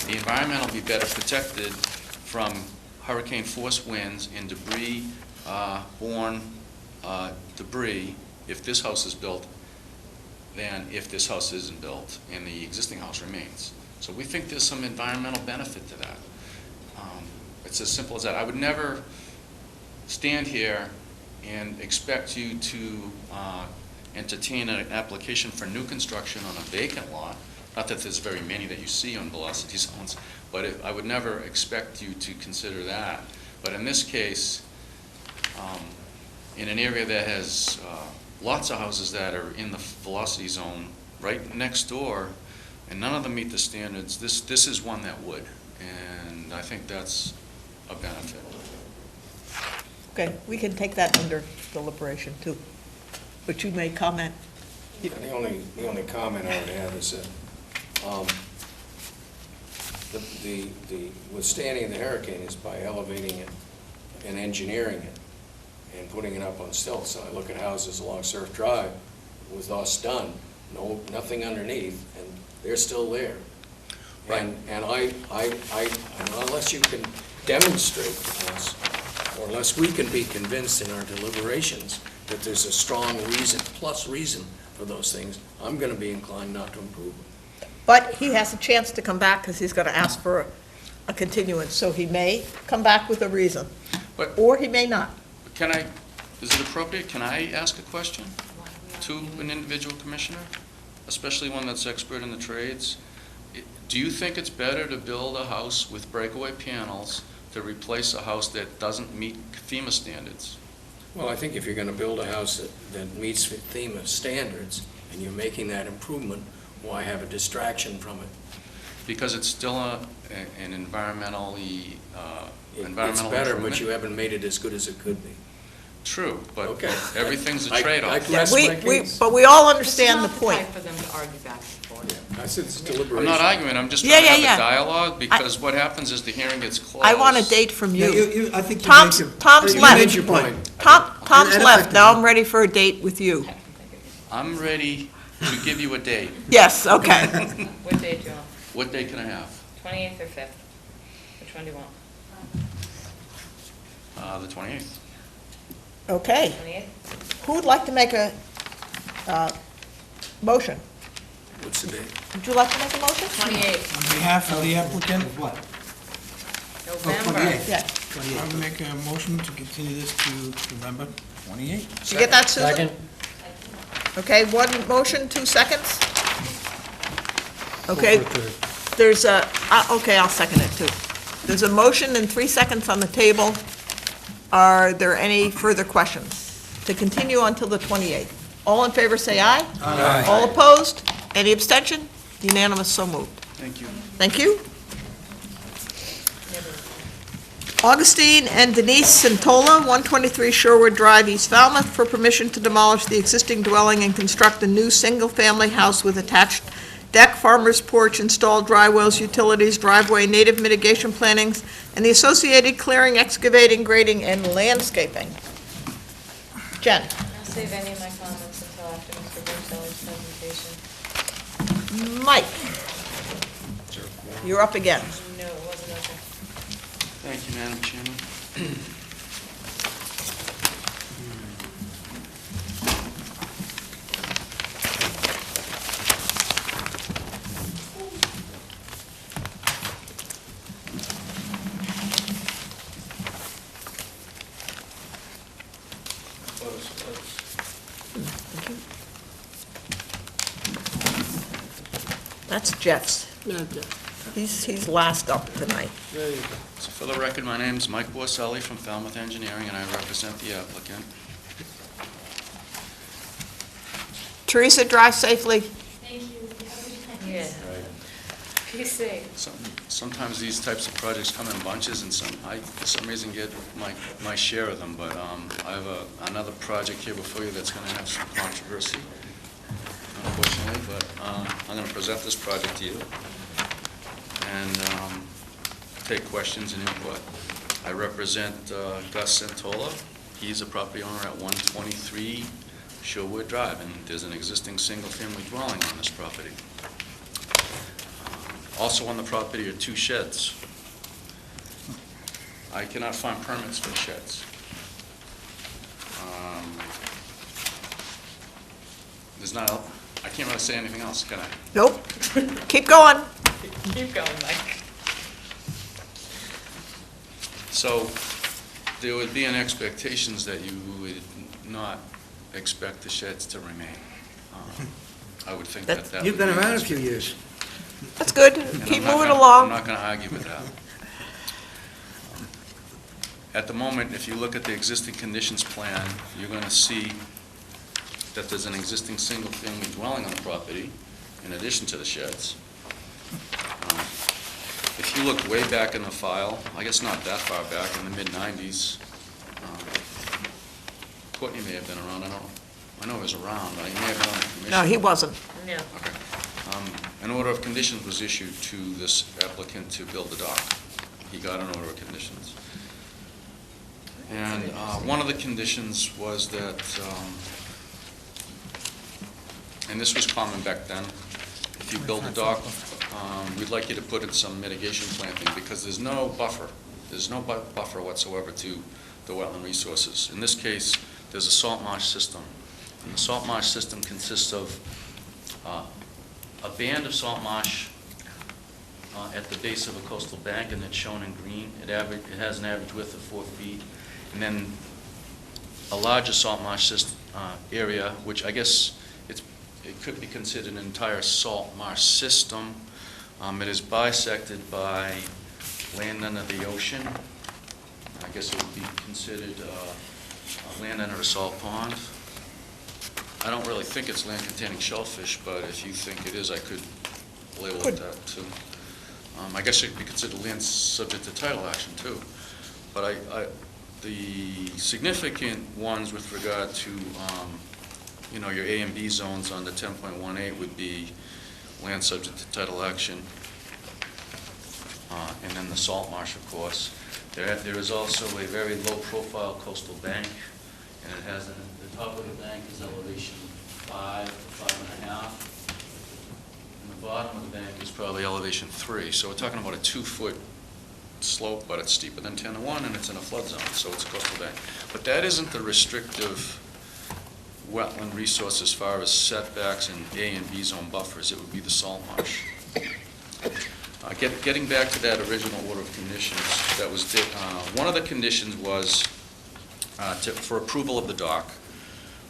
the environment will be better protected from hurricane-force winds and debris-borne debris if this house is built than if this house isn't built and the existing house remains. So we think there's some environmental benefit to that. It's as simple as that. I would never stand here and expect you to entertain an application for new construction on a vacant lot. Not that there's very many that you see on velocity zones, but I would never expect you to consider that. But in this case, in an area that has lots of houses that are in the velocity zone right next door, and none of them meet the standards, this is one that would. And I think that's a benefit. Okay, we can take that under deliberation too. But you may comment. The only comment I would have is that the withstanding the hurricane is by elevating it and engineering it and putting it up on stilts. So I look at houses along Surf Drive with us done, nothing underneath, and they're still there. Right. And unless you can demonstrate to us, or unless we can be convinced in our deliberations that there's a strong reason, plus reason for those things, I'm gonna be inclined not to approve them. But he has a chance to come back because he's going to ask for a continuance, so he may come back with a reason, But or he may not. is it appropriate, can I ask a question to an individual commissioner, especially one that's expert in the trades? Do you think it's better to build a house with breakaway panels to replace a house that doesn't meet FEMA standards? Well, I think if you're gonna build a house that meets FEMA standards, and you're making that improvement, why have a distraction from it? Because it's still an environmentally, environmental It's better, but improvement? you haven't made it as good as it could be. True, but Okay. everything's a I trade-off. rest my case. But we all understand the point. It's not the time for them to argue back and forth. I said it's I'm deliberation. not arguing, I'm just Yeah, trying to yeah, have yeah. a dialogue, because what happens is the hearing gets closed. I want a date from Yeah, you. I think you Tom's made your- Tom's you left. made your point. Tom's And left. effective. Now I'm ready for a date with you. I'm ready to give you a date. Yes, okay. What day do you want? What day can I have? 28th or 5th? Which one do you want? The 28th. Okay. 28th? Who would like to make a motion? What's the date? Would you like to make a motion? 28th, On behalf of the applicant, What? November. 28th. Yeah. I would make a motion to continue this to November 28th. Did you get that, Susan? Okay, one motion, 2 seconds? Okay, there's a, okay, I'll second it too. There's a motion and 3 seconds on the table. Are there any further questions? To continue until the 28th. All in favor, say aye. Aye. All opposed? Any abstention? Unanimous, so moved. Thank you. Thank you. Augustine and Denise Santola, 123 Sherwood Drive, East Falmouth, for permission to demolish the existing dwelling and construct a new single-family house with attached deck, farmer's porch, installed dry wells, utilities, driveway, native mitigation plantings, and the associated clearing, excavating, grading, and landscaping. Jen? I'll save any of my comments until after Mr. Burselli's presentation. Mike? You're up again. No, it wasn't okay. Thank you, Madam Chairman. That's Jeff's. He's last up tonight. So for the record, my name's Mike Borselli from Falmouth Engineering, and I represent the applicant. Teresa, drive safely. Thank you. Yeah. Be safe. Sometimes these types of projects come in bunches, and I, for some reason, get my share of them, but I have another project here before you that's going to have some controversy, unfortunately, but I'm going to present this project to you and take questions and input. I represent Gus Santola. He's a property owner at 123 Sherwood Drive, and there's an existing single-family dwelling on this property. Also on the property are 2 sheds. I cannot find permits for the sheds. There's not, I can't really say anything else, can I? Nope. Keep going. Keep going, Mike. So there would be an expectations that you would not expect the sheds to remain. I would think that that You've would been be an around a few years. That's good. And Keep I'm not moving gonna- along. I'm not going to argue with that. At the moment, if you look at the existing conditions plan, you're going to see that there's an existing single-family dwelling on the property in addition to the sheds. If you look way back in the file, I guess not that far back, in the mid-'90s, Courtney may have been around, I know he was around, but he may have been on the commission. No, he wasn't. No. Okay. An order of conditions was issued to this applicant to build the dock. He got an order of conditions. And one of the conditions was that and this was common back then, if you build a dock, we'd like you to put in some mitigation planting, because there's no buffer. There's no buffer whatsoever to the wetland resources. In this case, there's a salt marsh system. And the salt marsh system consists of a band of salt marsh at the base of a coastal bank, and it's shown in green. It has an average width of 4 feet. And then a larger salt marsh area, which I guess it could be considered an entire salt marsh system. It is bisected by land under the ocean. I guess it would be considered land under a salt pond. I don't really think it's land containing shellfish, but if you think it is, I could label it that too. I guess it could be considered land subject to tidal action too. But the significant ones with regard to your A and B zones on the 10.18 would be land subject to tidal action, and then the salt marsh, of course. There is also a very low-profile coastal bank, and it has the top of the bank is elevation 5 to 5.5, and the bottom of the bank is probably elevation 3. So we're talking about a 2-foot slope, but it's steeper than 10 to 1, and it's in a flood zone, so it's a coastal bank. But that isn't the restrictive wetland resource as far as setbacks and A and B zone buffers. It would be the salt marsh. Getting back to that original order of conditions, that was one of the conditions was for approval of the dock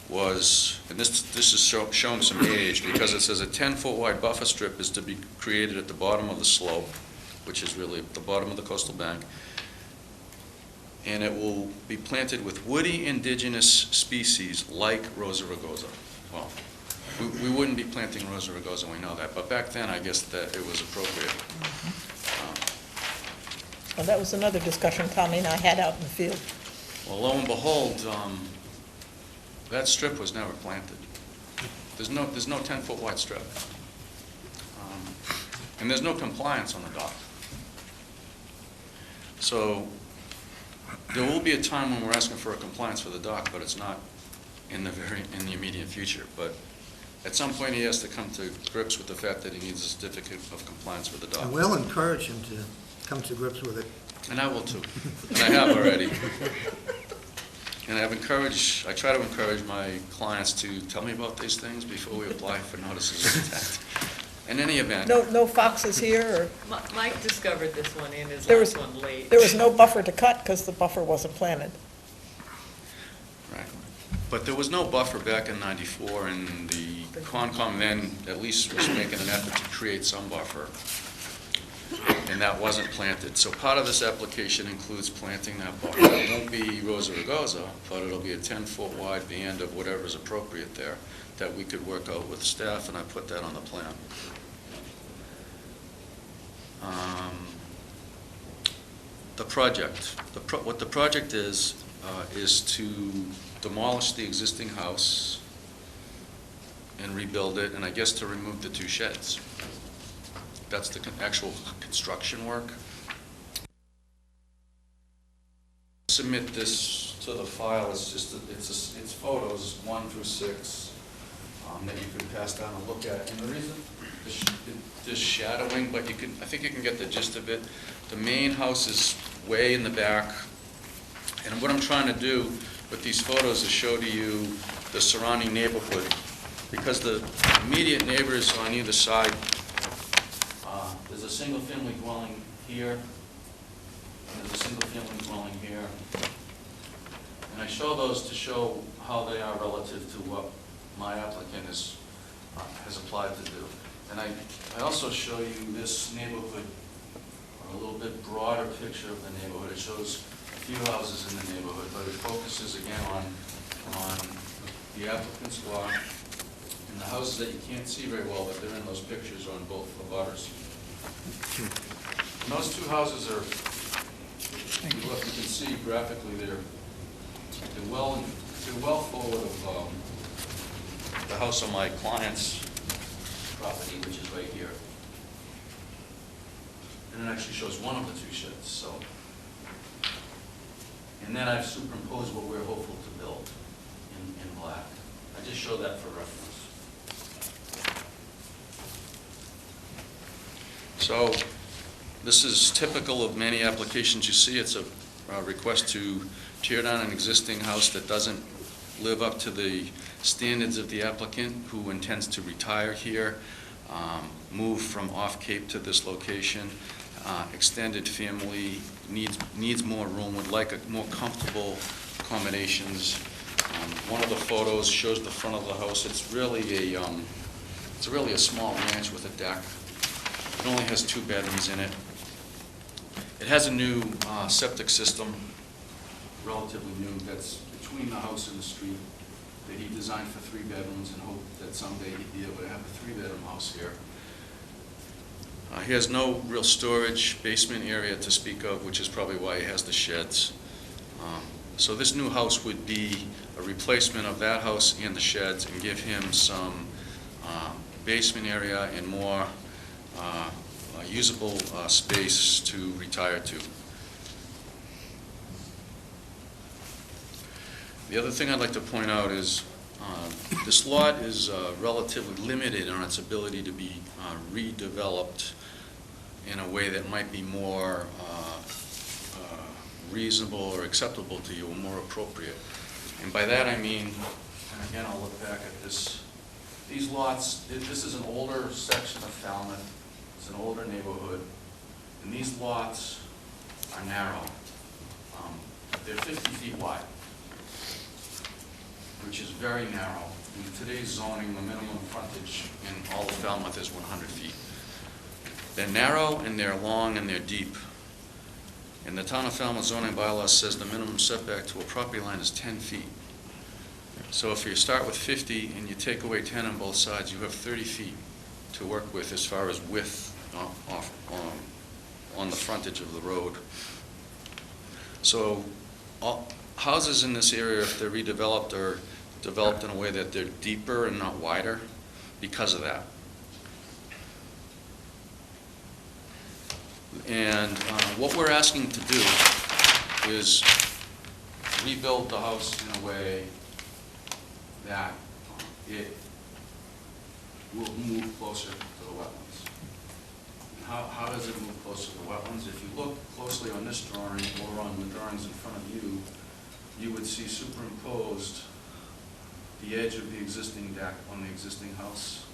was, and this is showing some age, because it says a 10-foot wide buffer strip is to be created at the bottom of the slope, which is really the bottom of the coastal bank, and it will be planted with woody indigenous species like Rosa rugosa. Well, we wouldn't be planting Rosa rugosa, we know that, but back then I guess that it was appropriate. Well, that was another discussion Tommy and I had out in the field. Well, lo and behold, that strip was never planted. There's no 10-foot wide strip. And there's no compliance on the dock. So there will be a time when we're asking for a compliance for the dock, but it's not in the immediate future. But at some point, he has to come to grips with the fact that he needs a certificate of compliance with the dock. And we'll encourage him to come to grips with it. And I will too. And I have already. And I try to encourage my clients to tell me about these things before we apply for notices of intent. In any event. No foxes here, or? Mike discovered this one in his There last was- one late. There was no buffer to cut because the buffer wasn't planted. Right. But there was no buffer back in '94, and the Concom then at least was making an effort to create some buffer. And that wasn't planted. So part of this application includes planting that buffer. It won't be Rosa rugosa, but it'll be a 10-foot wide band of whatever's appropriate there that we could work out with staff, and I put that on the plan. The project. What the project is to demolish the existing house and rebuild it, and I guess to remove the 2 sheds. That's the actual construction work. Submit this to the file. It's photos 1 through 6 that you can pass down and look at. And the reason there's shadowing, but I think you can get the gist of it. The main house is way in the back, and what I'm trying to do with these photos is show to you the surrounding neighborhood, because the immediate neighbors on either side. There's a single-family dwelling here, and there's a single-family dwelling here. And I show those to show how they are relative to what my applicant has applied to do. And I also show you this neighborhood, or a little bit broader picture of the neighborhood. It shows a few houses in the neighborhood, but it focuses again on the applicant's lot and the houses that you can't see very well, but they're in those pictures on both abutters. And those 2 houses are, you can see graphically, they're well forward of the house on my client's property, which is right here. And it actually shows one of the 2 sheds. So, and then I've superimposed what we're hopeful to build in black. I just show that for reference. So this is typical of many applications you see. It's a request to tear down an existing house that doesn't live up to the standards of the applicant who intends to retire here, move from off-Cape to this location, extended family, needs more room, would like more comfortable accommodations. One of the photos shows the front of the house. It's really a small ranch with a deck. It only has 2 bedrooms in it. It has a new septic system, relatively new, that's between the house and the street, that he designed for 3 bedrooms and hoped that someday he'd be able to have a 3-bedroom house here. He has no real storage basement area to speak of, which is probably why he has the sheds. So this new house would be a replacement of that house and the sheds and give him some basement area and more usable space to retire to. The other thing I'd like to point out is this lot is relatively limited in its ability to be redeveloped in a way that might be more reasonable or acceptable to you or more appropriate. And by that I mean, and again I'll look back at this, these lots, this is an older section of Falmouth, it's an older neighborhood, and these lots are narrow. They're 50 feet wide, which is very narrow. In today's zoning, the minimum frontage in all of Falmouth is 100 feet. They're narrow and they're long and they're deep. And the town of Falmouth zoning bylaw says the minimum setback to a property line is 10 feet. So if you start with 50 and you take away 10 on both sides, you have 30 feet to work with as far as width on the frontage of the road. So houses in this area, if they're redeveloped, are developed in a way that they're deeper and not wider because of that. And what we're asking to do is rebuild the house in a way that it will move closer to the wetlands. And how does it move closer to the wetlands? If you look closely on this drawing or on the drawings in front of you, you would see superimposed the edge of the existing deck on the existing house.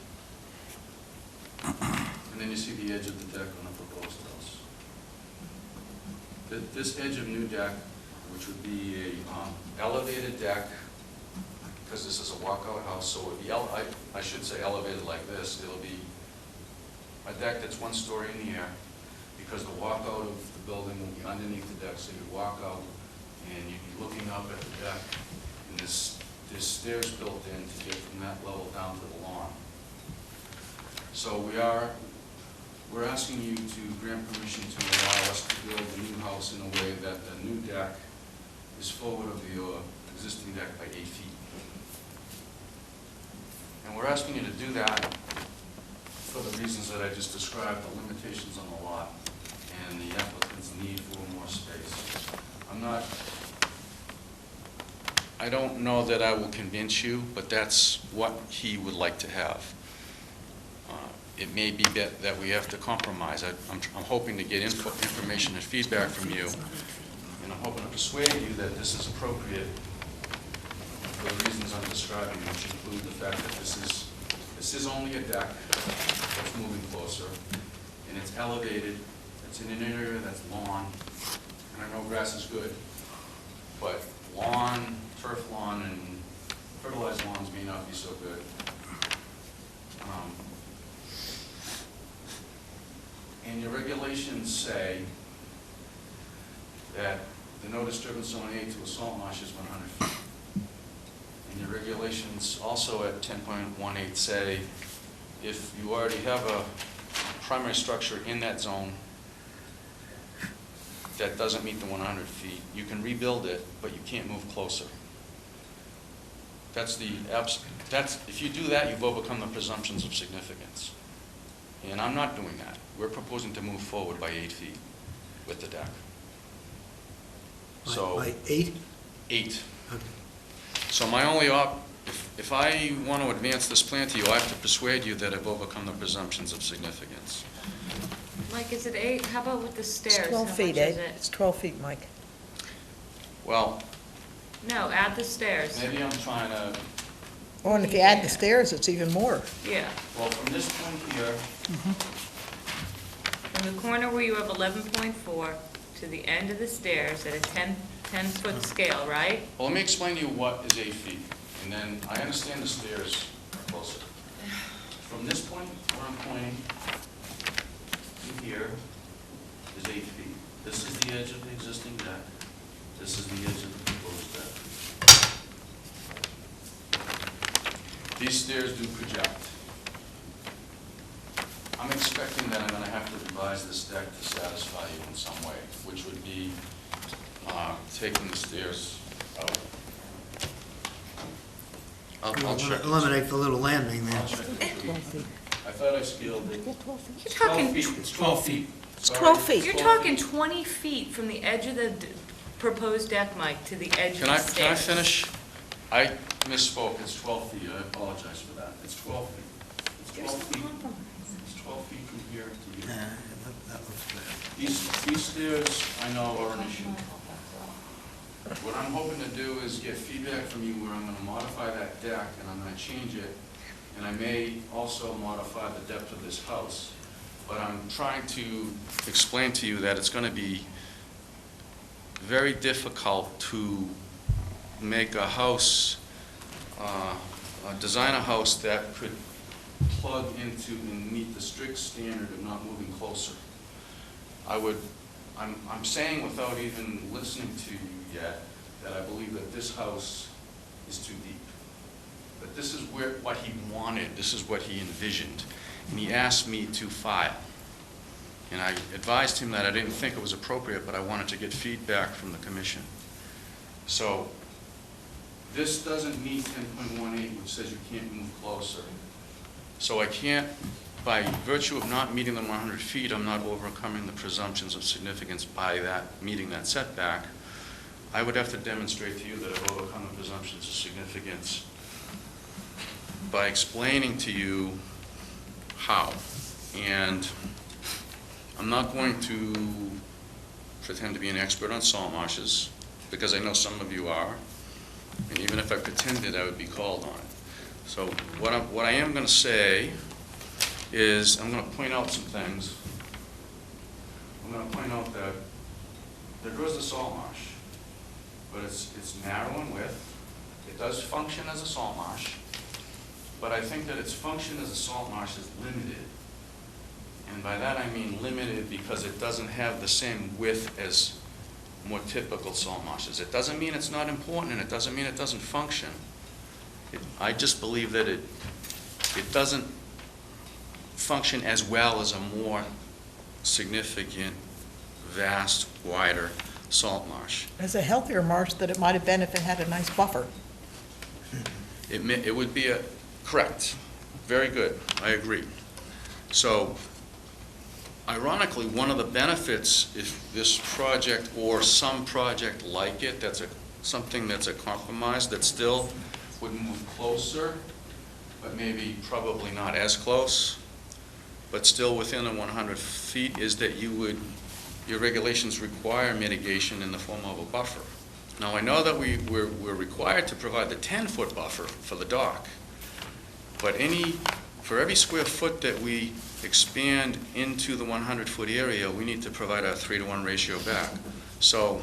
And then you see the edge of the deck on the proposed house. This edge of new deck, which would be a elevated deck, because this is a walkout house, so it would be, I should say elevated like this. It'll be a deck that's 1 story in the air, because the walkout of the building will be underneath the deck, so you walk out and you'd be looking up at the deck, and there's stairs built in to get from that level down to the lawn. So we're asking you to grant permission to allow us to build the new house in a way that the new deck is forward of the existing deck by 8 feet. And we're asking you to do that for the reasons that I just described, the limitations on the lot and the applicant's need for more space. I don't know that I will convince you, but that's what he would like to have. It may be that we have to compromise. I'm hoping to get information and feedback from you, and I'm hoping to persuade you that this is appropriate for the reasons I'm describing, which include the fact that this is only a deck that's moving closer, and it's elevated. It's in an area that's lawn, and I know grass is good, but lawn, turf lawn, and fertilized lawns may not be so good. And your regulations say that the no disturbance zone A to a salt marsh is 100 feet. And your regulations also at 10.18 say if you already have a primary structure in that zone that doesn't meet the 100 feet, you can rebuild it, but you can't move closer. If you do that, you've overcome the presumptions of significance. And I'm not doing that. We're proposing to move forward by 8 feet with the deck. So By 8? 8. Okay. So my only if I want to advance this plan to you, I have to persuade you that I've overcome the presumptions of significance. Mike, is it 8? How about with the stairs? It's 12 How feet, much eh? is it? It's 12 feet, Mike. Well, No, add the stairs. maybe I'm trying to, Oh, and if you add the stairs, it's even more. Yeah. well, from this point here, From the corner where you have 11.4 to the end of the stairs at a 10-foot scale, right? well, let me explain to you what is 8 feet, and then I understand the stairs are closer. From this point where I'm pointing to here is 8 feet. This is the edge of the existing deck. This is the edge of the proposed deck. These stairs do project. I'm expecting that I'm going to have to revise this deck to satisfy you in some way, which would be taking the stairs out. I'll check. Eliminate the little landing there. I'll check it. I thought I scaled it. You're It's 12 talking, feet. It's 12 feet. It's Sorry. 12 feet. you're talking 20 feet from the edge of the proposed deck, Mike, to the edge of Can the I stairs. finish? I misspoke, it's 12 feet, I apologize for that. It's 12 feet. It's 12 feet. It's 12 feet from here to here. These stairs, I know are an issue. What I'm hoping to do is get feedback from you where I'm gonna modify that deck and I'm gonna change it. And I may also modify the depth of this house. But I'm trying to explain to you that it's gonna be very difficult to make a house, design a house that could plug into and meet the strict standard of not moving closer. I'm saying without even listening to you yet, that I believe that this house is too deep. But this is what he wanted, this is what he envisioned. And he asked me to file. And I advised him that I didn't think it was appropriate, but I wanted to get feedback from the commission. So this doesn't meet 10.18, which says you can't move closer. So I can't, by virtue of not meeting the 100 feet, I'm not overcoming the presumptions of significance by that, meeting that setback. I would have to demonstrate to you that I've overcome the presumptions of significance by explaining to you how. And I'm not going to pretend to be an expert on salt marshes, because I know some of you are, and even if I pretended, I would be called on it. So what I am going to say is I'm going to point out some things. I'm going to point out that there goes the salt marsh, but it's narrow in width. It does function as a salt marsh, but I think that its function as a salt marsh is limited. And by that I mean limited because it doesn't have the same width as more typical salt marshes. It doesn't mean it's not important, and it doesn't mean it doesn't function. I just believe that it doesn't function as well as a more significant, vast, wider salt marsh. It's a healthier marsh that it might have been if it had a nice buffer. It would be correct. Very good. I agree. So, ironically, one of the benefits, if this project or some project like it, something that's a compromise that still would move closer, but maybe probably not as close, but still within the 100 feet, is that your regulations require mitigation in the form of a buffer. Now, I know that we're required to provide the 10-foot buffer for the dock, but for every square foot that we expand into the 100-foot area, we need to provide a 3-to-1 ratio back. So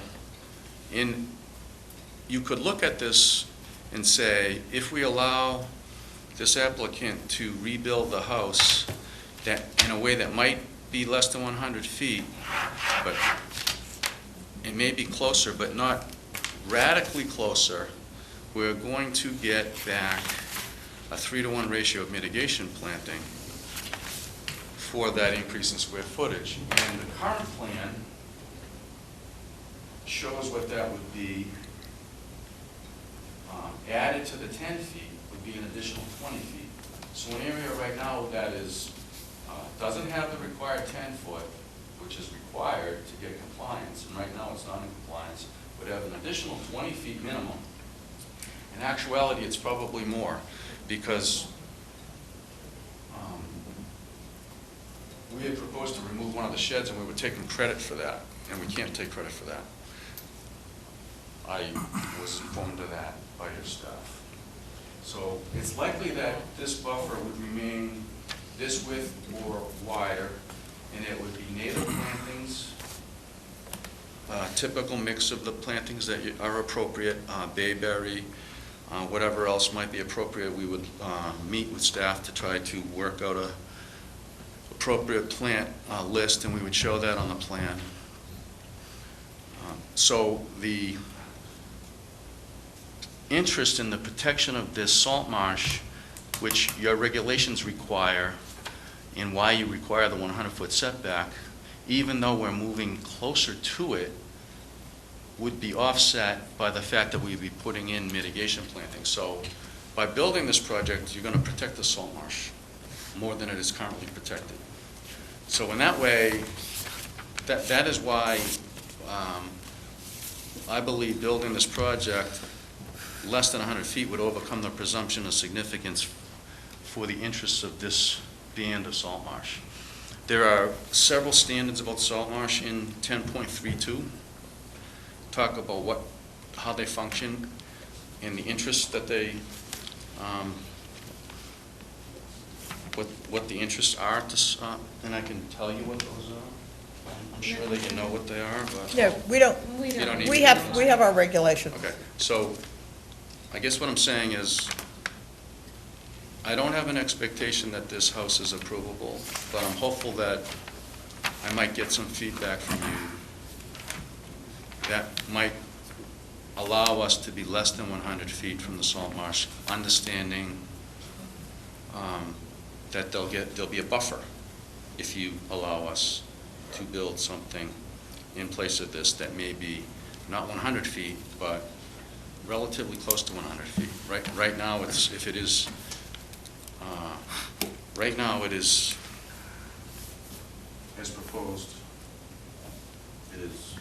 you could look at this and say, if we allow this applicant to rebuild the house that in a way that might be less than 100 feet, but it may be closer, but not radically closer, we're going to get back a 3-to-1 ratio of mitigation planting for that increase in square footage. And the current plan shows what that would be. Added to the 10 feet would be an additional 20 feet. So an area right now that doesn't have the required 10-foot, which is required to get compliance, and right now it's not in compliance, would have an additional 20 feet minimum. In actuality, it's probably more, because we had proposed to remove one of the sheds, and we were taking credit for that, and we can't take credit for that. I was informed of that by your staff. So it's likely that this buffer would remain this width or wider, and it would be native plantings, typical mix of the plantings that are appropriate, bayberry, whatever else might be appropriate. We would meet with staff to try to work out a appropriate plant list, and we would show that on the plan. So the interest in the protection of this salt marsh, which your regulations require, and why you require the 100-foot setback, even though we're moving closer to it, would be offset by the fact that we'd be putting in mitigation planting. So by building this project, you're going to protect the salt marsh more than it is currently protected. So in that way, that is why I believe building this project less than 100 feet would overcome the presumption of significance for the interests of this band of salt marsh. There are several standards about salt marsh in 10.32. Talk about how they function and the interests that they, what the interests are, and I can tell you what those are. I'm sure that you know what they are, but. Yeah, we don't, We You don't need we to have, know. we have our regulations. Okay, so I guess what I'm saying is, I don't have an expectation that this house is approvable, but I'm hopeful that I might get some feedback from you that might allow us to be less than 100 feet from the salt marsh, understanding that there'll be a buffer if you allow us to build something in place of this that may be not 100 feet, but relatively close to 100 feet. Right now, right now it is, as proposed, it is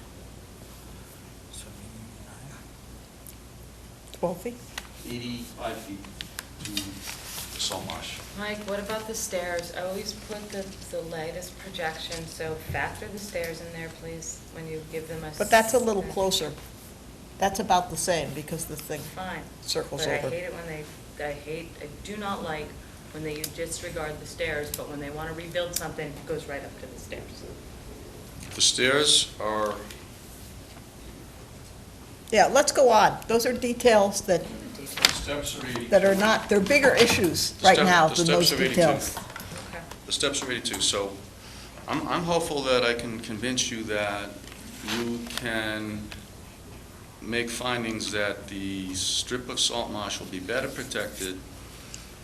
12 feet? 85 feet to the salt marsh. Mike, what about the stairs? I always put the latest projection, so factor the stairs in there, please, when you give them a. But that's a little closer. That's about the same, because the thing Fine. circles But I over. hate it when I do not like when they disregard the stairs, but when they want to rebuild something, it goes right up to the stairs. The stairs are, Yeah, let's go on. Those are details that, the steps are 82. that are not, they're bigger issues right now The than those steps are 82. details. Okay. The steps are 82, so I'm hopeful that I can convince you that you can make findings that the strip of salt marsh will be better protected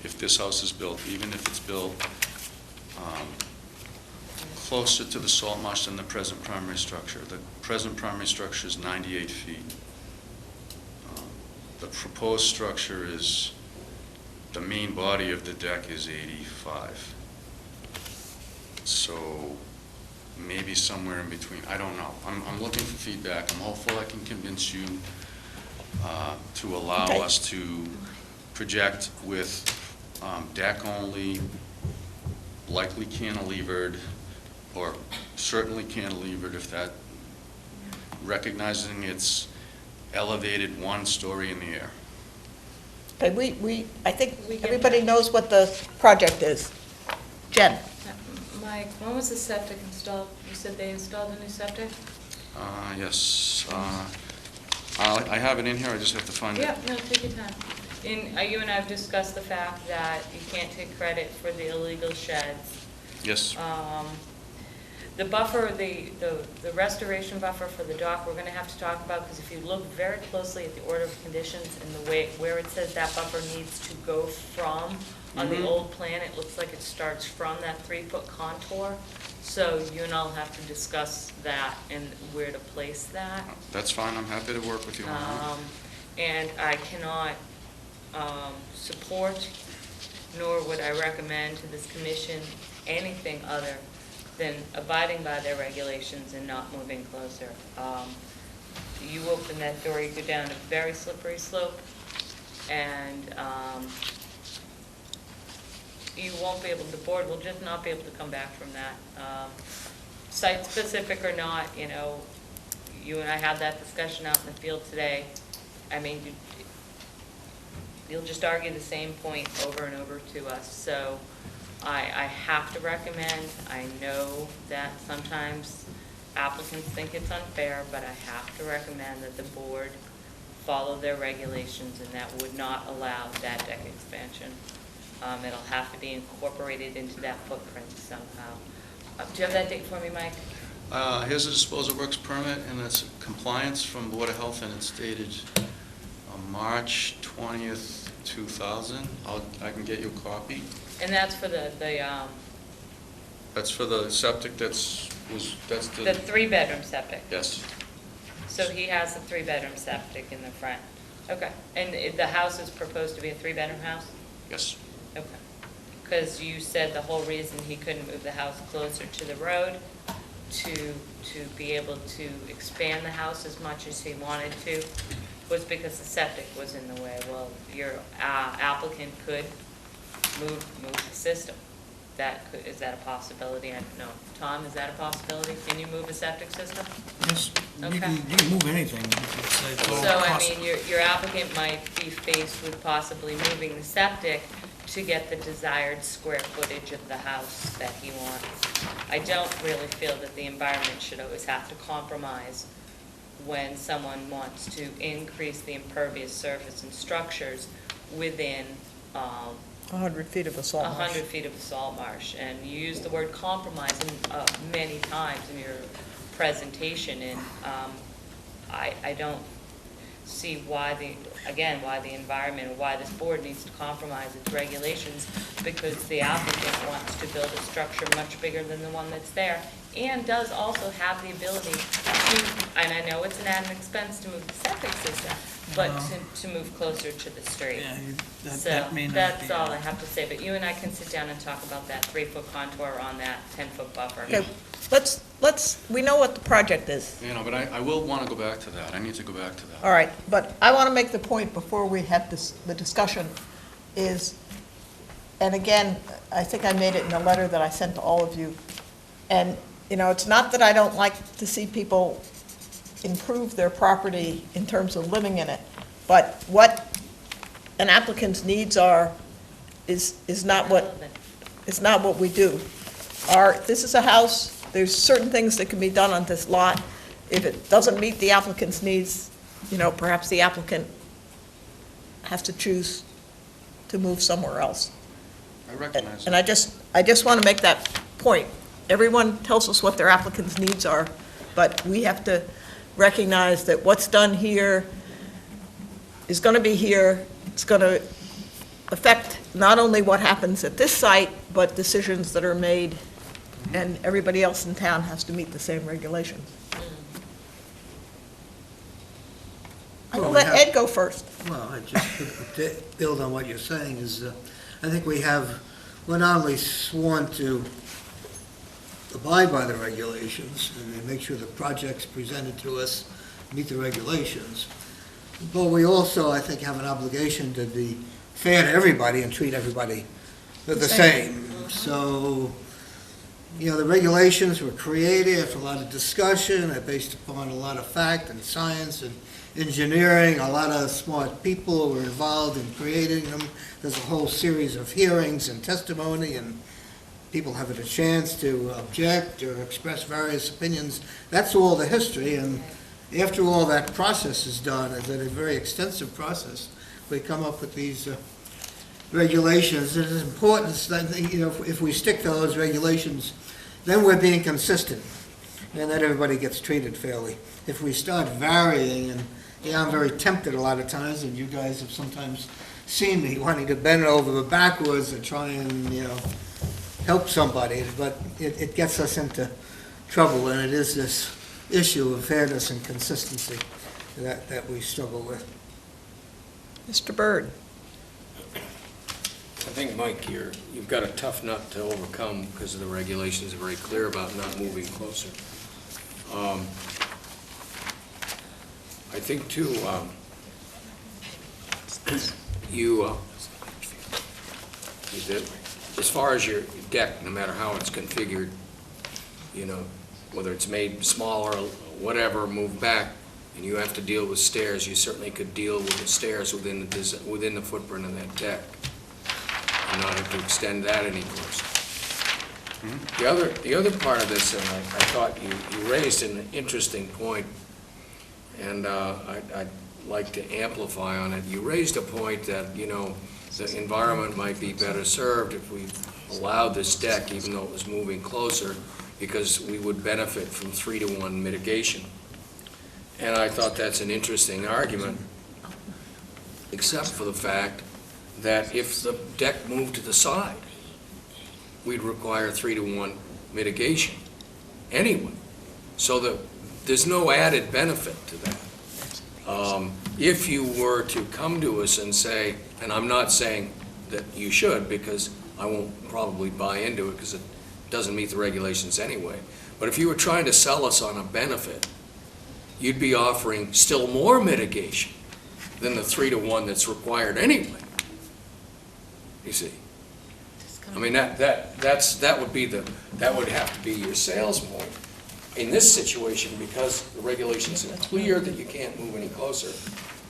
if this house is built, even if it's built closer to the salt marsh than the present primary structure. The present primary structure is 98 feet. The proposed structure is, the main body of the deck is 85. So maybe somewhere in between, I don't know. I'm looking for feedback. I'm hopeful I can convince you to allow Okay. us to project with deck only, likely cantilevered, or certainly cantilevered if that, recognizing it's elevated 1 story in the air. Okay, I think We get everybody that. knows what the project is. Jen? Mike, when was the septic installed? You said they installed a new septic? Yes. I have it in here, I just have to find it. Yeah, no, take your time. You and I have discussed the fact that you can't take credit for the illegal sheds. Yes. The buffer, the restoration buffer for the dock, we're gonna have to talk about, because if you look very closely at the order of conditions and the way, where it says that buffer needs to go from, on the Mhm. old plan, it looks like it starts from that 3-foot contour. So you and I'll have to discuss that and where to place that. That's fine, I'm happy to work with you on that. And I cannot support, nor would I recommend to this commission anything other than abiding by their regulations and not moving closer. You open that door, you go down a very slippery slope, and you won't be able, the board will just not be able to come back from that. Site-specific or not, you know, you and I had that discussion out in the field today. I mean, you'll just argue the same point over and over to us. So I have to recommend, I know that sometimes applicants think it's unfair, but I have to recommend that the board follow their regulations, and that would not allow that deck expansion. It'll have to be incorporated into that footprint somehow. Do you have that date for me, Mike? Here's a disposal works permit, and it's compliance from Board of Health, and it's dated March 20th, 2000. I can get you a copy. And that's for the That's for the septic that's the three-bedroom septic. Yes. So he has a three-bedroom septic in the front. Okay. And the house is proposed to be a three-bedroom house? Yes. Okay. Because you said the whole reason he couldn't move the house closer to the road to be able to expand the house as much as he wanted to was because the septic was in the way. Well, your applicant could move the system. Is that a possibility? I don't know. Tom, is that a possibility? Can you move a septic system? Yes, you Okay. can move anything. It's all So, I cost- mean, your applicant might be faced with possibly moving the septic to get the desired square footage of the house that he wants. I don't really feel that the environment should always have to compromise when someone wants to increase the impervious surface and structures within 100 feet of a salt marsh. 100 feet of a salt marsh. And you use the word compromise many times in your presentation, and I don't see why the environment, or why this board needs to compromise its regulations, because the applicant wants to build a structure much bigger than the one that's there, and does also have the ability to, and I know it's an added expense to move the septic system, but to move closer to the street. Yeah, So that may not that's be. all I have to say, but you and I can sit down and talk about that 3-foot contour on that 10-foot buffer. Okay, we know what the project is. You know, but I will want to go back to that. I need to go back to that. All right, but I want to make the point before we have the discussion is, and again, I think I made it in a letter that I sent to all of you, and, you know, it's not that I don't like to see people improve their property in terms of living in it, but what an applicant's needs are is not what we do. This is a house, there's certain things that can be done on this lot. If it doesn't meet the applicant's needs, you know, perhaps the applicant has to choose to move somewhere else. I recognize And that. I just want to make that point. Everyone tells us what their applicant's needs are, but we have to recognize that what's done here is going to be here. It's going to affect not only what happens at this site, but decisions that are made, and everybody else in town has to meet the same regulations. I'm going to let Ed go first. Well, I just, to build on what you're saying is, I think we're not only sworn to abide by the regulations and make sure the projects presented to us meet the regulations, but we also, I think, have an obligation to be fair to everybody and treat everybody the same. So, you know, the regulations were created after a lot of discussion, they're based upon a lot of fact and science and engineering. A lot of smart people were involved in creating them. There's a whole series of hearings and testimony, and people having a chance to object or express various opinions. That's all the history, and after all that process is done, it's a very extensive process, we come up with these regulations. It is important that, you know, if we stick to those regulations, then we're being consistent, and then everybody gets treated fairly. If we start varying, and yeah, I'm very tempted a lot of times, and you guys have sometimes seen me wanting to bend over backwards and try and, you know, help somebody, but it gets us into trouble, and it is this issue of fairness and consistency that we struggle with. Mr. Byrd. I think, Mike, you've got a tough nut to overcome because of the regulations are very clear about not moving closer. I think, too, you did? as far as your deck, no matter how it's configured, you know, whether it's made smaller or whatever, moved back, and you have to deal with stairs, you certainly could deal with the stairs within the footprint of that deck, and not have to extend that any closer. The other part of this, and I thought you raised an interesting point, and I'd like to amplify on it. You raised a point that, you know, the environment might be better served if we allowed this deck, even though it was moving closer, because we would benefit from 3-to-1 mitigation. And I thought that's an interesting argument, except for the fact that if the deck moved to the side, we'd require 3-to-1 mitigation anyway. So that there's no added benefit to that. If you were to come to us and say, and I'm not saying that you should, because I won't probably buy into it because it doesn't meet the regulations anyway, but if you were trying to sell us on a benefit, you'd be offering still more mitigation than the 3-to-1 that's required anyway. You see? I mean, that would have to be your sales point. In this situation, because the regulations are clear that you can't move any closer,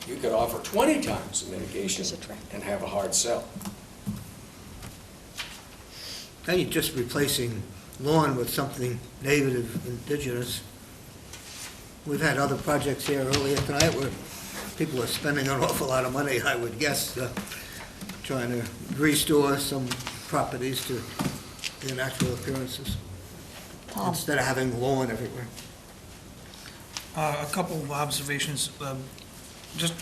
you could offer 20 times the mitigation and have a hard sell. Then you're just replacing lawn with something native, indigenous. We've had other projects here earlier tonight where people are spending an awful lot of money, I would guess, trying to restore some properties to their natural appearances, instead of having lawn everywhere. A couple of observations. Just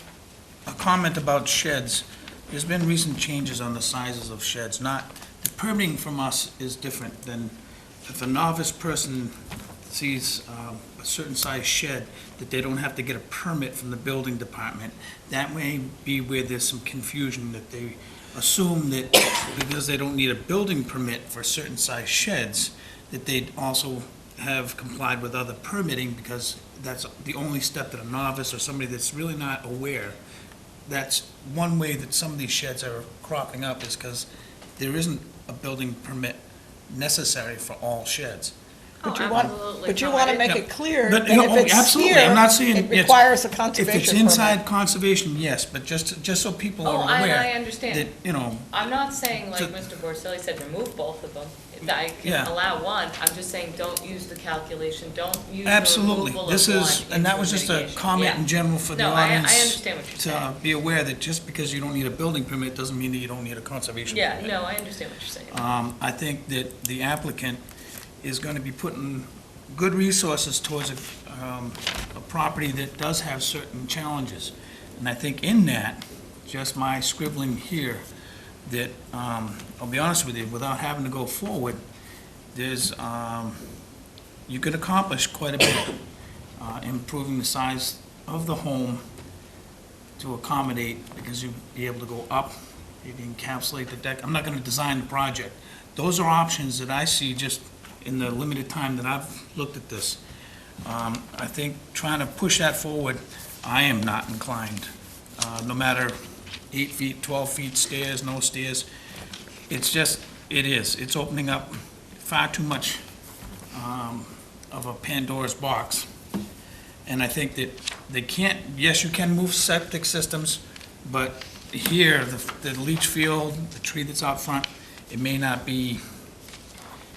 a comment about sheds. There's been recent changes on the sizes of sheds. The permitting from us is different than if a novice person sees a certain size shed, that they don't have to get a permit from the building department. That may be where there's some confusion, that they assume that because they don't need a building permit for certain size sheds, that they'd also have complied with other permitting, because that's the only step that a novice or somebody that's really not aware. That's one way that some of these sheds are cropping up, is because there isn't a building permit necessary for all sheds. But Oh, you want, absolutely. but you No, want to I- make Yeah. it clear But, that if it's absolutely, here, I'm not saying it it's- requires a If conservation it's permit. inside conservation, yes, but just so people Oh, are I aware understand. that, you know, I'm not saying, like So- Mr. Borselli said, remove both of them. If I can Yeah. allow one, I'm just saying, don't use the calculation, don't use the absolutely. removal of This one is, and that into was just a mitigation. comment Yeah. in general for the No, I audience. understand what you're saying. To be aware that just because you don't need a building permit doesn't mean that you don't need a conservation permit. Yeah, no, I understand what you're saying. I think that the applicant is going to be putting good resources towards a property that does have certain challenges. And I think in that, just my scribbling here, that, I'll be honest with you, without having to go forward, there's, you could accomplish quite a bit, improving the size of the home to accommodate, because you'd be able to go up, you can encapsulate the deck. I'm not going to design the project. Those are options that I see just in the limited time that I've looked at this. I think trying to push that forward, I am not inclined. No matter 8 feet, 12 feet stairs, no stairs, it's just, it's opening up far too much of a Pandora's box. And I think that they can't, yes, you can move septic systems, but here, the leach field, the tree that's out front, it may not be,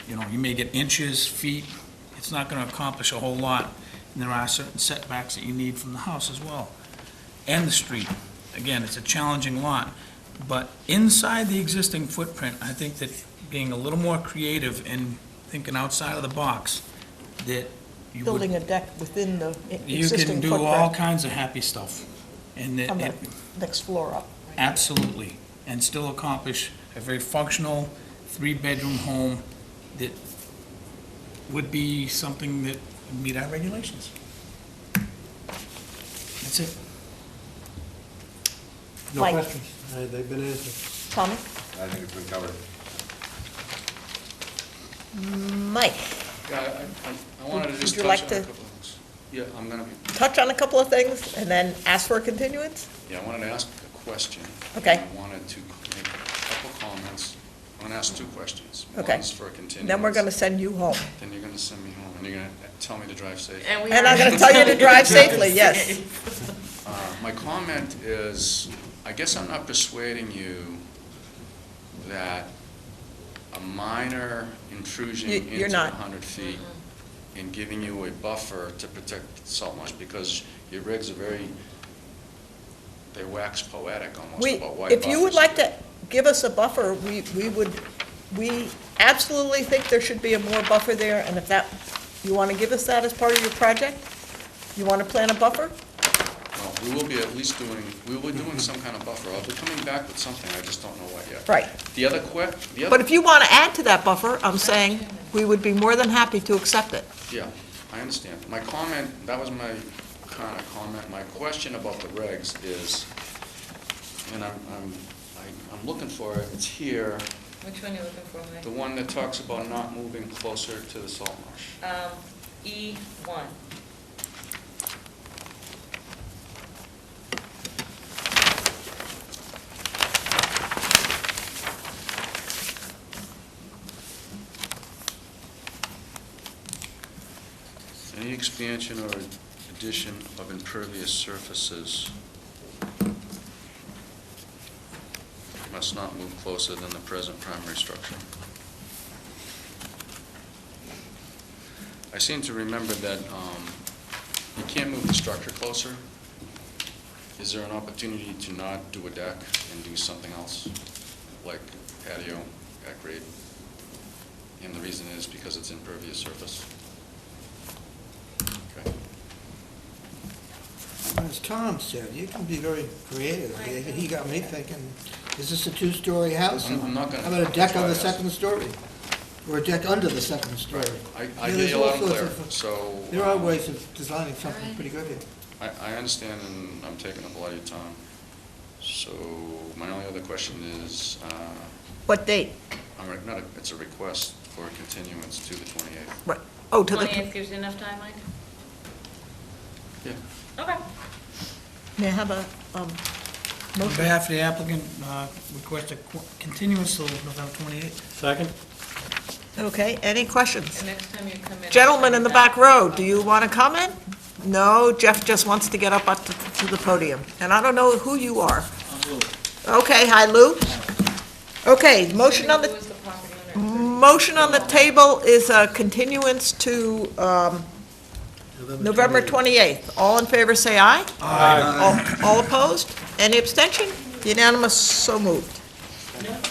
you know, you may get inches, feet. It's not going to accomplish a whole lot. And there are certain setbacks that you need from the house as well, and the street. Again, it's a challenging lot. But inside the existing footprint, I think that being a little more creative and thinking outside of the box, that you would, Building a deck within the you existing can do all footprint kinds of happy stuff. And that from the it, next floor up. absolutely, and still accomplish a very functional 3-bedroom home that would be something that would meet our regulations. That's it. No Mike. questions. They've been answered. Tommy? I think it's been covered. Mike, Yeah, I wanted to just Would you touch like on a to- couple of things. Yeah, I'm gonna be, touch on a couple of things and then ask for a continuance? yeah, I wanted to ask a question. Okay. I wanted to make a couple comments. I want to ask two questions. Okay. One's for a continuance. Then we're going to send you home. Then you're gonna send me home, and you're gonna tell me to drive safe. And we And are- I'm going to tell you to drive safely, yes. My comment is, I guess I'm not persuading you that a minor intrusion You're into not. 100 feet and giving you a buffer to protect salt marsh, because your regs are very, they wax poetic almost about why If you would buffers. like to give us a buffer, we absolutely think there should be a more buffer there, and if that, you want to give us that as part of your project? You want to plan a buffer? Well, we will be at least doing, we will be doing some kind of buffer. I'll be coming back with something, I just don't know what yet. Right. The other But if you want to add to that buffer, I'm saying we would be more than happy to accept it. Yeah, I understand. My comment, that was my kind of comment. My question about the regs is, and I'm looking for it, it's here, Which one are you looking for, the Mike? one that talks about not moving closer to the salt marsh. E1. Any expansion or addition of impervious surfaces must not move closer than the present primary structure. I seem to remember that you can't move the structure closer. Is there an opportunity to not do a deck and do something else, like patio at grade? And the reason is because it's impervious surface. Okay. As Tom said, you can be very creative. He got me thinking, is this a two-story house? I'm not gonna- How about a deck on the that's why I asked. second story? Or a deck under the second story? I Yeah, hear there's you all loud and sorts clear, of- so. There are ways of designing something pretty good here. I understand, and I'm taking up a lot of your time. So my only other question is, What date? it's a request for a continuance to the 28th. Right. Oh, to the, 28th gives you enough time, Mike? Yeah. Okay. may I have a On motion? behalf of the applicant, request a continuance till November 28th. Second? Okay, any questions? The next time you come in. Gentleman in the back row, do you want to comment? No, Jeff just wants to get up to the podium, and I don't know who you are. Okay, hi Lou. Okay, motion on Who the, is the property owner? motion on the table is a continuance to November 28th. All in favor, say aye. Aye. All opposed? Any abstention? Unanimous, so moved.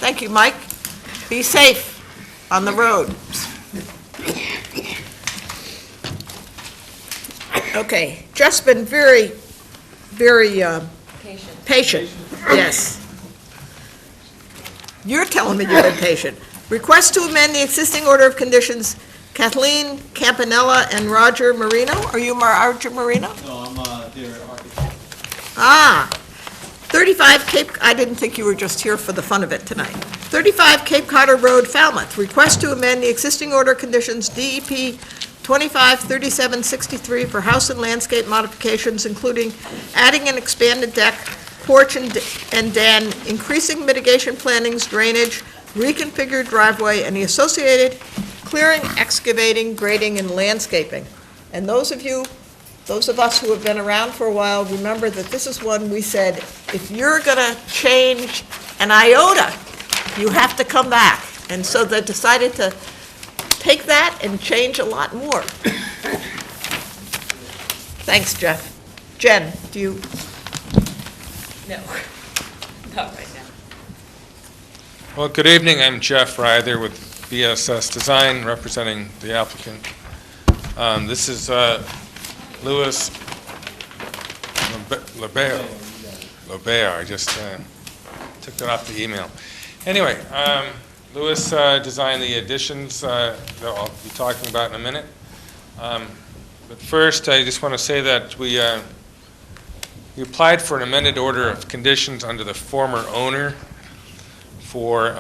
Thank you, Mike. Be safe on the road. Okay, Jeff's been very, very Patient. patient, yes. You're telling me you've been patient. Request to amend the existing order of conditions, Kathleen Campanella and Roger Marino. Are you Roger Marino? No, I'm their architect. Ah, 35 Cape, I didn't think you were just here for the fun of it tonight. 35 Cape Cotter Road, Falmouth. Request to amend the existing order of conditions, DEP 253763, for house and landscape modifications, including adding an expanded deck, porch and den, increasing mitigation plantings, drainage, reconfigured driveway, and the associated clearing, excavating, grading, and landscaping. And those of us who have been around for a while, remember that this is one we said, if you're gonna change an iota, you have to come back. And so they decided to take that and change a lot more. Thanks, Jeff. Jen, do you, No, not right now. Well, good evening. I'm Jeff Ryther with BSS Design, representing the applicant. This is Louis LeBaire. I just took that off the email. Anyway, Louis designed the additions that I'll be talking about in a minute. But first, I just want to say that we applied for an amended order of conditions under the former owner for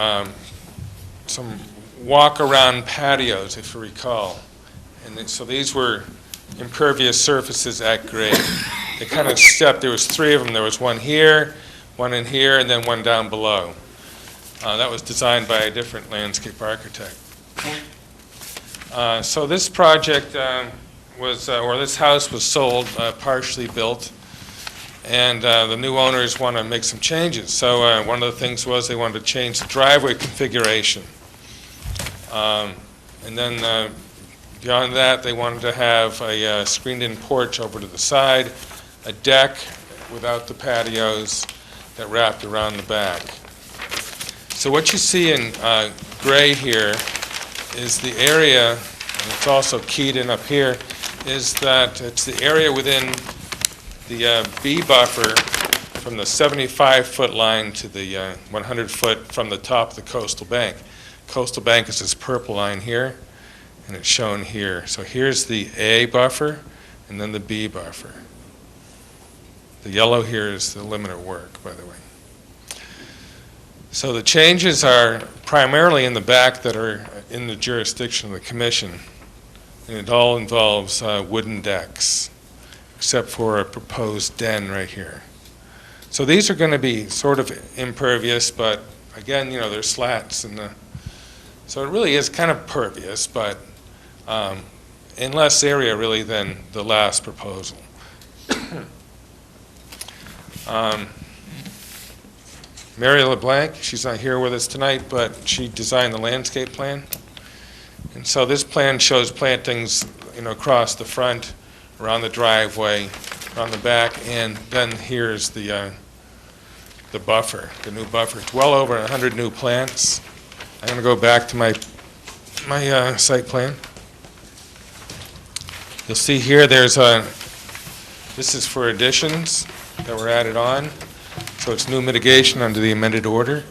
some walk-around patios, if you recall. And so these were impervious surfaces at grade. They kind of stepped, there was three of them. There was one here, one in here, and then one down below. That was designed by a different landscape architect. So this project or this house was sold, partially built, and the new owners want to make some changes. So one of the things was they wanted to change the driveway configuration. And then beyond that, they wanted to have a screened-in porch over to the side, a deck without the patios that wrapped around the back. So what you see in gray here is the area, and it's also keyed in up here, is that it's the area within the B buffer from the 75-foot line to the 100-foot from the top of the coastal bank. Coastal bank is this purple line here, and it's shown here. So here's the A buffer, and then the B buffer. The yellow here is the limit of work, by the way. So the changes are primarily in the back that are in the jurisdiction of the commission, and it all involves wooden decks, except for a proposed den right here. So these are going to be sort of impervious, but again, you know, there's slats in the, so it really is kind of pervious, but in less area really than the last proposal. Mary LeBlanc, she's not here with us tonight, but she designed the landscape plan. And so this plan shows plantings, you know, across the front, around the driveway, around the back, and then here's the buffer, the new buffer. It's well over 100 new plants. I'm going to go back to my site plan. You'll see here there's this is for additions that were added on. So it's new mitigation under the amended order.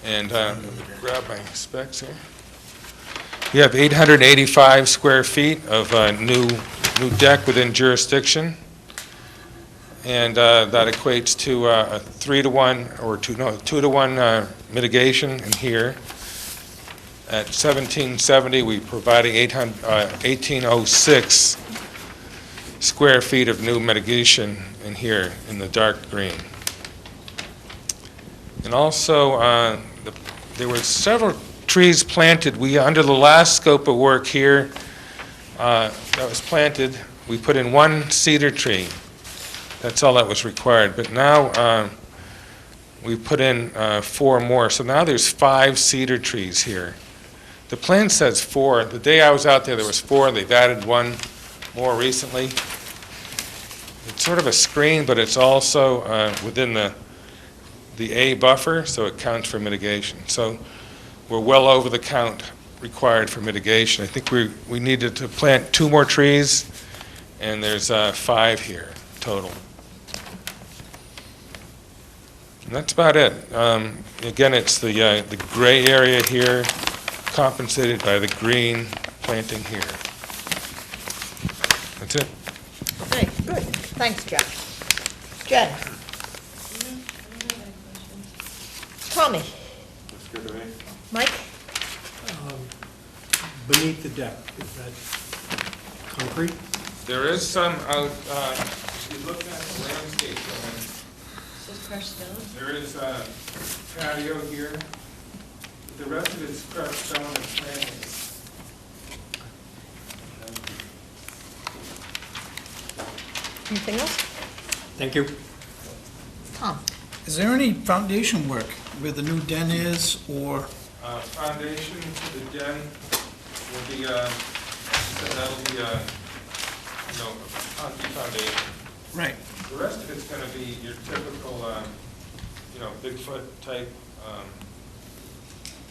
And let me grab my specs here. We have 885 square feet of new deck within jurisdiction. And that equates to a 3-to-1 or 2-to-1 mitigation in here. At 1770, we providing 1806 square feet of new mitigation in here in the dark green. And also, there were several trees planted. Under the last scope of work here that was planted, we put in 1 cedar tree. That's all that was required. But now we put in 4 more. So now there's 5 cedar trees here. The plan says 4. The day I was out there was 4. They've added 1 more recently. It's sort of a screen, but it's also within the A buffer, so it counts for mitigation. So we're well over the count required for mitigation. I think we needed to plant 2 more trees, and there's 5 here total. And that's about it. Again, it's the gray area here, compensated by the green planting here. That's it. Okay, good. Thanks, Jeff. Jen? Tommy? Looks good to me. Mike? Beneath the deck, is that concrete? There is some out, if you look at the landscape plan, Is this crushed stone? there is a patio here. The rest of it's crushed stone and plantings. Anything else? Thank you. Tom? Is there any foundation work where the new den is, or? Foundation to the den will be, that'll be a concrete foundation. Right. The rest of it's gonna be your typical, Bigfoot type,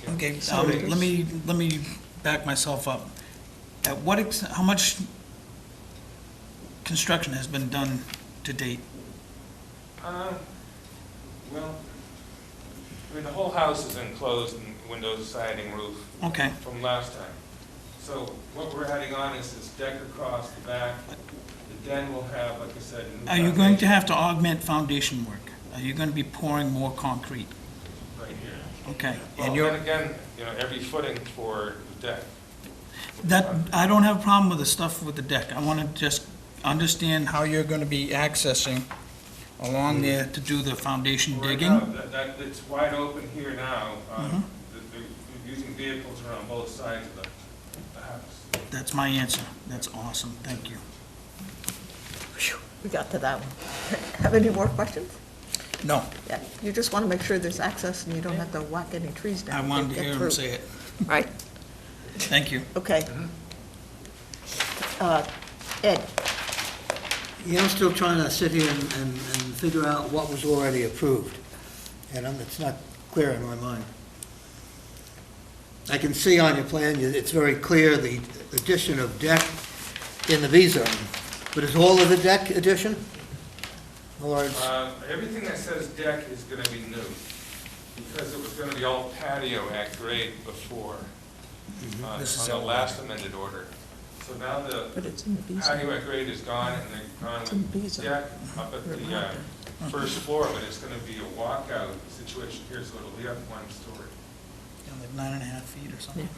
Okay, let me back myself up. At how much construction has been done to date? Well, I mean, the whole house is enclosed in windows, siding, roof. Okay. From last time. So what we're adding on is this deck across the back. The den will have, like I said, new Are you going to foundation have to augment foundation work? Are you going to be pouring more concrete? right here. Okay. Well, And then again, every footing for the deck. I don't have a problem with the stuff with the deck. I want to just understand how you're going to be accessing along there to do the foundation Right digging. now, it's wide open here now. Mhm. They're using vehicles around both sides of the house. That's my answer. That's awesome. Thank you. We got to that one. Have any more questions? No, Yeah, you just want to make sure there's access and you don't have to whack any trees down. I wanted to get hear through. him say it. Right, Thank you. okay. Ed, Yeah, I'm still trying to sit here and figure out what was already approved, and it's not clear in my mind. I can see on your plan, it's very clear, the addition of deck in the B zone, but is all of the deck addition? Or it's, Everything that says deck is going to be new, because it was going to be all patio at grade before, This is on the all- last amended order. So now but the it's in the B zone. patio at grade is gone, and they're gone It's in B with zone. deck up at the first floor, but it's going to be a walkout situation here, so it'll be up one story. Yeah, like 9.5 feet or something.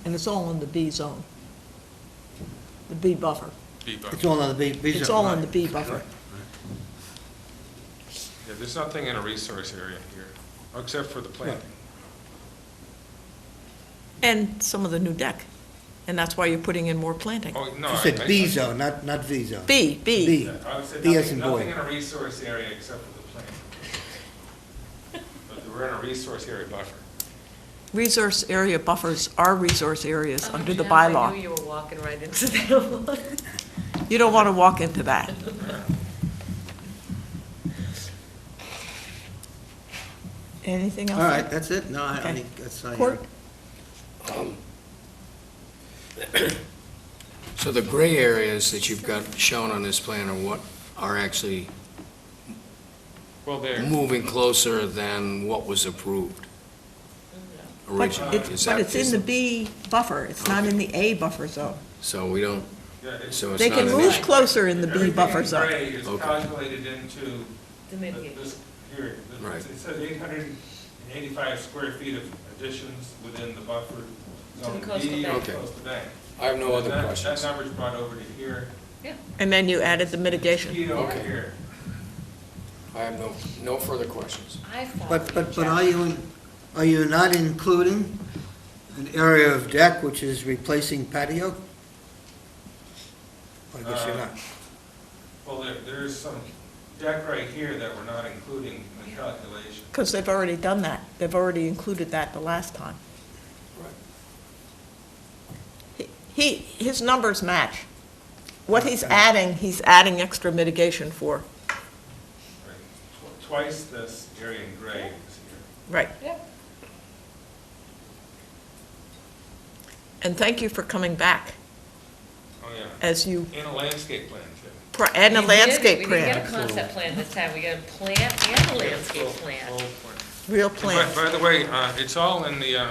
And it's all in the B zone. The B buffer. it's all on the B zone? It's all in right. the B buffer. Yeah, there's nothing in a resource area here, except for the planting. And some of the new deck. And that's why you're putting in more planting. Oh, no. You said B zone, not V zone. B. B. I would say B as nothing, in nothing boy. in a resource area except for the planting. But we're in a resource area buffer. Resource area buffers are resource areas Oh, under the Jeff, I knew bylaw. you were walking right into that one. You don't want to walk into that. Anything else? All right, that's it? No, I Okay. think that's all. Court? So the gray areas that you've got shown on this plan are what are actually Well, there, moving closer than what was approved But originally? it's, Is but that- it's in is- the B buffer, it's not in the A buffer zone. So we don't, yeah, it's. so it's They not can an move issue. closer in the B Everything buffer in zone. gray is Okay. calculated into The mitigation. this, here, Right. it says 885 square feet of additions within the buffer zone the coastal B or bank. Okay. coastal bank. I have no other That- questions. That number's brought over to here, And then you added the mitigation. keyed over Okay. here. I have no further questions. I thought. But Jeff- are you not including an area of deck which is replacing patio? I guess you're not. Well, there's some deck right here that we're not including in the calculation. Because they've already done that. They've already included that the last time. His numbers match. What he's adding extra mitigation for. Right. Twice this area in gray is here. Right. Yeah. And thank you for coming back Oh, yeah. as you, And a landscape plan, too. and a We did- landscape We didn't get plan, a concept plan this time, we got a plant and a landscape Full plan. plan. real And plan. By the way, it's all in the, if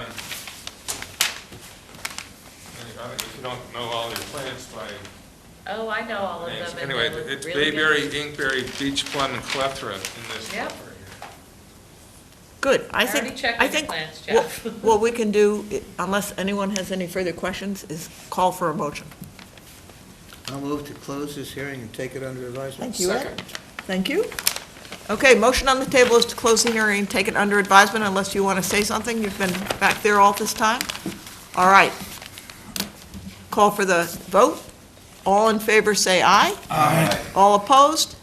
you don't know all your plants by Oh, I know all of names. them. and Anyway, they look it's really good. bayberry, inkberry, beech plum, and clethra in this Yep. buffer here. Good. I already checked I with the think plants, what- Jeff. What we can do, unless anyone has any further questions, is call for a motion. I'll move to close this hearing and take it under advisement. Thank you, Ed. Second. Thank you. Okay, motion on the table is to close the hearing and take it under advisement unless you want to say something. You've been back there all this time. All right. Call for the vote. All in favor, say aye. Aye. All opposed?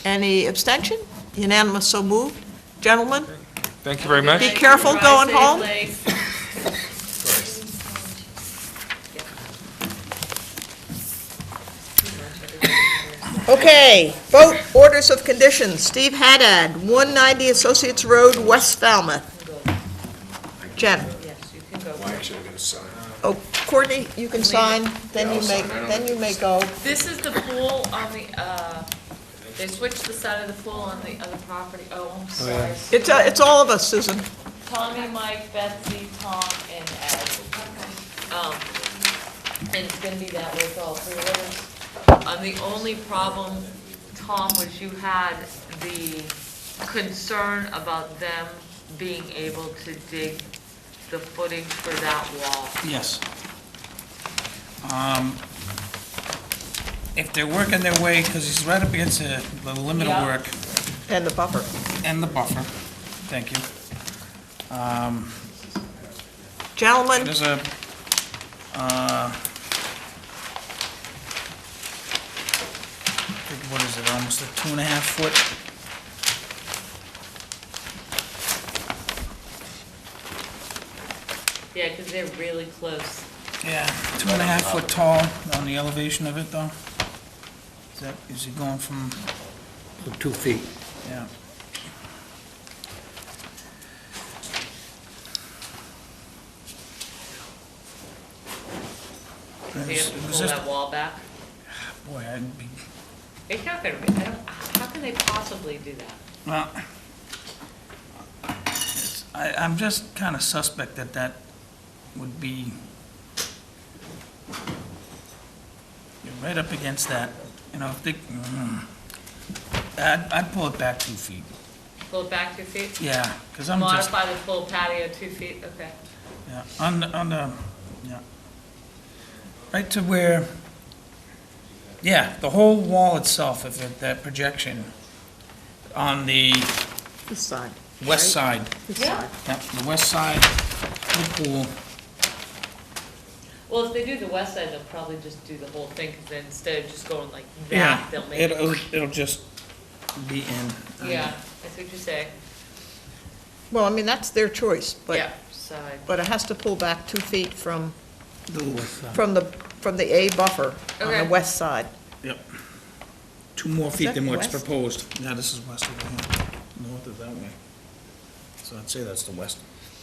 Any abstention? Unanimous, so moved. Gentlemen, Thank you very much. be careful Drive going home. safely. Okay, vote orders of conditions. Steve Haddad, 190 Associates Road, West Falmouth. Jen. Yes, you can go. Well, actually, I'm going to sign. Oh, Courtney, you can sign, then you may, then you may go. This is the pool on the, they switched the side of the pool on the other property. Oh, I'm sorry. It's all of us, Susan. Tommy, Mike, Betsy, Tom, and Ed. And it's gonna be that way for all three of us. The only problem, Tom, was you had the concern about them being able to dig the footing for that wall. Yes. if they're working their way, because he's right up against the limit of Yeah. work And the buffer. and the buffer, thank you. Gentlemen, There's a, what is it, almost a 2.5 foot? Yeah, because they're really close. Yeah, 2.5 foot tall on the elevation of it, though. Is he going from, 2 feet. yeah. So you have to It was pull just- that wall back. Boy, I'd be, It's not gonna be, how can they possibly do that? well, I'm just kind of suspect that that would be, you're right up against that, you know, if they, I'd pull it back 2 feet. Pull it back 2 feet? Yeah, because I'm just, Modify the full patio 2 feet, okay. yeah, on the, yeah. Right to where, yeah, the whole wall itself, if that projection on the this side. west side, This Yeah. side. yeah, the west side of the pool, Well, if they do the west side, they'll probably just do the whole thing, because then instead of just going like yeah, that, they'll make it. it'll just be in. Yeah, I see what you're saying. Well, I mean, that's their choice, Yeah, but, side. but it has to pull back 2 feet from, The west side. from the A buffer on the Okay. west side. Yep. 2 more feet that than what's west? proposed. Yeah, this is west over here. North is that way. So I'd say that's the west.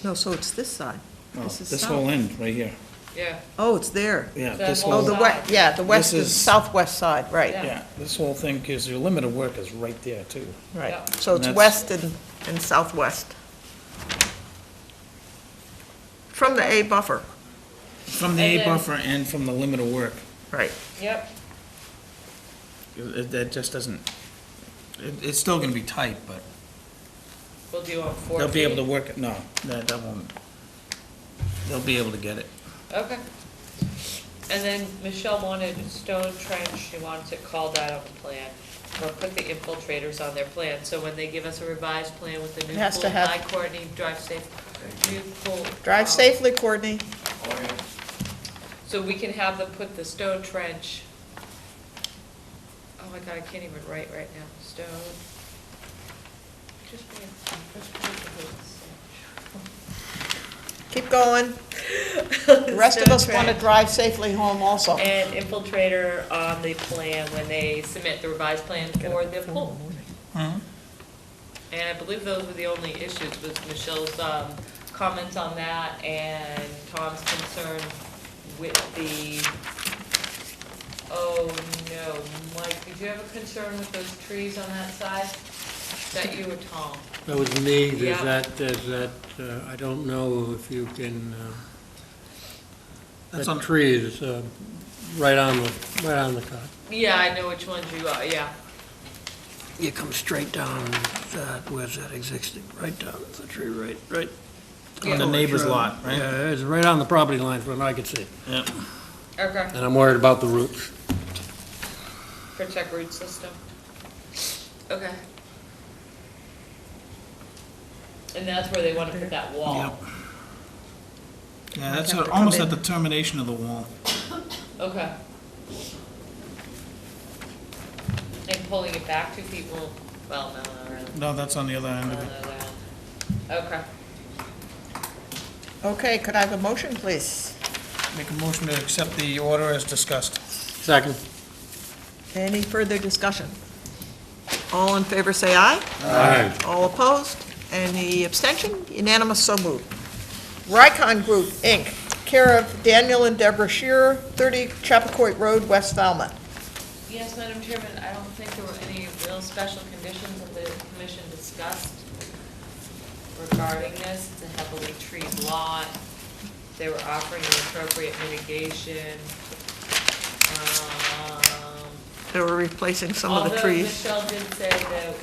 No, so it's this side. Well, This is this south. whole end, right here. Yeah. Oh, it's there. Yeah, That this whole Oh, whole, the side. west, yeah, the west This is is- southwest side, right, Yeah. yeah, this whole thing, because your limit of work is right there, too. right. Yeah. So it's And that's- west and southwest. From the A buffer, From the And A then- buffer and from the limit of work. right. Yep. That just doesn't, it's still gonna be tight, but We'll do on 4 feet. they'll be able to work it, no, that won't, they'll be able to get it. Okay. And then Michelle wanted a stone trench, she wants it called out on the plan, or put the infiltrators on their plan, so when they give us a revised plan with the new It has pool, to have- hi Courtney, drive safe, new pool. Drive safely, Courtney. So we can have them put the stone trench, oh my God, I can't even write right now, stone. Just wait, just wait for this. Keep going. The rest of us want to drive safely home also. And infiltrator on the plan when they submit the revised plan for the pool. Mhm. And I believe those were the only issues, was Michelle's comments on that and Tom's concern with the, oh no, Mike, did you have a concern with those trees on that side? Is that you or Tom? That was me, Yeah. I don't know if you can, That's that on- tree is right on the cut. Yeah, I know which ones you are, yeah. You come straight down, where's that existing, right down the tree, right. On the neighbor's lot, right? Yeah, it's right on the property line from what I could see. Yeah. Okay, And I'm worried about the roots. protect root system. Okay. And that's where they want to put that wall. Yep. Yeah, that's Have to come almost in. at the termination of the wall. Okay. And pulling it back 2 feet won't, well, no, not really. No, that's on the other end No, of it. no, no. Okay. Okay, could I have a motion, please? Make a motion to accept the order as discussed. Second. Any further discussion? All in favor, say aye. Aye. All opposed? Any abstention? Unanimous, so moved. Rycon Group, Inc., care of Daniel and Deborah Shearer, 30 Chappaquoit Road, West Falmouth. Yes, Madam Chairman, I don't think there were any real special conditions that the commission discussed regarding this. It's a heavily treed lot. They were offering the appropriate mitigation. They were replacing some of the Although trees. Michelle did say that,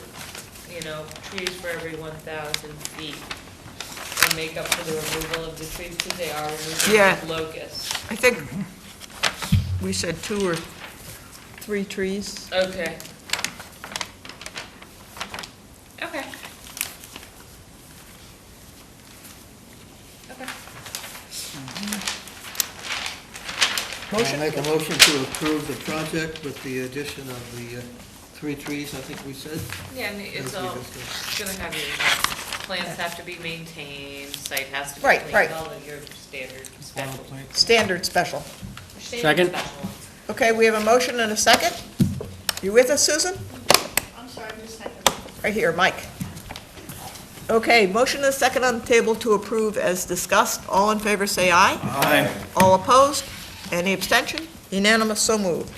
trees for every 1,000 feet will make up for the removal of the trees, because they are removing Yeah. locusts. I think we said 2 or 3 trees. Okay. Okay. Okay. Motion? I'll make a motion to approve the project with the addition of the 3 trees, I think we said. Yeah, and it's As we all, discussed. gonna have your, plants have to be maintained, site has to be Right, cleaned, right. all of your standard special. Standard special. Second. Special ones. Okay, we have a motion and a second. You with us, Susan? I'm sorry, who's second? Right here, Mike. Okay, motion and a second on the table to approve as discussed. All in favor, say aye. Aye. All opposed? Any abstention? Unanimous, so moved.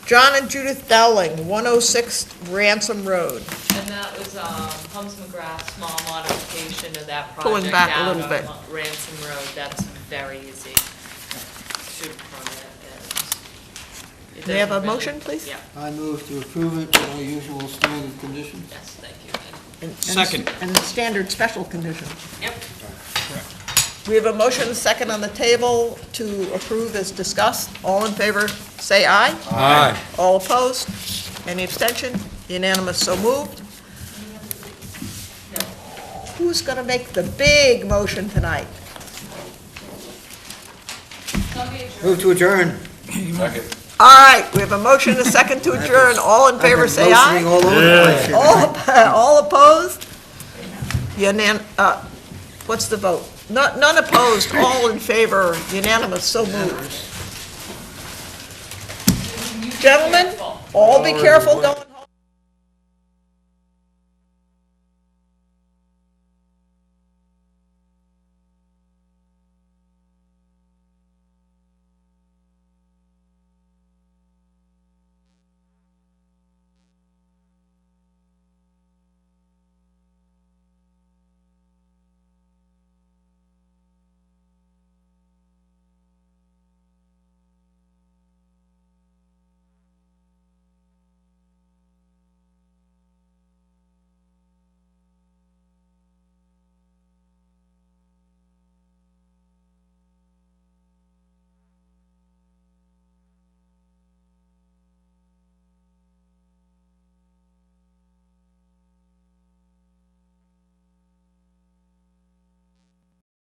John and Judith Dowling, 106 Ransom Road. And that was, Humps McGrath, small modification of that project. Pulling back a down little on bit. Ransom Road, that's very easy. Shoot permit and. it May I have a doesn't really- motion, please? Yeah, I move to approve it with our usual standard conditions. yes, thank you, Ed. And- Second. And standard special conditions. Yep. We have a motion and a second on the table to approve as discussed. All in favor, say aye. Aye. All opposed? Any abstention? Unanimous, so moved. Who's going to make the big motion tonight? Move to adjourn. Second. All right, we have a motion and a second to adjourn. All in favor, say I've been motioning aye. all over the place here. All opposed? What's the vote? None opposed, all in favor, unanimous, so moved. Gentlemen, all be careful going